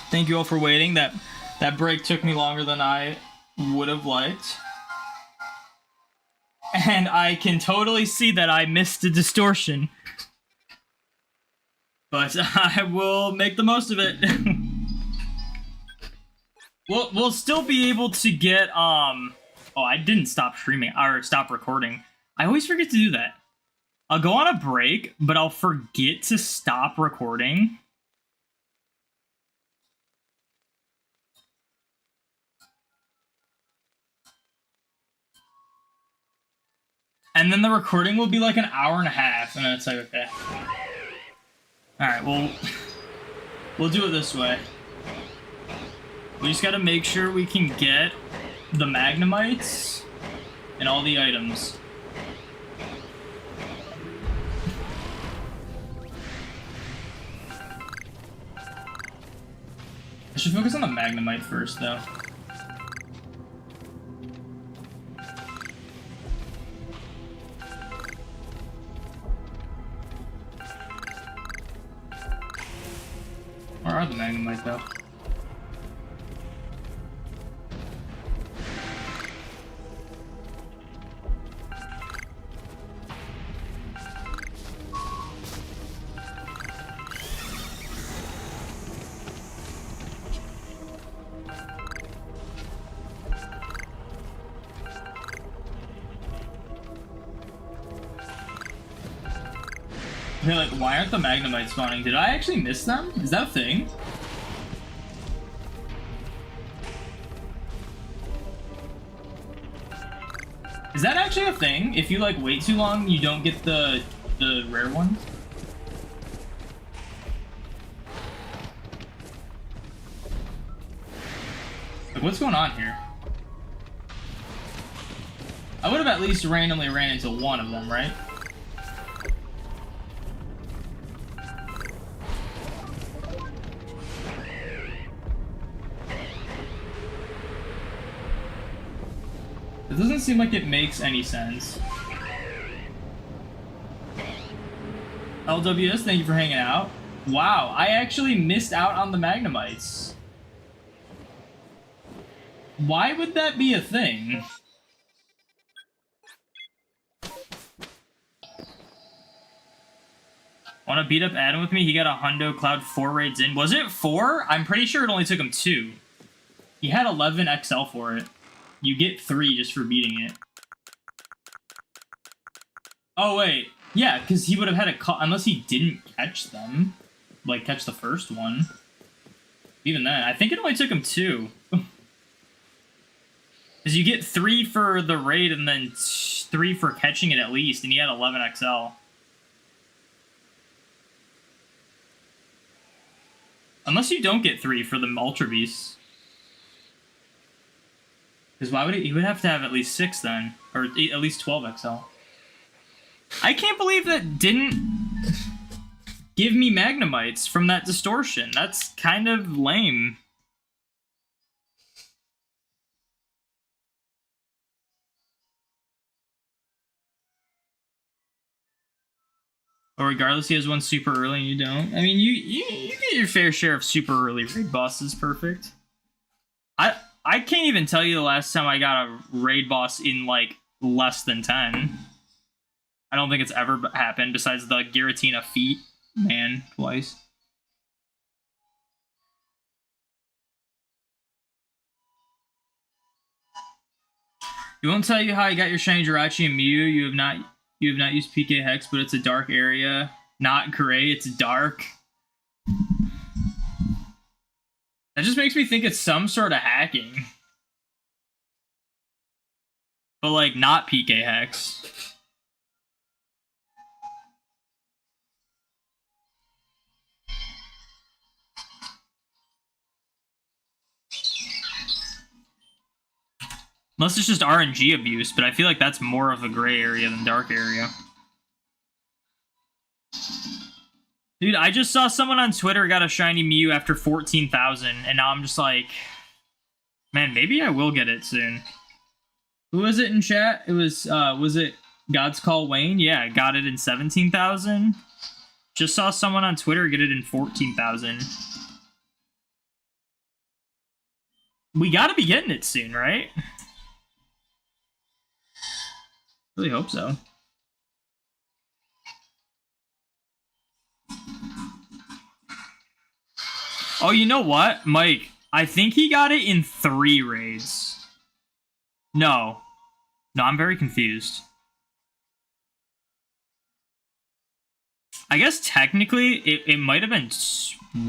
Thank you all for waiting. That break took me longer than I would have liked. And I can totally see that I missed a distortion. But I will make the most of it. We'll still be able to get, oh, I didn't stop streaming, or stop recording. I always forget to do that. I'll go on a break, but I'll forget to stop recording. And then the recording will be like an hour and a half, and then it's like, okay. Alright, well, we'll do it this way. We just gotta make sure we can get the Magnemites and all the items. I should focus on the Magnemite first, though. Where are the Magnemite, though? They're like, why aren't the Magnemites spawning? Did I actually miss them? Is that a thing? Is that actually a thing? If you like wait too long, you don't get the rare ones? Like, what's going on here? I would have at least randomly ran into one of them, right? It doesn't seem like it makes any sense. LWS, thank you for hanging out. Wow, I actually missed out on the Magnemites. Why would that be a thing? Wanna beat up Adam with me? He got a Hundo Cloud 4 raids in. Was it 4? I'm pretty sure it only took him 2. He had 11 XL for it. You get 3 just for beating it. Oh, wait. Yeah, because he would have had a call, unless he didn't catch them. Like, catch the first one. Even then, I think it only took him 2. Because you get 3 for the raid and then 3 for catching it at least, and he had 11 XL. Unless you don't get 3 for the Ultra Beasts. Because why would he would have to have at least 6 then, or at least 12 XL. I can't believe that didn't give me Magnemites from that distortion. That's kind of lame. Or regardless, he has one super early and you don't. I mean, you get your fair share of super early raid bosses. Perfect. I can't even tell you the last time I got a raid boss in, like, less than 10. I don't think it's ever happened, besides the Giratina feat. Man, twice. You won't tell you how I got your shiny Jirachi and Mew. You have not used PK Hex, but it's a dark area. Not gray, it's dark. That just makes me think it's some sort of hacking. But, like, not PK Hex. Unless it's just RNG abuse, but I feel like that's more of a gray area than dark area. Dude, I just saw someone on Twitter got a shiny Mew after 14,000, and now I'm just like, man, maybe I will get it soon. Who was it in chat? It was it God's Call Wayne? Yeah, got it in 17,000. Just saw someone on Twitter get it in 14,000. We gotta be getting it soon, right? Really hope so. Oh, you know what, Mike? I think he got it in 3 raids. No. No, I'm very confused. I guess technically it might have been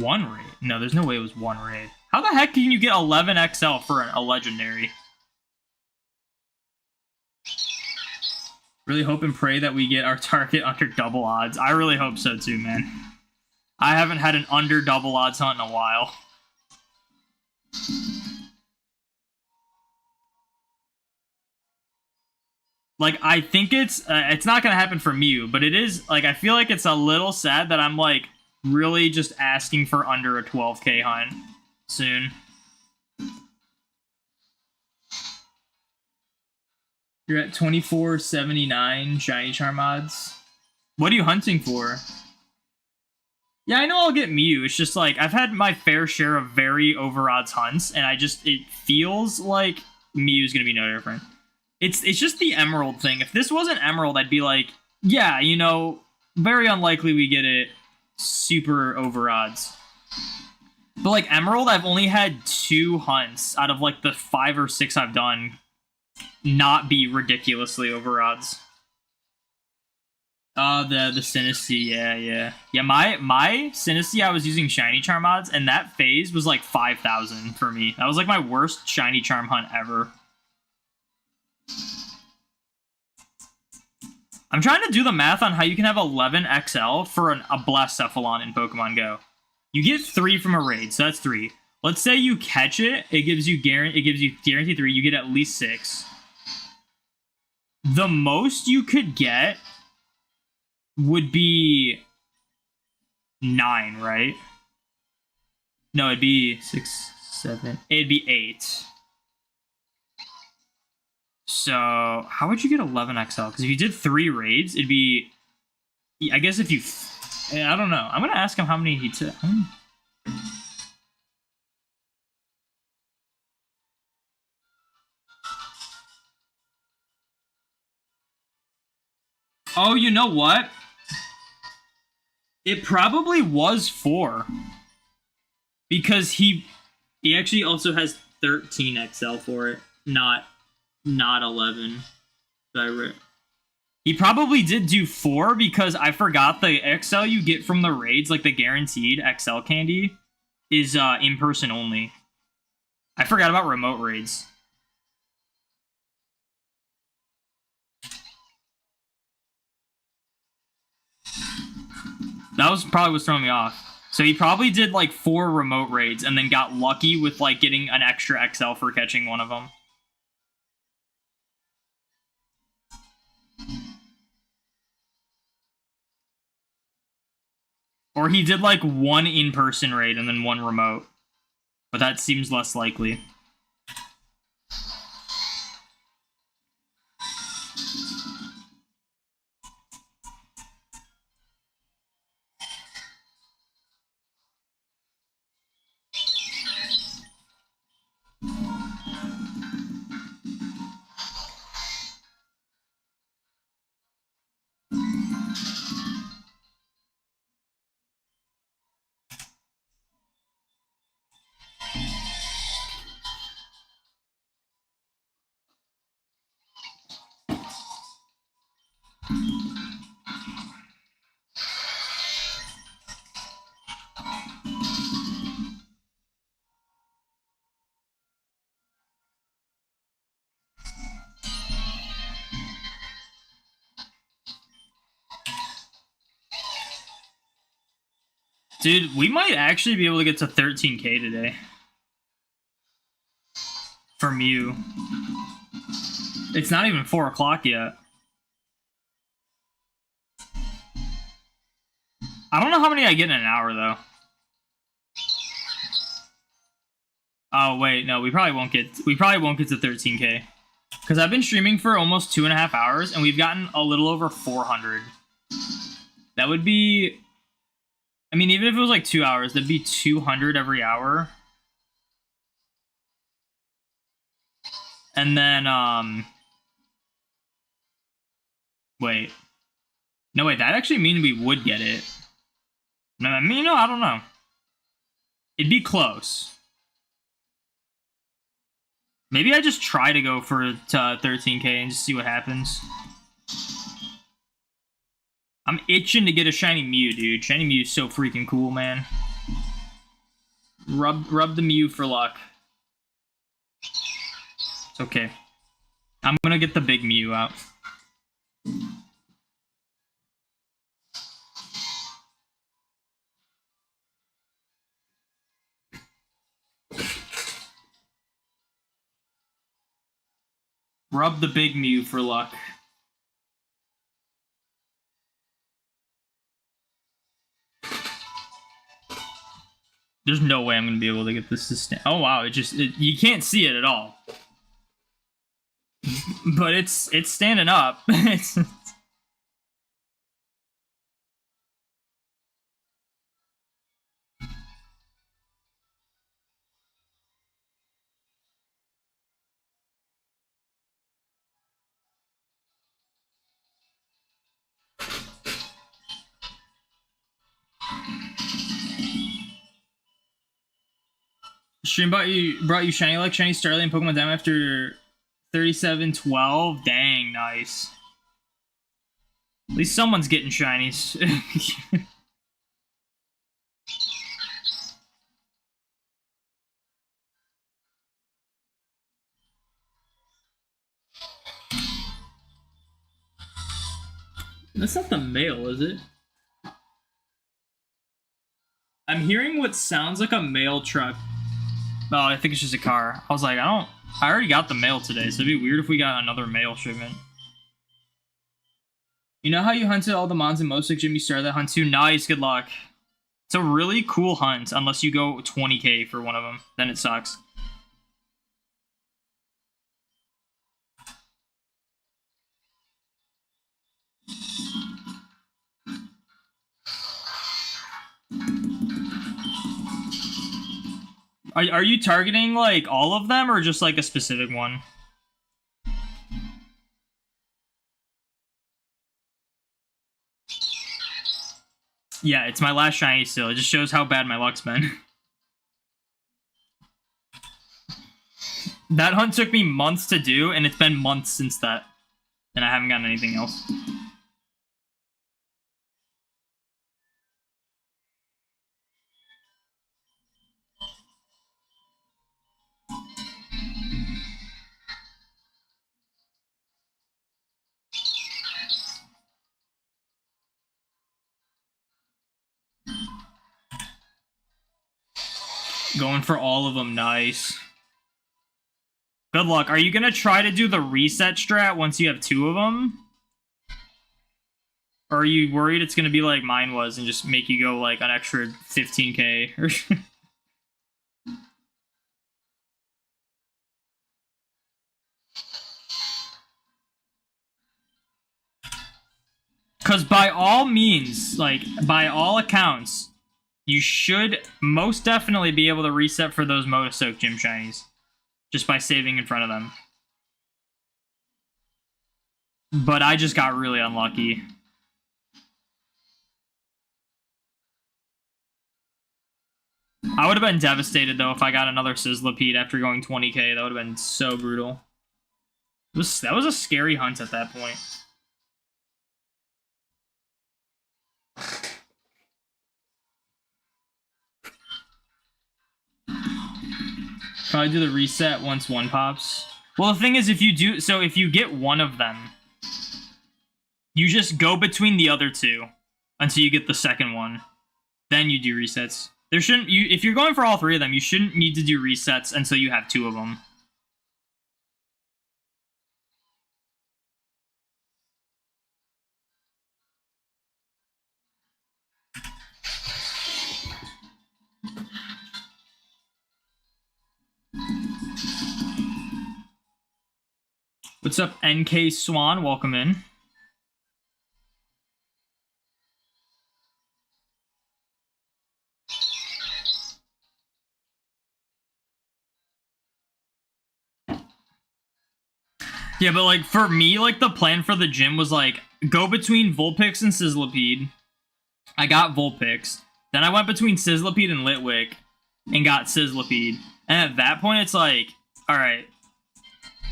1 raid. No, there's no way it was 1 raid. How the heck can you get 11 XL for a legendary? Really hope and pray that we get our target under double odds. I really hope so too, man. I haven't had an under double odds hunt in a while. Like, I think it's not gonna happen for Mew, but it is, like, I feel like it's a little sad that I'm, like, really just asking for under a 12k hunt soon. You're at 2479 shiny charm odds. What are you hunting for? Yeah, I know I'll get Mew. It's just, like, I've had my fair share of very over odds hunts, and it feels like Mew's gonna be no different. It's just the Emerald thing. If this wasn't Emerald, I'd be like, yeah, you know, very unlikely we get it super over odds. But like Emerald, I've only had 2 hunts out of like the 5 or 6 I've done not be ridiculously over odds. The Synesty, yeah. Yeah, my Synesty, I was using shiny charm odds, and that phase was like 5,000 for me. That was like my worst shiny charm hunt ever. I'm trying to do the math on how you can have 11 XL for a Blacephalon in Pokemon Go. You get 3 from a raid, so that's 3. Let's say you catch it, it gives you guaranteed 3. You get at least 6. The most you could get would be 9, right? No, it'd be 6, 7. It'd be 8. So, how would you get 11 XL? Because if you did 3 raids, it'd be... I guess if you... I don't know. I'm going to ask him how many he took. Oh, you know what? It probably was 4. Because he actually also has 13 XL for it. Not 11. He probably did do 4 because I forgot the XL you get from the raids, like the guaranteed XL candy, is in person only. I forgot about remote raids. That was probably what's throwing me off. So he probably did like 4 remote raids and then got lucky with like getting an extra XL for catching one of them. Or he did like 1 in-person raid and then 1 remote. But that seems less likely. Dude, we might actually be able to get to 13k today. For Mew. It's not even 4 o'clock yet. I don't know how many I get in an hour, though. Oh, wait, no, we probably won't get to 13k. Because I've been streaming for almost 2.5 hours, and we've gotten a little over 400. That would be... I mean, even if it was like 2 hours, that'd be 200 every hour. And then, wait. No, wait, that actually means we would get it. No, I mean, no, I don't know. It'd be close. Maybe I just try to go for 13k and just see what happens. I'm itching to get a shiny Mew, dude. Shiny Mew is so freaking cool, man. Rub the Mew for luck. It's okay. I'm gonna get the big Mew out. Rub the big Mew for luck. There's no way I'm gonna be able to get this to stand. Oh wow, you can't see it at all. But it's standing up. Stream brought you shiny like shiny Starly and Pokemon Diamond after 37-12. Dang, nice. At least someone's getting shinies. That's not the mail, is it? I'm hearing what sounds like a mail truck. Oh, I think it's just a car. I was like, I already got the mail today, so it'd be weird if we got another mail shipment. You know how you hunted all the mons in Mosaic Gym? You started that hunt too? Nice, good luck. It's a really cool hunt, unless you go 20k for one of them. Then it sucks. Are you targeting, like, all of them, or just, like, a specific one? Yeah, it's my last shiny still. It just shows how bad my luck's been. That hunt took me months to do, and it's been months since that. And I haven't gotten anything else. Going for all of them, nice. Good luck. Are you gonna try to do the reset strat once you have 2 of them? Or are you worried it's gonna be like mine was and just make you go like an extra 15k? Because by all means, like, by all accounts, you should most definitely be able to reset for those Motosoak Gym Shinies. Just by saving in front of them. But I just got really unlucky. I would have been devastated, though, if I got another Sizzlipede after going 20k. That would have been so brutal. That was a scary hunt at that point. Probably do the reset once one pops. Well, the thing is, if you get one of them, you just go between the other 2 until you get the second one. Then you do resets. If you're going for all 3 of them, you shouldn't need to do resets until you have 2 of them. What's up, NK Swan? Welcome in. Yeah, but like for me, like the plan for the gym was like go between Vulpix and Sizzlipede. I got Vulpix. Then I went between Sizzlipede and Litwick and got Sizzlipede. And at that point, it's like, all right,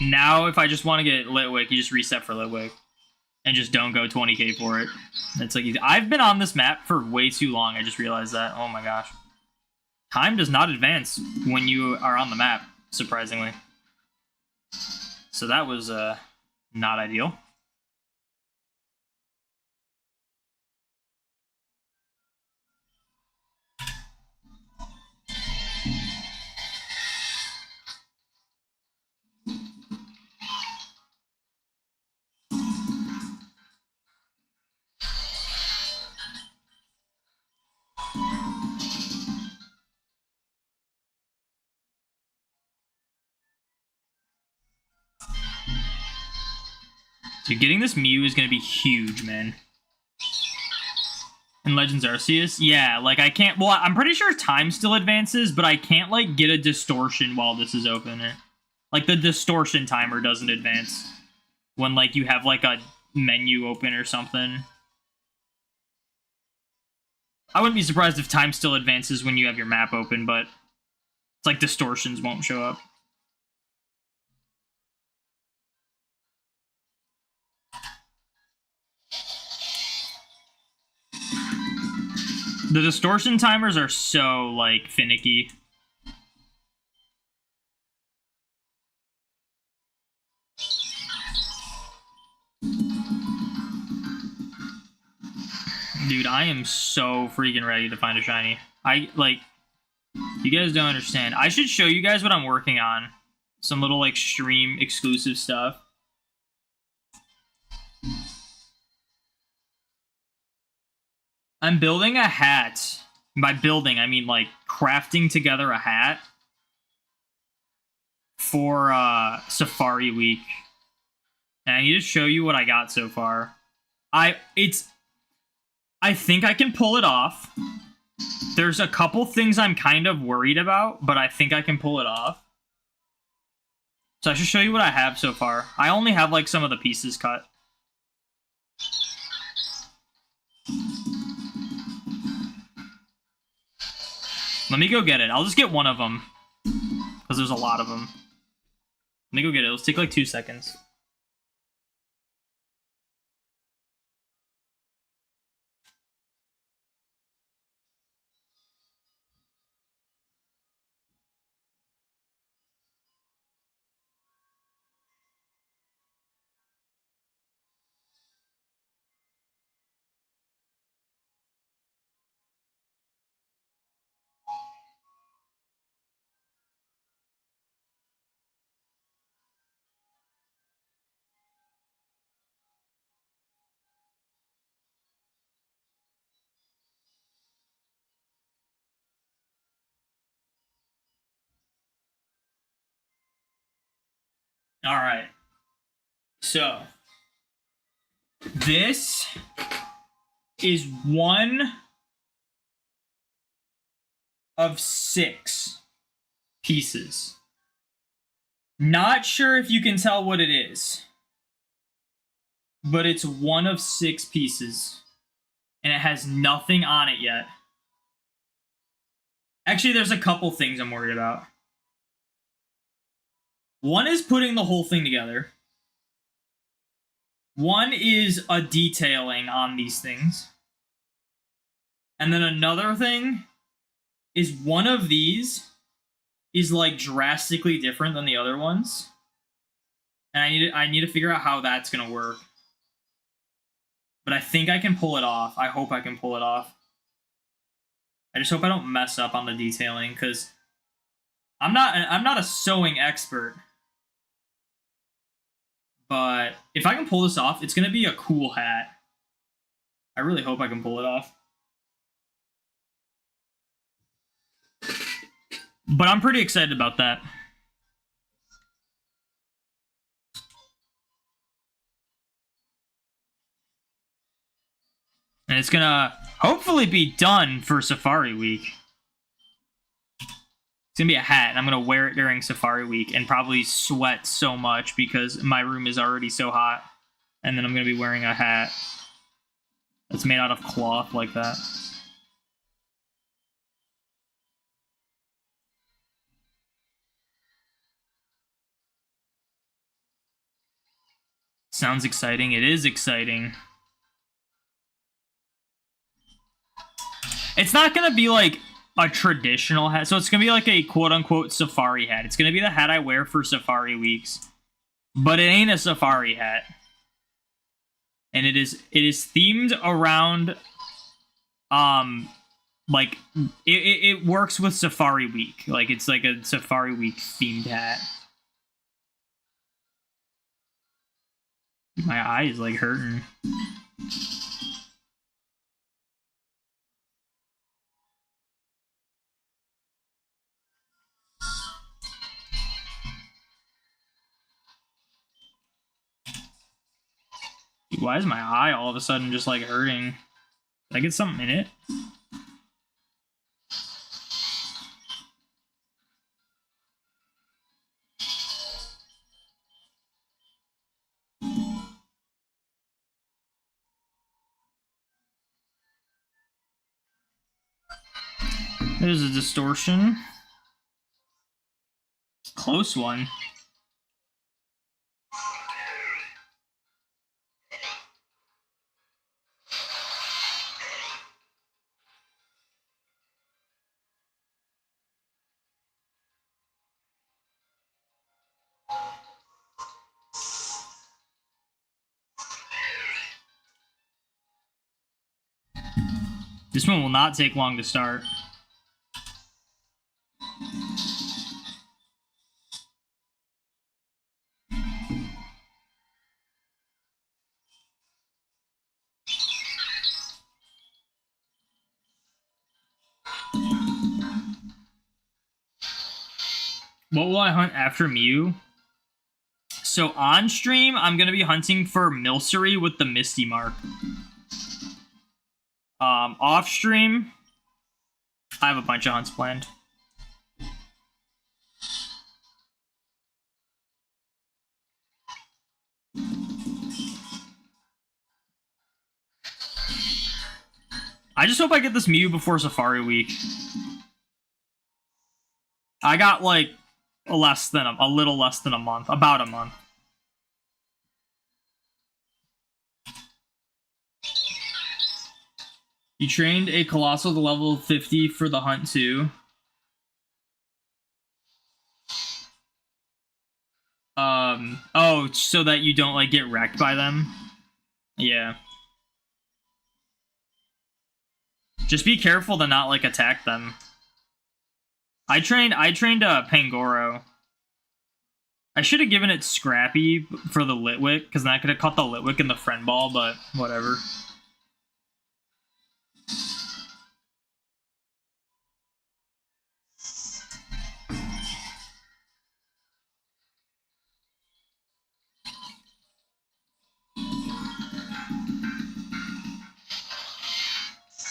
now if I just want to get Litwick, you just reset for Litwick and just don't go 20k for it. It's like I've been on this map for way too long. I just realized that. Oh my gosh. Time does not advance when you are on the map, surprisingly. So that was not ideal. Dude, getting this Mew is going to be huge, man. And Legends Arceus? Yeah, like I can't... Well, I'm pretty sure time still advances, but I can't, like, get a distortion while this is open. Like, the distortion timer doesn't advance when, like, you have, like, a menu open or something. I wouldn't be surprised if time still advances when you have your map open, but it's like distortions won't show up. The distortion timers are so, like, finicky. Dude, I am so freaking ready to find a shiny. You guys don't understand. I should show you guys what I'm working on. Some little, like, stream exclusive stuff. I'm building a hat. By building, I mean, like, crafting together a hat for Safari Week. And I need to show you what I got so far. I think I can pull it off. There's a couple things I'm kind of worried about, but I think I can pull it off. So I should show you what I have so far. I only have, like, some of the pieces cut. Let me go get it. I'll just get one of them. Because there's a lot of them. Let me go get it. Let's take like 2 seconds. All right. So, this is one of 6 pieces. Not sure if you can tell what it is, but it's one of 6 pieces, and it has nothing on it yet. Actually, there's a couple things I'm worried about. One is putting the whole thing together. One is a detailing on these things. And then another thing is one of these is like drastically different than the other ones. And I need to figure out how that's going to work. But I think I can pull it off. I hope I can pull it off. I just hope I don't mess up on the detailing, because I'm not a sewing expert. But if I can pull this off, it's going to be a cool hat. I really hope I can pull it off. But I'm pretty excited about that. And it's going to hopefully be done for Safari Week. It's gonna be a hat, and I'm gonna wear it during Safari Week and probably sweat so much because my room is already so hot. And then I'm gonna be wearing a hat that's made out of cloth like that. Sounds exciting. It is exciting. It's not gonna be like a traditional hat, so it's gonna be like a quote-unquote safari hat. It's gonna be the hat I wear for Safari Weeks, but it ain't a safari hat. And it is themed around, like it works with Safari Week. Like it's like a Safari Week themed hat. My eye is like hurting. Why is my eye all of a sudden just like hurting? Did I get something in it? There's a distortion. Close one. This one will not take long to start. What will I hunt after Mew? So on stream, I'm going to be hunting for Milcery with the Misty Mark. Off stream, I have a bunch of hunts planned. I just hope I get this Mew before Safari Week. I got like a little less than a month, about a month. You trained a Colossal to level 50 for the hunt too. Oh, so that you don't like get wrecked by them? Yeah. Just be careful to not like attack them. I trained Pangoro. I should have given it Scrappy for the Litwick, because then I could have caught the Litwick in the friend ball, but whatever.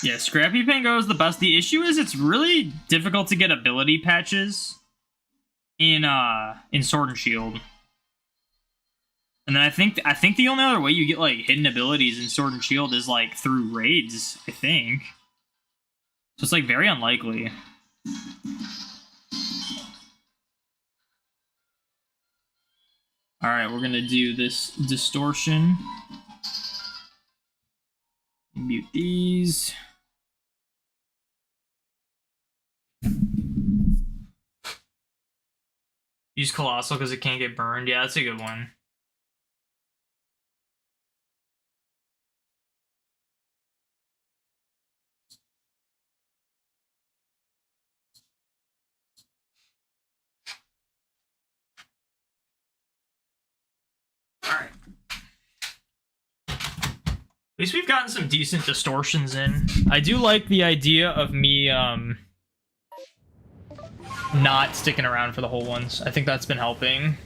Yeah, Scrappy Pango is the best. The issue is it's really difficult to get ability patches in Sword and Shield. And then I think the only other way you get like hidden abilities in Sword and Shield is like through raids, I think. So it's like very unlikely. Alright, we're gonna do this distortion. Mute these. Use Colossal because it can't get burned. Yeah, that's a good one. Alright. At least we've gotten some decent distortions in. I do like the idea of me, not sticking around for the whole ones. I think that's been helping.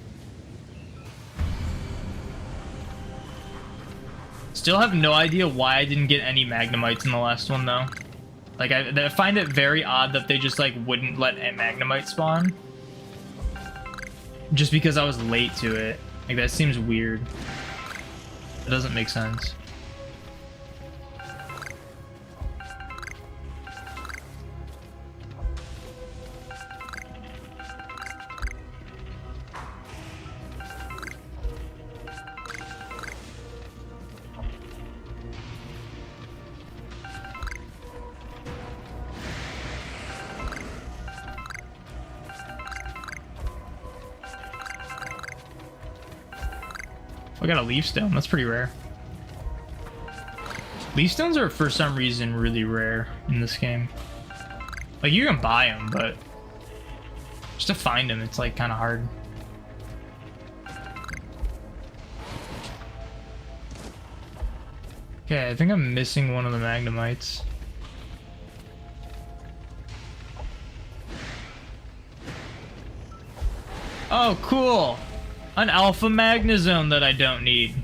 Still have no idea why I didn't get any Magnemites in the last one, though. Like, I find it very odd that they just, like, wouldn't let a Magnemite spawn. Just because I was late to it. Like, that seems weird. It doesn't make sense. I got a leaf stone. That's pretty rare. Leaf stones are, for some reason, really rare in this game. Like, you can buy them, but just to find them, it's, like, kind of hard. Okay, I think I'm missing one of the Magnemites. Oh, cool! An Alpha Magnezone that I don't need.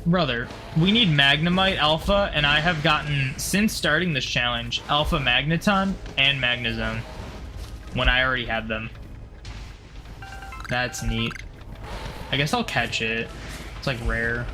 Brother, we need Magnemite Alpha, and I have gotten, since starting this challenge, Alpha Magneton and Magnezone. When I already had them. That's neat. I guess I'll catch it. It's like rare.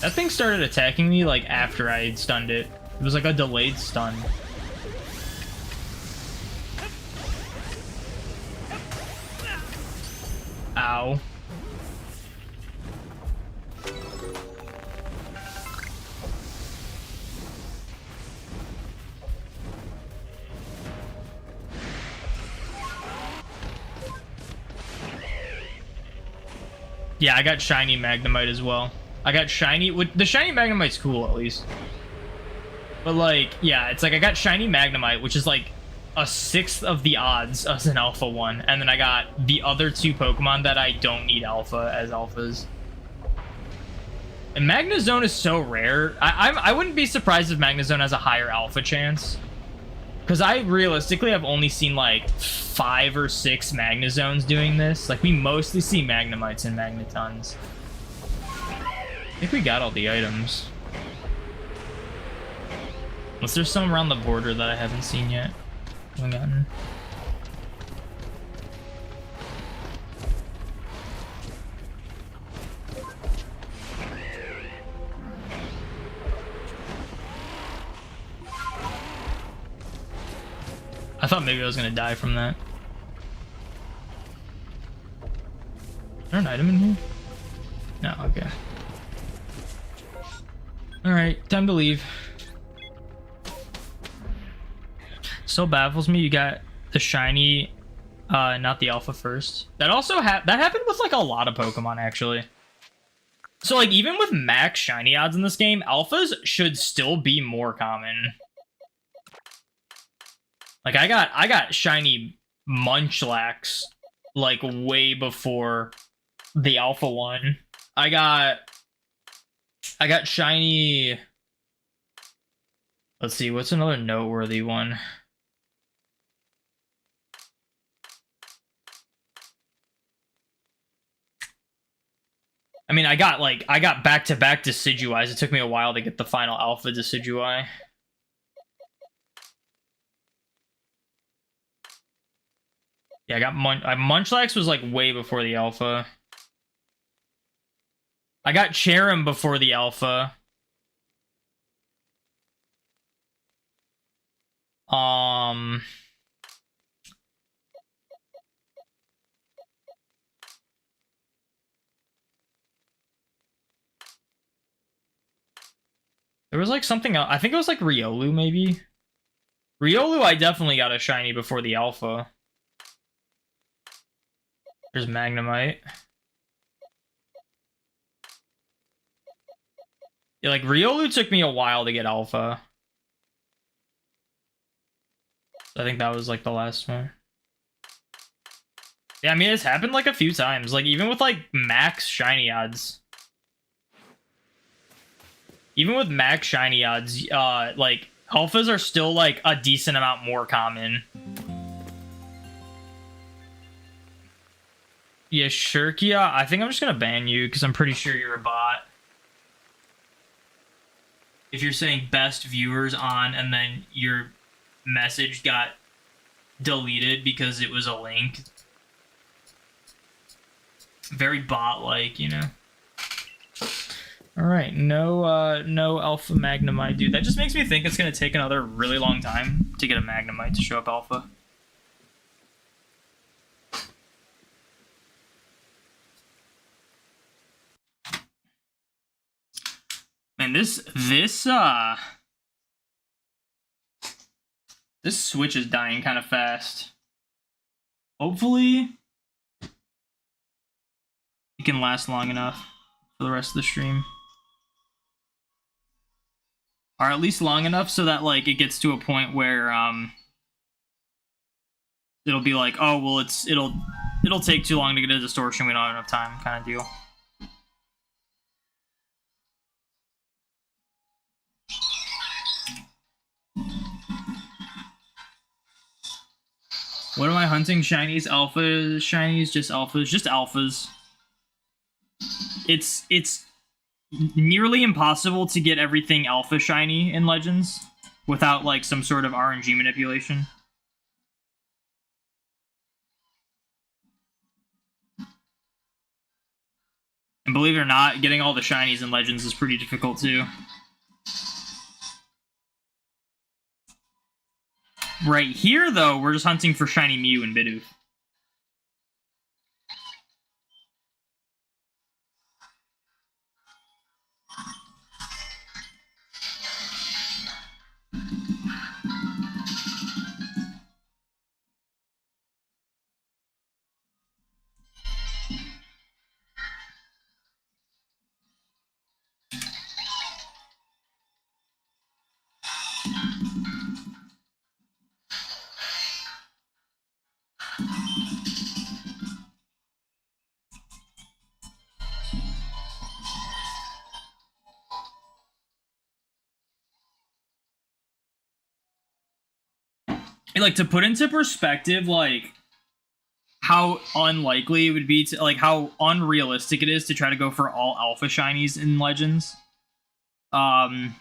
That thing started attacking me like after I had stunned it. It was like a delayed stun. Ow. Yeah, I got shiny Magnemite as well. I got shiny. The shiny Magnemite's cool, at least. But, like, yeah, it's like I got shiny Magnemite, which is like a sixth of the odds as an alpha one. And then I got the other two Pokemon that I don't need alpha as alphas. And Magnezone is so rare. I wouldn't be surprised if Magnezone has a higher alpha chance. Because I realistically have only seen like 5 or 6 Magnezones doing this. Like, we mostly see Magnemites and Magnetons. I think we got all the items. Unless there's some around the border that I haven't seen yet. Haven't gotten. I thought maybe I was gonna die from that. Is there an item in here? No, okay. Alright, time to leave. So baffles me you got the shiny, not the alpha first. That also that happened with like a lot of Pokemon actually. So like even with max shiny odds in this game, alphas should still be more common. Like I got shiny Munchlax like way before the alpha one. I got shiny. Let's see, what's another noteworthy one? I mean, I got back-to-back Decidueyes. It took me a while to get the final alpha Decidueye. Yeah, I got Munchlax was like way before the alpha. I got Cherim before the alpha. There was like something else. I think it was like Riolu maybe. Riolu I definitely got a shiny before the alpha. There's Magnemite. Yeah, like Riolu took me a while to get alpha. I think that was like the last one. Yeah, I mean it's happened like a few times. Like even with like max shiny odds. Even with max shiny odds, like Alphas are still like a decent amount more common. Yeah, Shirkia, I think I'm just gonna ban you because I'm pretty sure you're a bot. If you're saying best viewers on and then your message got deleted because it was a link. Very bot-like, you know. Alright, no alpha Magnemite, dude. That just makes me think it's gonna take another really long time to get a Magnemite to show up alpha. Man, this Switch is dying kind of fast. Hopefully it can last long enough for the rest of the stream. Or at least long enough so that like it gets to a point where it'll be like, oh well, it'll take too long to get a distortion, we don't have enough time kind of deal. What am I hunting? Shinies, alphas, shinies, just alphas, just alphas. It's nearly impossible to get everything alpha shiny in Legends without like some sort of RNG manipulation. And believe it or not, getting all the shinies in Legends is pretty difficult too. Right here, though, we're just hunting for shiny Mew and Bidoof. Like, to put into perspective, like, how unlikely it would be to, like, how unrealistic it is to try to go for all alpha shinies in Legends. My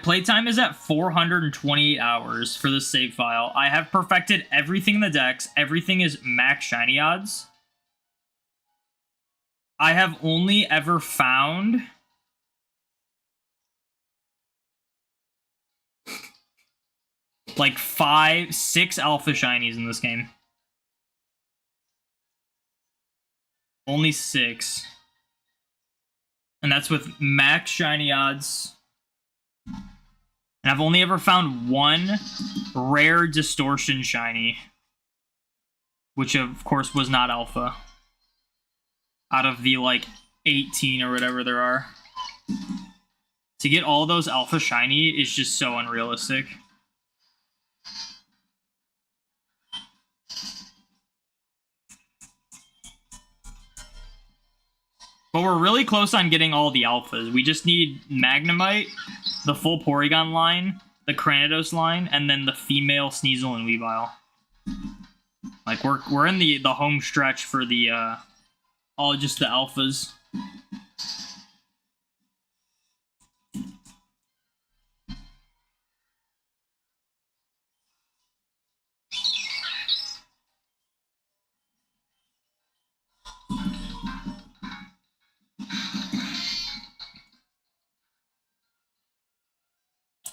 playtime is at 428 hours for this save file. I have perfected everything in the decks. Everything is max shiny odds. I have only ever found like 6 alpha shinies in this game. Only 6. And that's with max shiny odds. And I've only ever found 1 rare distortion shiny, which of course was not alpha. Out of the like 18 or whatever there are. To get all those alpha shiny is just so unrealistic. But we're really close on getting all the alphas. We just need Magnemite, the full Porygon line, the Cranidos line, and then the female Sneasel and Weavile. Like, we're in the home stretch for the, all just the alphas.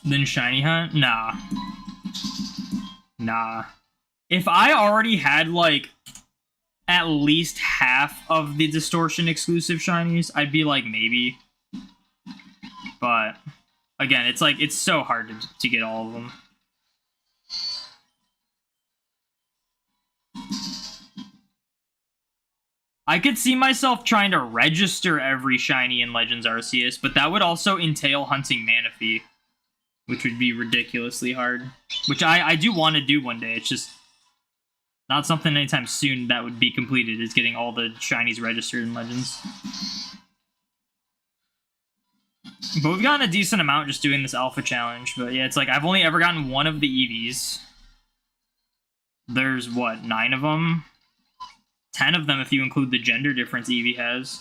Then shiny hunt? Nah. Nah. If I already had, like, at least half of the distortion exclusive shinies, I'd be like, maybe. But, again, it's like, it's so hard to get all of them. I could see myself trying to register every shiny in Legends Arceus, but that would also entail hunting Manaphy, which would be ridiculously hard. Which I do want to do one day. It's just not something anytime soon that would be completed, is getting all the shinies registered in Legends. But we've gotten a decent amount just doing this alpha challenge. But yeah, it's like I've only ever gotten one of the EVs. There's, what, 9 of them? 10 of them if you include the gender difference Eevee has.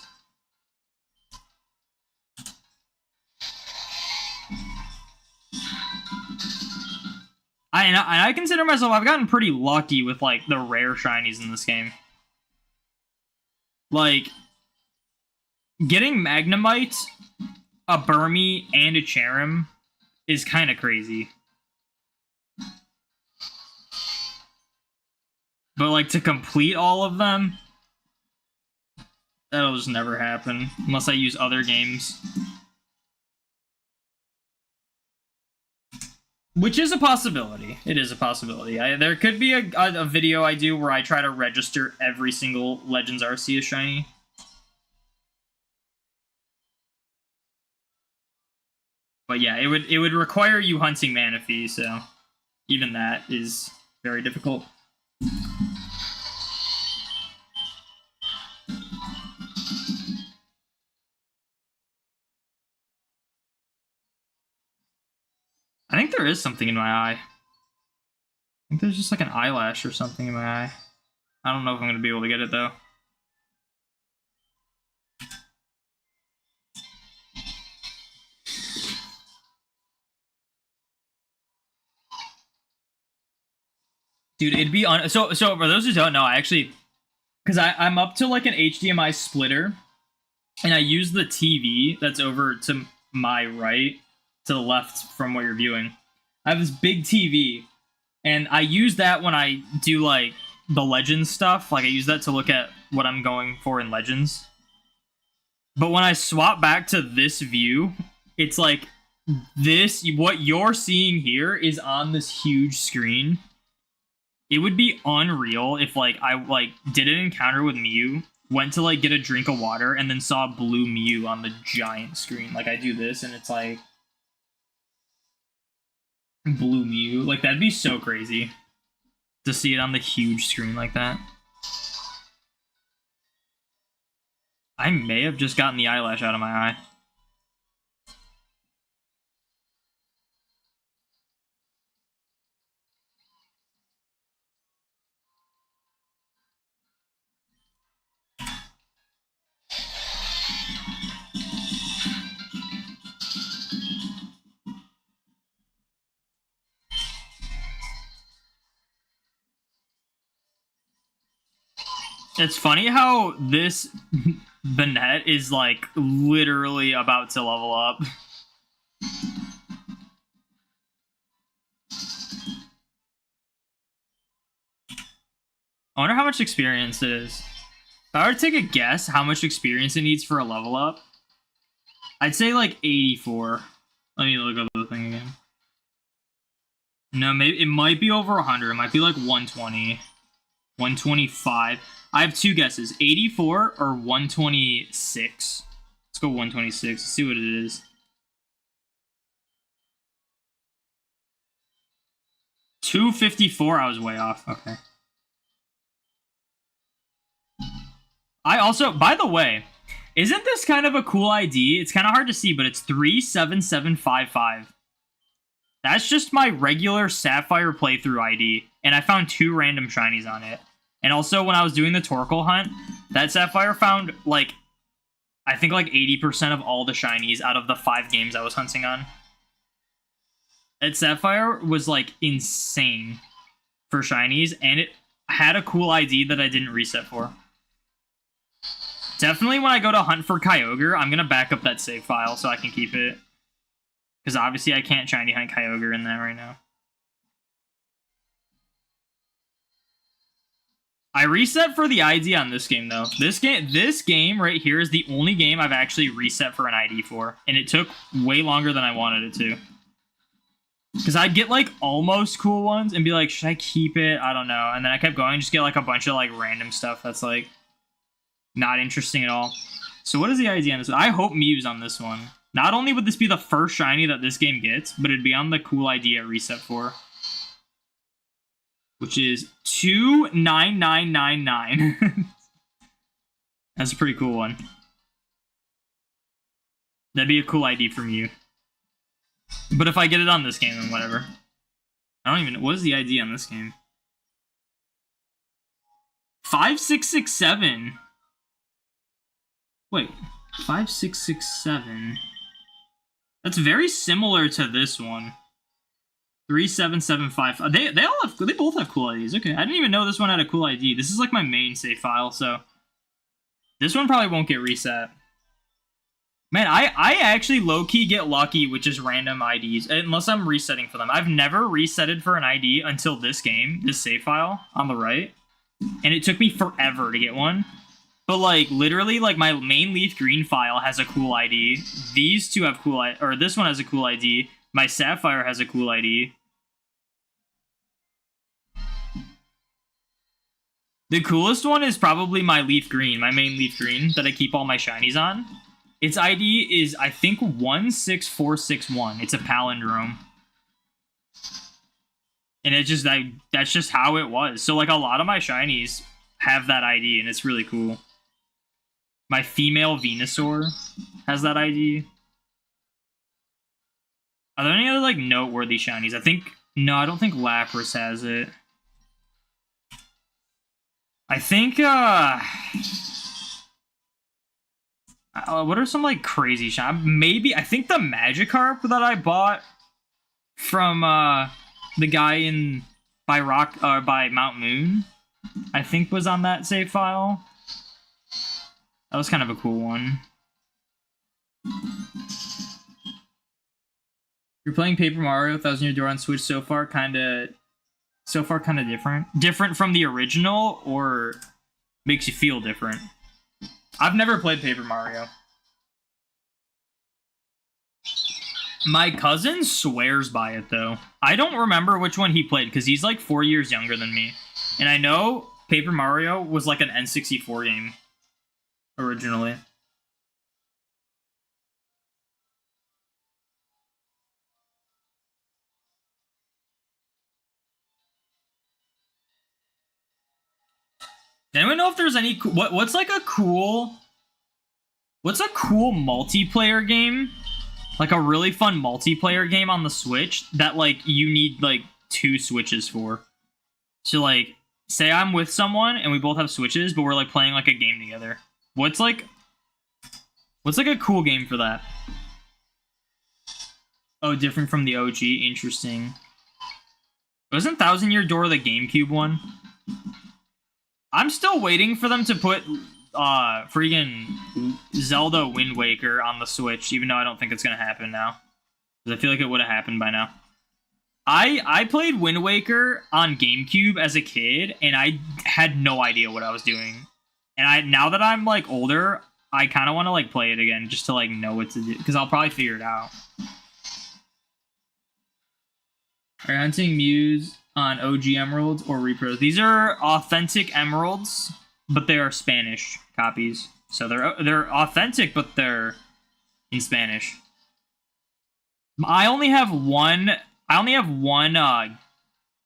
I consider myself, I've gotten pretty lucky with, like, the rare shinies in this game. Like, getting Magnemite, a Burmy, and a Cherim is kind of crazy. But, like, to complete all of them, that'll just never happen. Unless I use other games. Which is a possibility. It is a possibility. There could be a video I do where I try to register every single Legends Arceus shiny. But yeah, it would require you hunting Manaphy, so even that is very difficult. I think there is something in my eye. I think there's just like an eyelash or something in my eye. I don't know if I'm going to be able to get it, though. Dude, it'd be on. So for those who don't know, I actually, because I'm up to like an HDMI splitter, and I use the TV that's over to my right, to the left from what you're viewing. I have this big TV, and I use that when I do like the Legends stuff. Like I use that to look at what I'm going for in Legends. But when I swap back to this view, it's like this. What you're seeing here is on this huge screen. It would be unreal if like I like did an encounter with Mew, went to like get a drink of water, and then saw blue Mew on the giant screen. Like I do this, and it's like blue Mew. Like that'd be so crazy to see it on the huge screen like that. I may have just gotten the eyelash out of my eye. It's funny how this Banette is like literally about to level up. I wonder how much experience it is. If I were to take a guess how much experience it needs for a level up, I'd say like 84. Let me look up the thing again. No, maybe it might be over 100. It might be like 120, 125. I have two guesses, 84 or 126. Let's go 126. Let's see what it is. 254. I was way off. Okay. I also, by the way, isn't this kind of a cool ID? It's kind of hard to see, but it's 37755. That's just my regular Sapphire playthrough ID, and I found 2 random shinies on it. And also, when I was doing the Torkoal hunt, that Sapphire found, like, I think like 80% of all the shinies out of the 5 games I was hunting on. That Sapphire was, like, insane for shinies, and it had a cool ID that I didn't reset for. Definitely when I go to hunt for Kyogre, I'm going to back up that save file so I can keep it. Because obviously I can't shiny hunt Kyogre in that right now. I reset for the ID on this game, though. This game right here is the only game I've actually reset for an ID for. And it took way longer than I wanted it to. Because I'd get, like, almost cool ones and be like, should I keep it? I don't know. And then I kept going and just get, like, a bunch of, like, random stuff that's, like, not interesting at all. So what is the ID on this one? I hope Mew's on this one. Not only would this be the first shiny that this game gets, but it'd be on the cool ID at reset for. Which is 29999. That's a pretty cool one. That'd be a cool ID from you. But if I get it on this game, then whatever. I don't even know. What is the ID on this game? 5667. Wait, 5667. That's very similar to this one. 3775. They both have cool IDs. Okay, I didn't even know this one had a cool ID. This is like my main save file, so this one probably won't get reset. Man, I actually low-key get lucky with just random IDs, unless I'm resetting for them. I've never resetted for an ID until this game, this save file on the right. And it took me forever to get one. But, like, literally, like, my main leaf green file has a cool ID. These two have cool ID, or this one has a cool ID. My sapphire has a cool ID. The coolest one is probably my leaf green, my main leaf green, that I keep all my shinies on. Its ID is, I think, 16461. It's a palindrome. And it just, that's just how it was. So, like, a lot of my shinies have that ID, and it's really cool. My female Venusaur has that ID. Are there any other, like, noteworthy shinies? No, I don't think Lapras has it. I think, what are some, like, crazy shinies? Maybe, I think the Magikarp that I bought from, the guy by Mount Moon, I think was on that save file. That was kind of a cool one. You're playing Paper Mario Thousand Year Door on Switch so far kind of different. Different from the original, or makes you feel different? I've never played Paper Mario. My cousin swears by it, though. I don't remember which one he played, because he's like 4 years younger than me. And I know Paper Mario was like an N64 game originally. Does anyone know if there's any what's a cool multiplayer game? Like a really fun multiplayer game on the Switch that like you need like 2 Switches for. So like say I'm with someone and we both have Switches, but we're like playing like a game together. What's like a cool game for that? Oh, different from the OG. Interesting. Wasn't Thousand Year Door the GameCube one? I'm still waiting for them to put freaking Zelda Wind Waker on the Switch, even though I don't think it's gonna happen now. Because I feel like it would have happened by now. I played Wind Waker on GameCube as a kid, and I had no idea what I was doing. And now that I'm like older, I kind of want to like play it again just to like know what to do, because I'll probably figure it out. Are you hunting Mews on OG Emeralds or Repros? These are authentic Emeralds, but they are Spanish copies. So they're authentic, but they're in Spanish. I only have one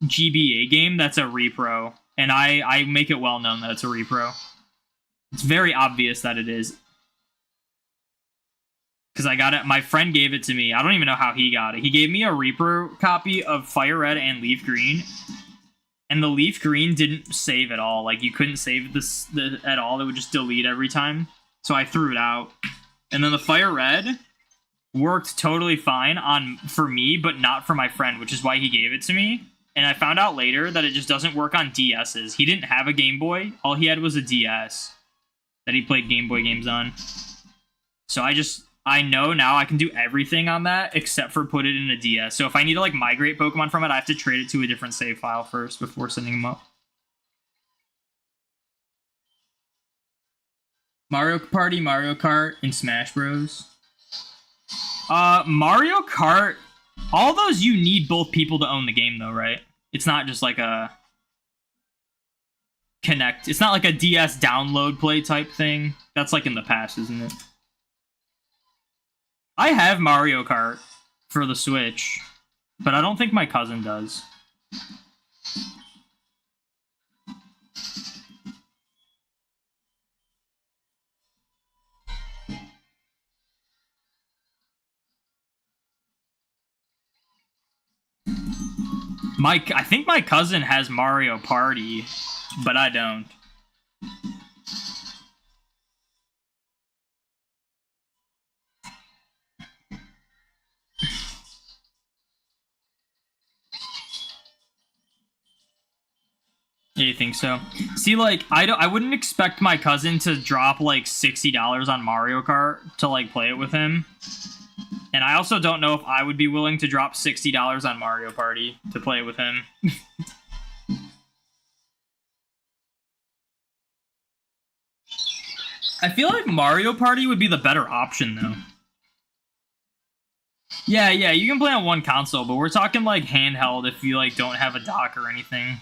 GBA game that's a repro, and I make it well known that it's a repro. It's very obvious that it is. Because I got it, my friend gave it to me. I don't even know how he got it. He gave me a repro copy of Fire Red and Leaf Green. And the Leaf Green didn't save at all. Like, you couldn't save this at all. It would just delete every time. So I threw it out. And then the Fire Red worked totally fine for me, but not for my friend, which is why he gave it to me. And I found out later that it just doesn't work on DSs. He didn't have a Game Boy. All he had was a DS that he played Game Boy games on. So I know now I can do everything on that except for put it in a DS. So if I need to like migrate Pokemon from it, I have to trade it to a different save file first before sending them up. Mario Party, Mario Kart, and Smash Bros. Mario Kart, all those you need both people to own the game though, right? It's not just like a Connect. It's not like a DS download play type thing. That's like in the past, isn't it? I have Mario Kart for the Switch, but I don't think my cousin does. I think my cousin has Mario Party, but I don't. Yeah, you think so? See, like, I wouldn't expect my cousin to drop like $60 on Mario Kart to like play it with him. And I also don't know if I would be willing to drop $60 on Mario Party to play with him. I feel like Mario Party would be the better option, though. Yeah, you can play on one console, but we're talking like handheld if you like don't have a dock or anything.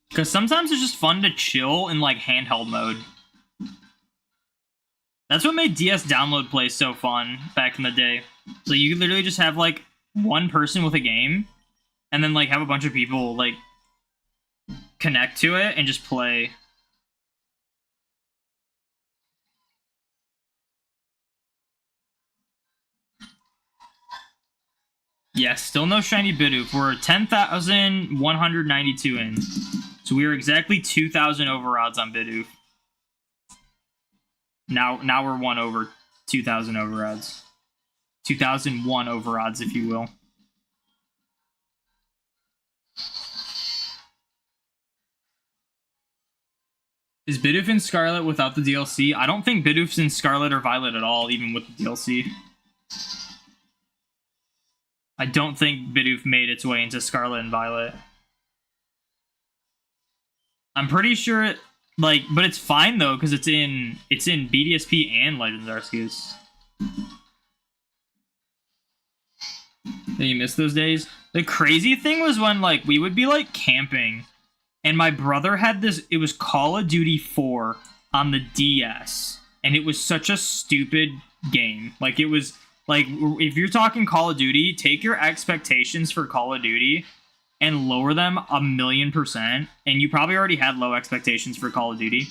Because sometimes it's just fun to chill in like handheld mode. That's what made DS download play so fun back in the day. So you could literally just have like one person with a game, and then like have a bunch of people like connect to it and just play. Yeah, still no shiny Bidoof. We're 10,192 in. So we are exactly 2,000 over odds on Bidoof. Now we're 1 over 2,000 over odds. 2001 over odds, if you will. Is Bidoof in Scarlet without the DLC? I don't think Bidoof's in Scarlet or Violet at all, even with the DLC. I don't think Bidoof made its way into Scarlet and Violet. I'm pretty sure it, like, but it's fine though, because it's in BDSP and Legends Arceus. Did you miss those days? The crazy thing was when like we would be like camping, and my brother had this. It was Call of Duty 4 on the DS, and it was such a stupid game. Like it was like if you're talking Call of Duty, take your expectations for Call of Duty and lower them 1,000,000%, and you probably already had low expectations for Call of Duty.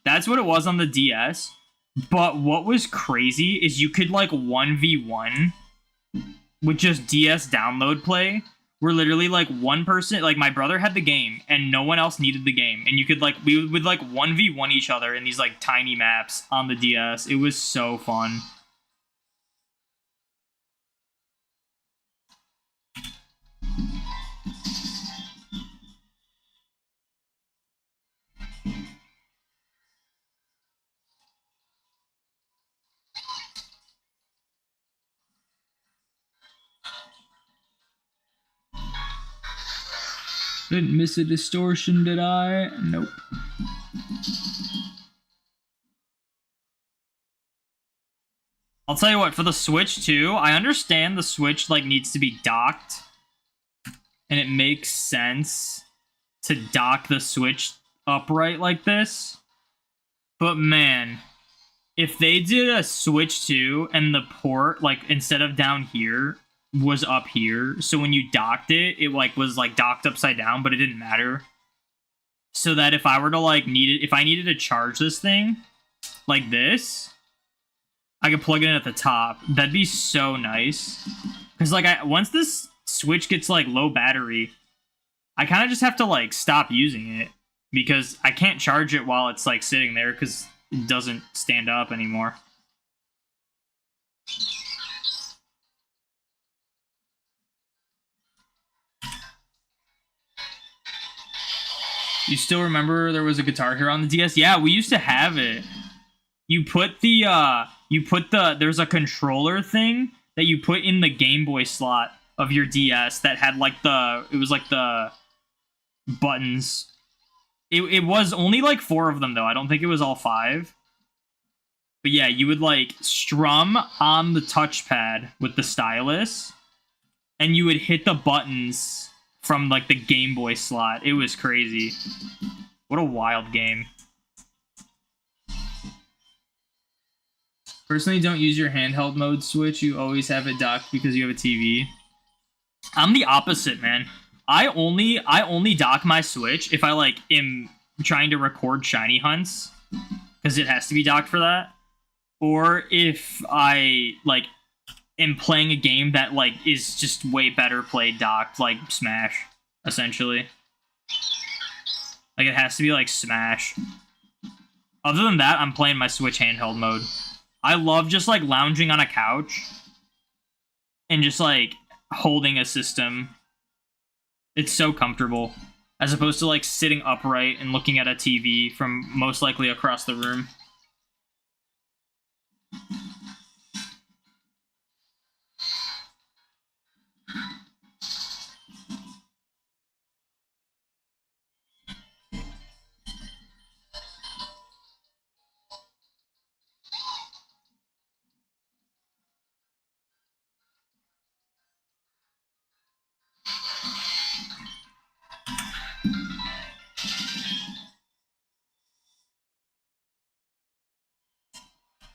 That's what it was on the DS. But what was crazy is you could like 1v1 with just DS download play. We're literally like one person, like my brother had the game and no one else needed the game, and you could like we would like 1v1 each other in these like tiny maps on the DS. It was so fun. Didn't miss a distortion, did I? Nope. I'll tell you what, for the Switch too, I understand the Switch like needs to be docked, and it makes sense to dock the Switch upright like this. But man, if they did a Switch 2 and the port, like instead of down here, was up here, so when you docked it, it like was like docked upside down, but it didn't matter. So that if I were to like if I needed to charge this thing like this, I could plug it in at the top. That'd be so nice. Because like once this Switch gets like low battery, I kind of just have to like stop using it, because I can't charge it while it's like sitting there because it doesn't stand up anymore. You still remember there was a Guitar Hero on the DS? Yeah, we used to have it. You put there's a controller thing that you put in the Game Boy slot of your DS that had like it was like the buttons. It was only like 4 of them though. I don't think it was all 5. But yeah, you would like strum on the touchpad with the stylus, and you would hit the buttons from like the Game Boy slot. It was crazy. What a wild game. Personally, don't use your handheld mode Switch. You always have it docked because you have a TV. I'm the opposite, man. I only dock my Switch if I like am trying to record shiny hunts because it has to be docked for that, or if I like am playing a game that like is just way better played docked, like Smash, essentially. Like it has to be like Smash. Other than that, I'm playing my Switch handheld mode. I love just like lounging on a couch and just like holding a system. It's so comfortable, as opposed to like sitting upright and looking at a TV from most likely across the room.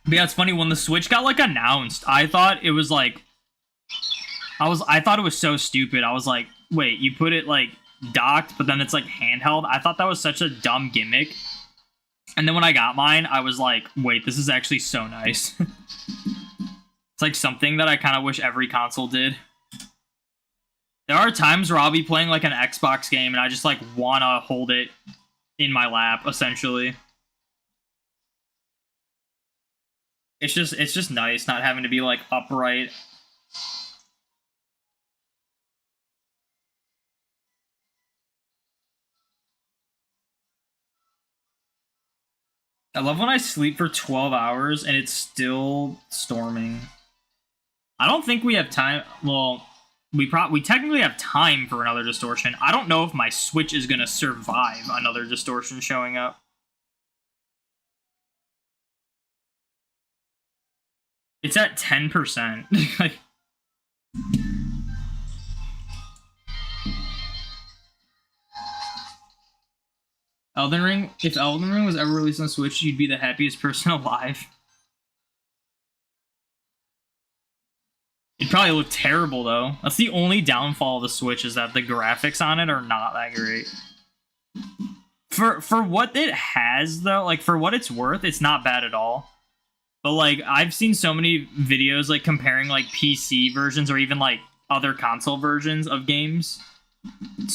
But yeah, it's funny, when the Switch got like announced, I thought it was like I thought it was so stupid. I was like, wait, you put it like docked, but then it's like handheld? I thought that was such a dumb gimmick. And then when I got mine, I was like, wait, this is actually so nice. It's like something that I kind of wish every console did. There are times where I'll be playing like an Xbox game and I just like wanna hold it in my lap, essentially. It's just nice not having to be like upright. I love when I sleep for 12 hours and it's still storming. I don't think we have time. Well, we technically have time for another distortion. I don't know if my Switch is gonna survive another distortion showing up. It's at 10%. Like, Elden Ring. If Elden Ring was ever released on Switch, you'd be the happiest person alive. It'd probably look terrible though. That's the only downfall of the Switch, is that the graphics on it are not that great. For what it has though, like for what it's worth, it's not bad at all. But like I've seen so many videos like comparing like PC versions or even like other console versions of games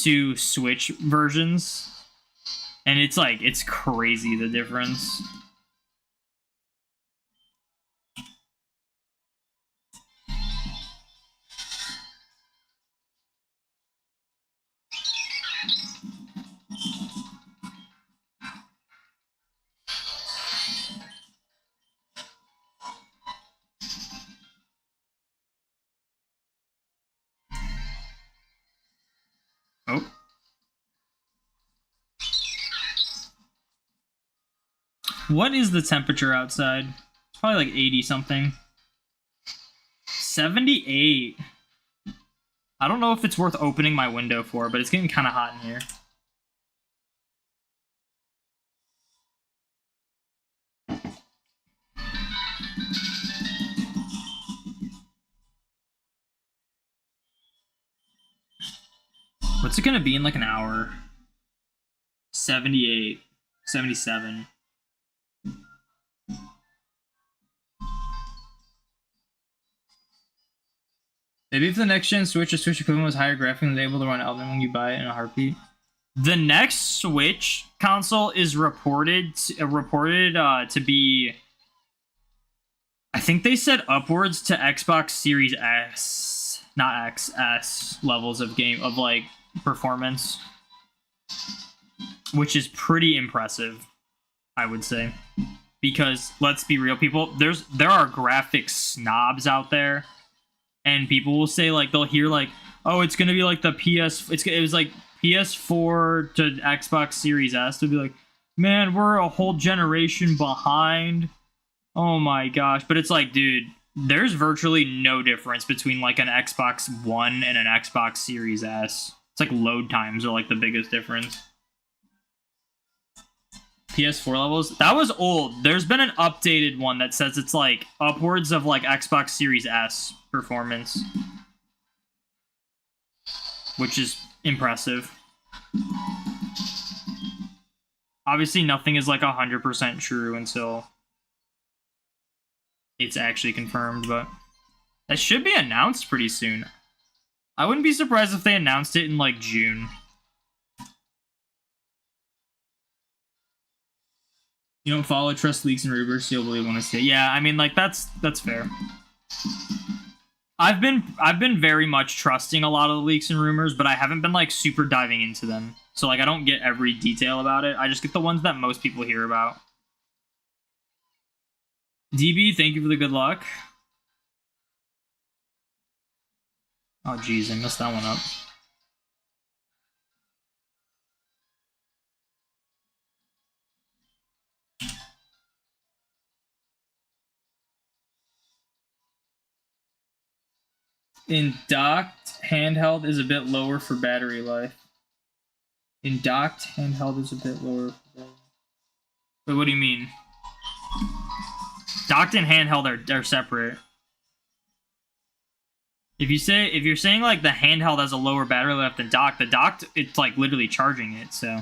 to Switch versions. And it's like, it's crazy the difference. Oh. What is the temperature outside? It's probably like 80 something. 78. I don't know if it's worth opening my window for, but it's getting kind of hot in here. What's it gonna be in like an hour? 78. 77. Maybe if the next gen Switch or Switch equivalent was higher graphics and able to run Elden when you buy it in a heartbeat. The next Switch console is reported to be, I think they said upwards to Xbox Series S, not XS levels of like performance, which is pretty impressive, I would say. Because let's be real, people, there are graphics snobs out there. And people will say, like, they'll hear, like, oh, it's going to be like the it was like PS4 to Xbox Series S. They'll be like, man, we're a whole generation behind. Oh my gosh. But it's like, dude, there's virtually no difference between, like, an Xbox One and an Xbox Series S. It's like load times are, like, the biggest difference. PS4 levels? That was old. There's been an updated one that says it's, like, upwards of, like, Xbox Series S performance, which is impressive. Obviously, nothing is like 100% true until it's actually confirmed, but that should be announced pretty soon. I wouldn't be surprised if they announced it in like June. You don't follow, trust leaks and rumors, so you'll believe when I say. Yeah, I mean, like that's fair. I've been very much trusting a lot of the leaks and rumors, but I haven't been like super diving into them. So like I don't get every detail about it. I just get the ones that most people hear about. DB, thank you for the good luck. Oh geez, I messed that one up. In docked, handheld is a bit lower for battery life. In docked, handheld is a bit lower for battery life. Wait, what do you mean? Docked and handheld are separate. If you're saying like the handheld has a lower battery life than docked, the docked it's like literally charging it, so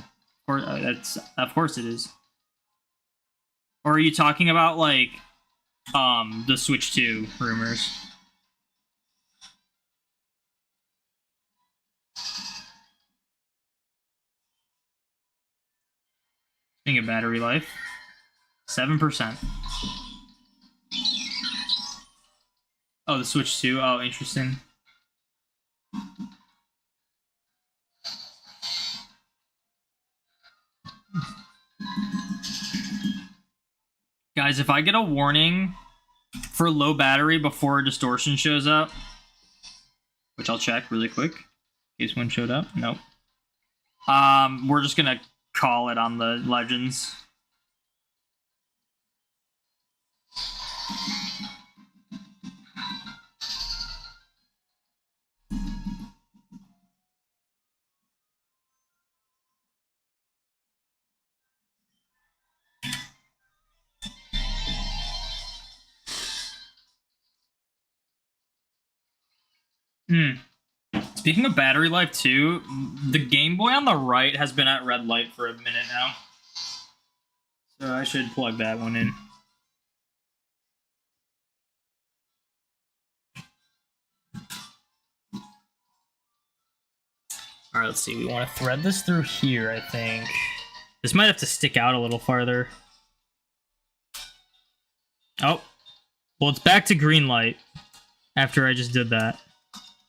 of course it is. Or are you talking about like the Switch 2 rumors? Speaking of battery life, 7%. Oh, the Switch 2. Oh, interesting. Guys, if I get a warning for low battery before a distortion shows up, which I'll check really quick in case one showed up. Nope. We're just gonna call it on the legends. Speaking of battery life too, the Game Boy on the right has been at red light for a minute now. So I should plug that one in. Alright, let's see. We want to thread this through here, I think. This might have to stick out a little farther. Oh. Well, it's back to green light after I just did that.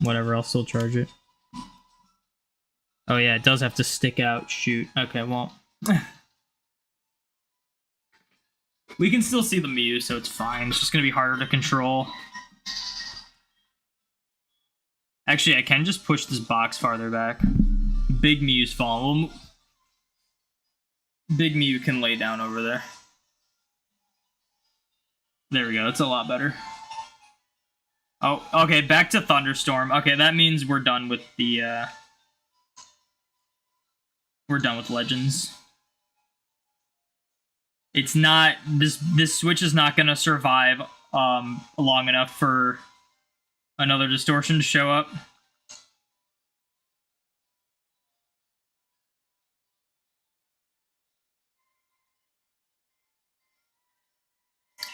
Whatever, I'll still charge it. Oh yeah, it does have to stick out. Shoot. Okay, well. We can still see the Mew, so it's fine. It's just going to be harder to control. Actually, I can just push this box farther back. Big Mew's falling. Big Mew can lay down over there. There we go. That's a lot better. Oh, okay. Back to Thunderstorm. Okay, that means we're done with the, we're done with Legends. It's not... This Switch is not going to survive long enough for another distortion to show up.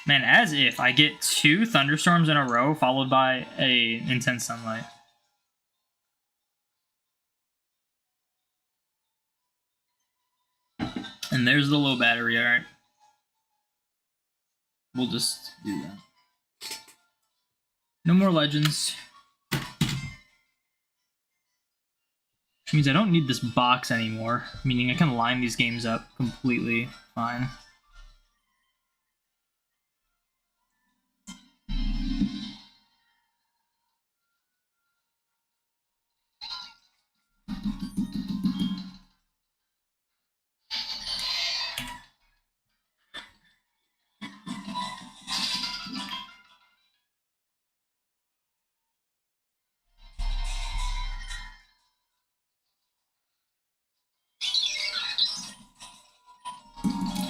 Man, as if I get 2 thunderstorms in a row followed by a intense sunlight. And there's the low battery, alright. We'll just do that. No more Legends. Which means I don't need this box anymore, meaning I can line these games up completely fine.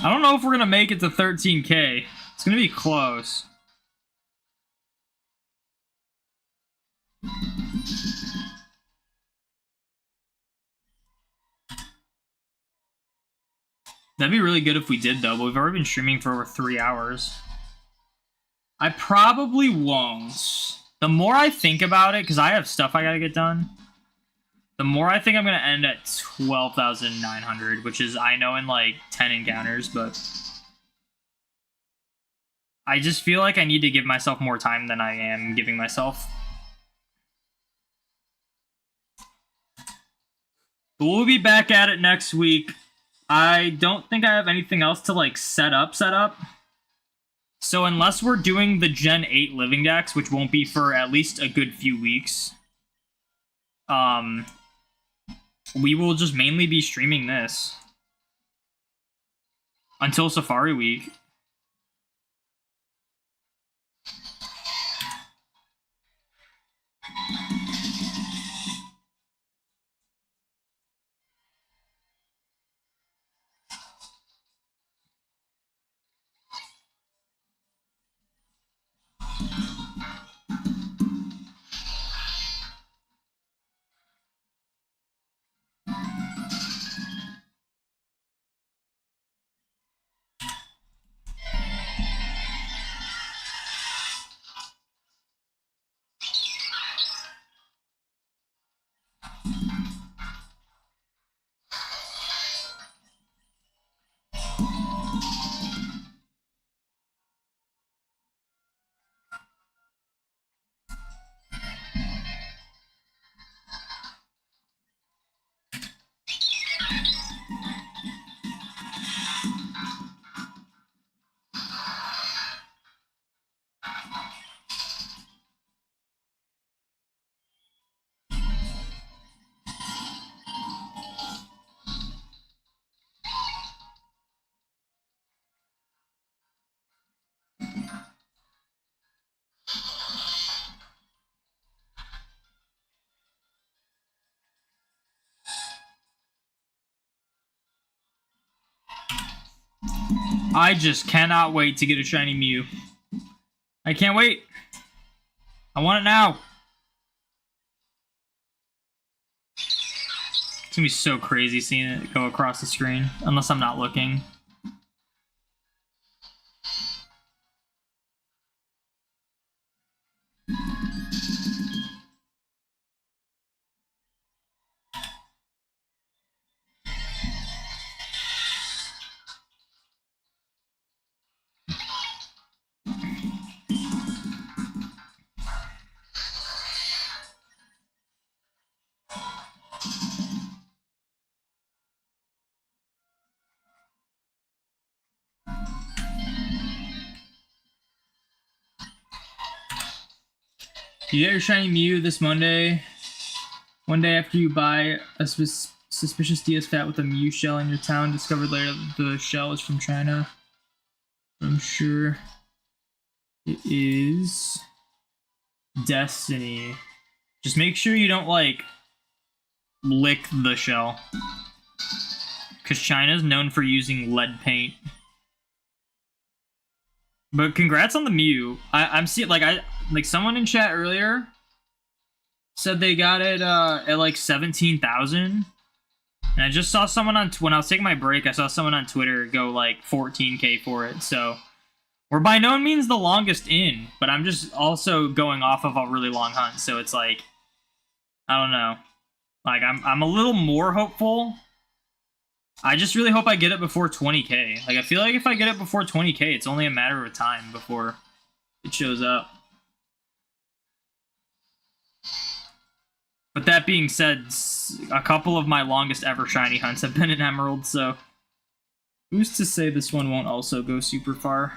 I don't know if we're going to make it to 13K. It's going to be close. That'd be really good if we did, though, but we've already been streaming for over 3 hours. I probably won't. The more I think about it, because I have stuff I gotta get done, the more I think I'm gonna end at 12,900, which is, I know, in like 10 encounters, but I just feel like I need to give myself more time than I am giving myself. But we'll be back at it next week. I don't think I have anything else to like set up. So unless we're doing the Gen 8 Living Dex, which won't be for at least a good few weeks, we will just mainly be streaming this until Safari Week. I just cannot wait to get a shiny Mew. I can't wait. I want it now. It's gonna be so crazy seeing it go across the screen, unless I'm not looking. You get your shiny Mew this Monday. One day after you buy a suspicious DS Fat with a Mew shell in your town, discovered later the shell is from China. I'm sure it is Destiny. Just make sure you don't, like, lick the shell. Because China's known for using lead paint. But congrats on the Mew. I'm seeing, like someone in chat earlier said they got it at like 17,000. And I just saw someone when I was taking my break, I saw someone on Twitter go like 14K for it. So we're by no means the longest in, but I'm just also going off of a really long hunt. So it's like, I don't know. Like I'm a little more hopeful. I just really hope I get it before 20K. Like I feel like if I get it before 20K, it's only a matter of time before it shows up. But that being said, a couple of my longest ever shiny hunts have been in Emerald, so who's to say this one won't also go super far?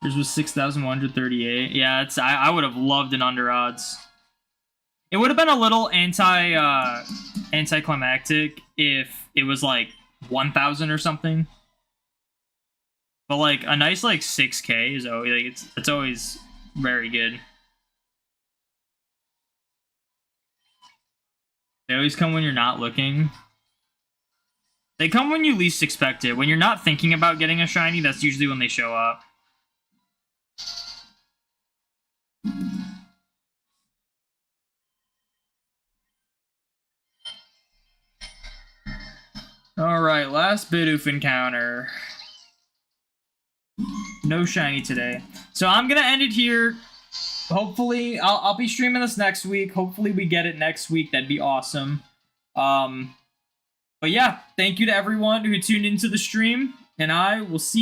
Yours was 6,138. Yeah, it's I would have loved an under odds. It would have been a little anticlimactic if it was like 1,000 or something. But like a nice like 6K is always like it's always very good. They always come when you're not looking. They come when you least expect it. When you're not thinking about getting a shiny, that's usually when they show up. Alright, last Bidoof encounter. No shiny today. So I'm gonna end it here. Hopefully, I'll be streaming this next week. Hopefully we get it next week. That'd be awesome. But yeah, thank you to everyone who tuned into the stream, and I will see